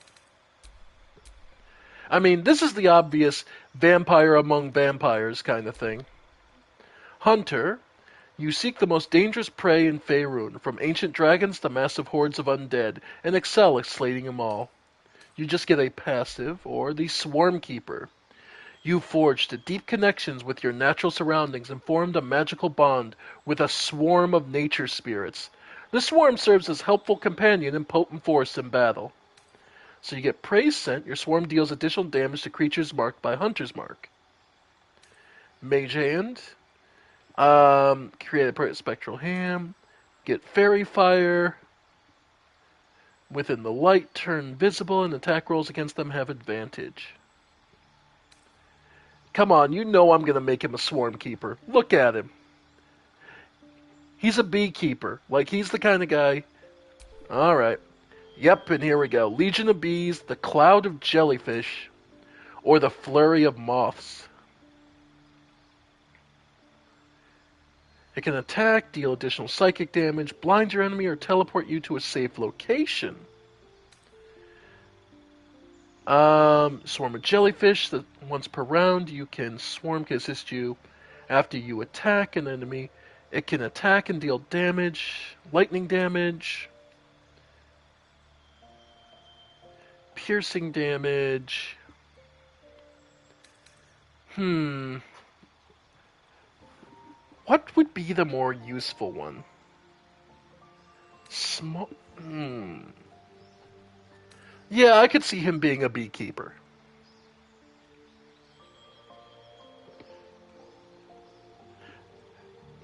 I mean, this is the obvious vampire among vampires kind of thing. Hunter. You seek the most dangerous prey in Faerun, from ancient dragons to massive hordes of undead, and excel at slating them all. You just get a passive, or the Swarm Keeper. You forged deep connections with your natural surroundings and formed a magical bond with a swarm of nature spirits. The swarm serves as helpful companion and potent force in battle. So you get Prey Scent. Your swarm deals additional damage to creatures marked by Hunter's Mark. Mage Hand. Create a Spectral Ham. Get Fairy Fire. Within the light, turn visible, and attack rolls against them have advantage. Come on, you know I'm going to make him a Swarm Keeper. Look at him. He's a beekeeper. Like, he's the kind of guy... Alright. Yep, and here we go. Legion of Bees, the Cloud of Jellyfish, or the Flurry of Moths. It can attack, deal additional psychic damage, blind your enemy, or teleport you to a safe location. Swarm of jellyfish that once per round you can swarm can assist you after you attack an enemy. It can attack and deal damage, lightning damage, piercing damage. What would be the more useful one? Small. Yeah, I could see him being a beekeeper.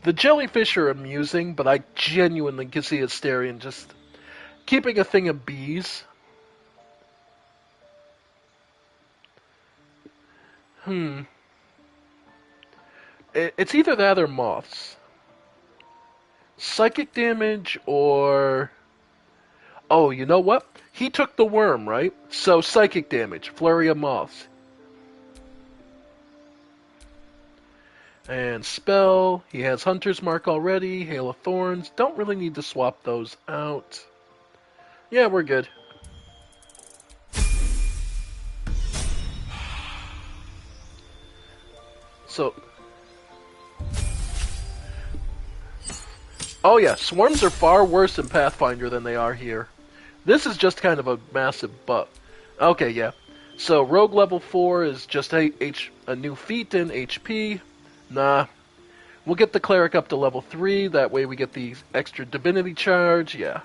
The jellyfish are amusing, but I genuinely can see Asterion just keeping a thing of bees. It's either that or moths. Psychic damage or... Oh, you know what? He took the worm, right? So psychic damage, flurry of moths. And spell, he has Hunter's Mark already, Hail of Thorns. Don't really need to swap those out. Yeah, we're good. So... Oh yeah, swarms are far worse in Pathfinder than they are here. This is just kind of a massive buff. Okay, yeah. So Rogue level 4 is just a new feat in HP. Nah. We'll get the Cleric up to level 3, that way we get the extra Divinity charge, yeah.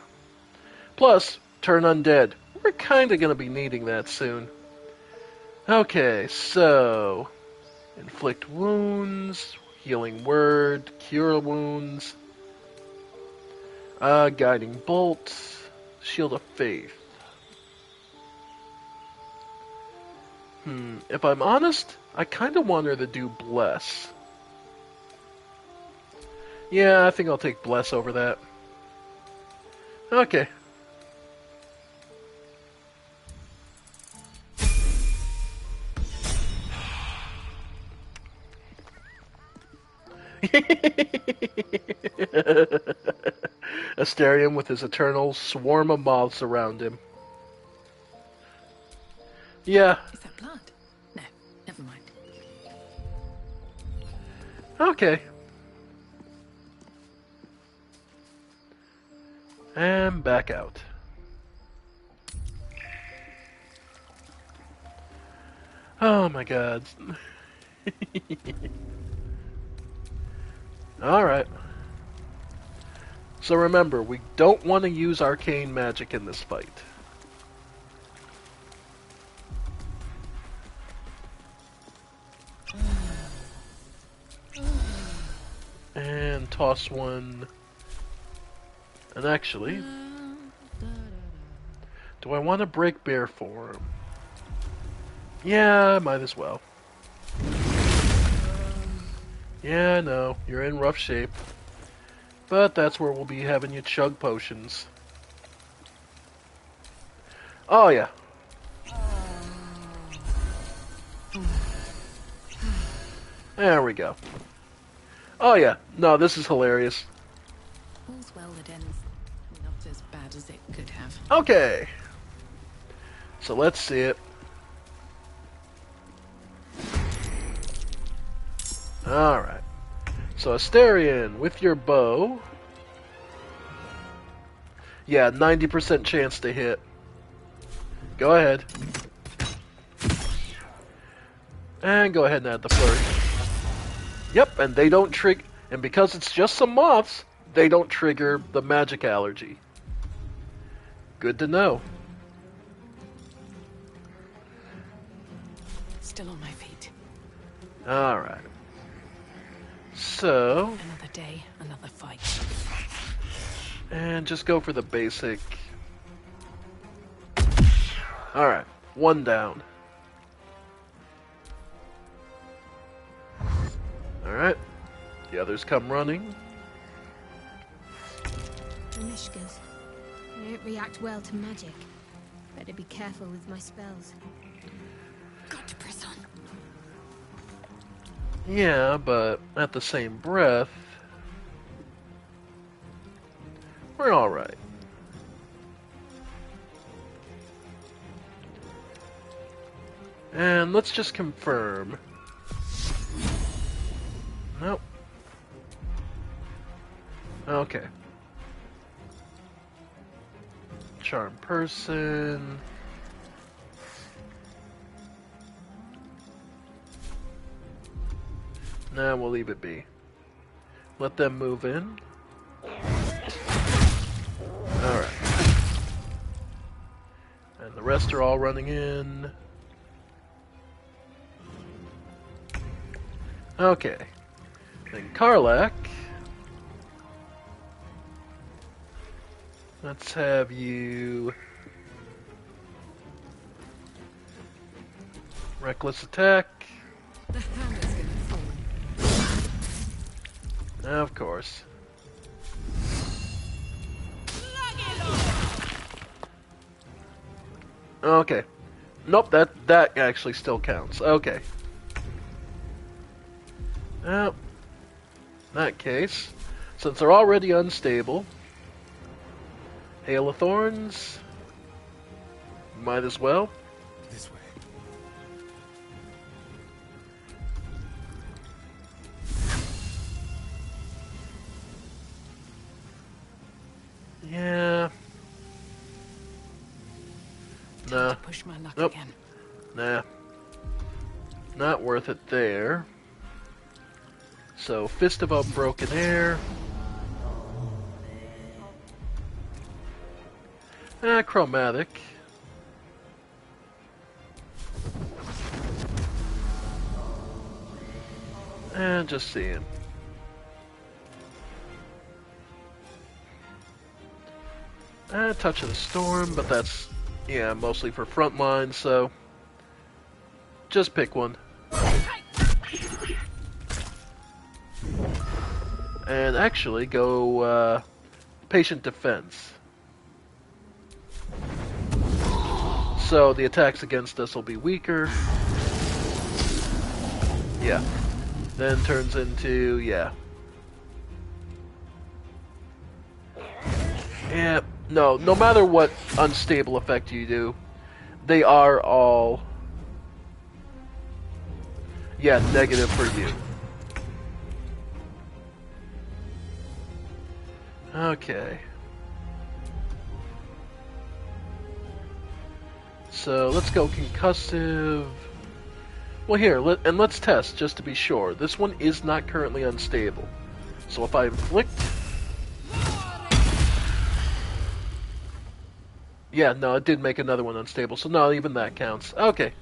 Plus, turn undead. We're kind of going to be needing that soon. Okay, so... Inflict wounds, healing word, cure wounds... Guiding Bolt, Shield of Faith. If I'm honest, I kind of want her to do Bless. Yeah, I think I'll take Bless over that. Okay. Asterion with his eternal swarm of moths around him. Yeah. Is that blood? No, never mind. Okay. And back out. Oh my god. Alright. So remember, we don't want to use arcane magic in this fight. And toss one. And actually, do I want to break bear form? Yeah, might as well. Yeah, no, you're in rough shape. But that's where we'll be having you chug potions. Oh, yeah. There we go. Oh, yeah. No, this is hilarious. All's well that ends not as bad as it could have. Okay. So let's see it. Alright. So Asterion, with your bow. Yeah, 90% chance to hit. Go ahead. And go ahead and add the flurry. Yep, and they don't trigger. And because it's just some moths, they don't trigger the magic allergy. Good to know. Still on my feet. Alright. So... Another day, another fight. And just go for the basic. Alright, one down. Alright, the others come running. Mishkas. I don't react well to magic. Better be careful with my spells. Got to press on. Yeah, but at the same breath, we're alright. And let's just confirm. Nope. Okay. Charm person. Nah, we'll leave it be. Let them move in. Alright. And the rest are all running in. Okay. Then Karlak. Let's have you... Reckless attack. The hammer's gonna fall. Of course. Okay. Nope, that actually still counts. Okay. Well, in that case, since they're already unstable, Hail of Thorns, might as well. This way. Yeah. Nah. Push my luck Nope. again. Nah. Not worth it there. So, Fist of Unbroken Air. Chromatic. And just seeing. Touch of the Storm, but that's, yeah, mostly for frontline, so just pick one. And actually go Patient Defense. So the attacks against us will be weaker. Yeah. Then turns into, yeah. Yeah, no matter what unstable effect you do, they are all, yeah, negative for you. Okay. So let's go concussive. Well, here, let's test just to be sure. This one is not currently unstable. So if I inflict... Yeah, no, it did make another one unstable, so no, even that counts. Okay.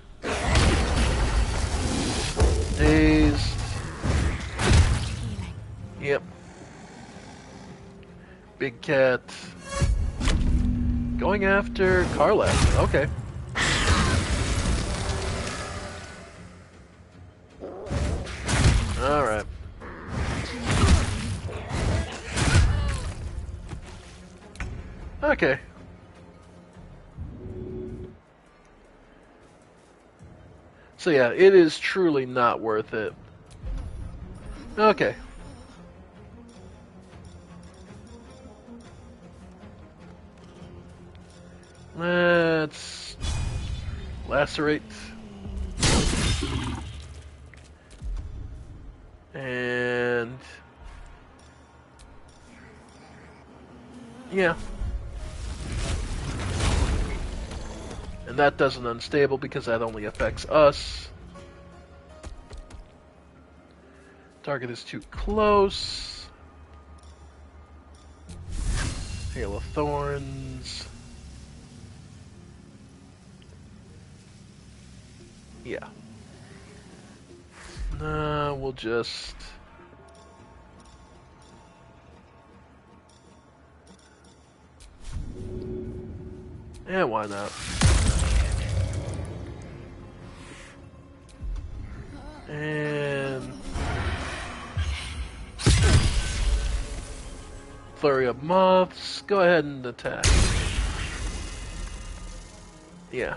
Dazed. Yep. Big cat. Going after Karlach. Okay. Alright. Okay. So yeah, it is truly not worth it. Okay. Let's lacerate. And yeah. And that does an unstable because that only affects us. Target is too close. Hail of Thorns. Yeah. We'll just... Yeah, why not? And... Flurry of Moths. Go ahead and attack. Yeah.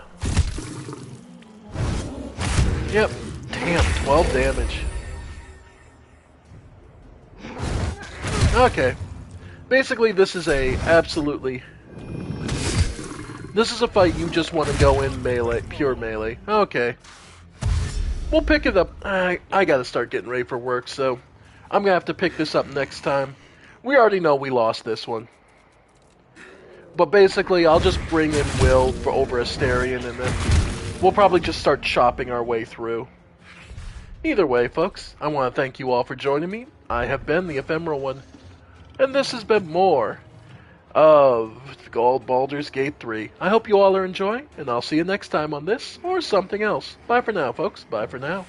Yep. Damn, 12 damage. Okay. Basically, this is a absolutely... This is a fight you just want to go in melee, pure melee. Okay. We'll pick it up. I gotta start getting ready for work, so I'm gonna have to pick this up next time. We already know we lost this one. But basically, I'll just bring in Will for over Asterion, and then we'll probably just start chopping our way through. Either way, folks, I want to thank you all for joining me. I have been the Ephemeral One, and this has been more of Baldur's Gate 3. I hope you all are enjoying, and I'll see you next time on this or something else. Bye for now, folks. Bye for now.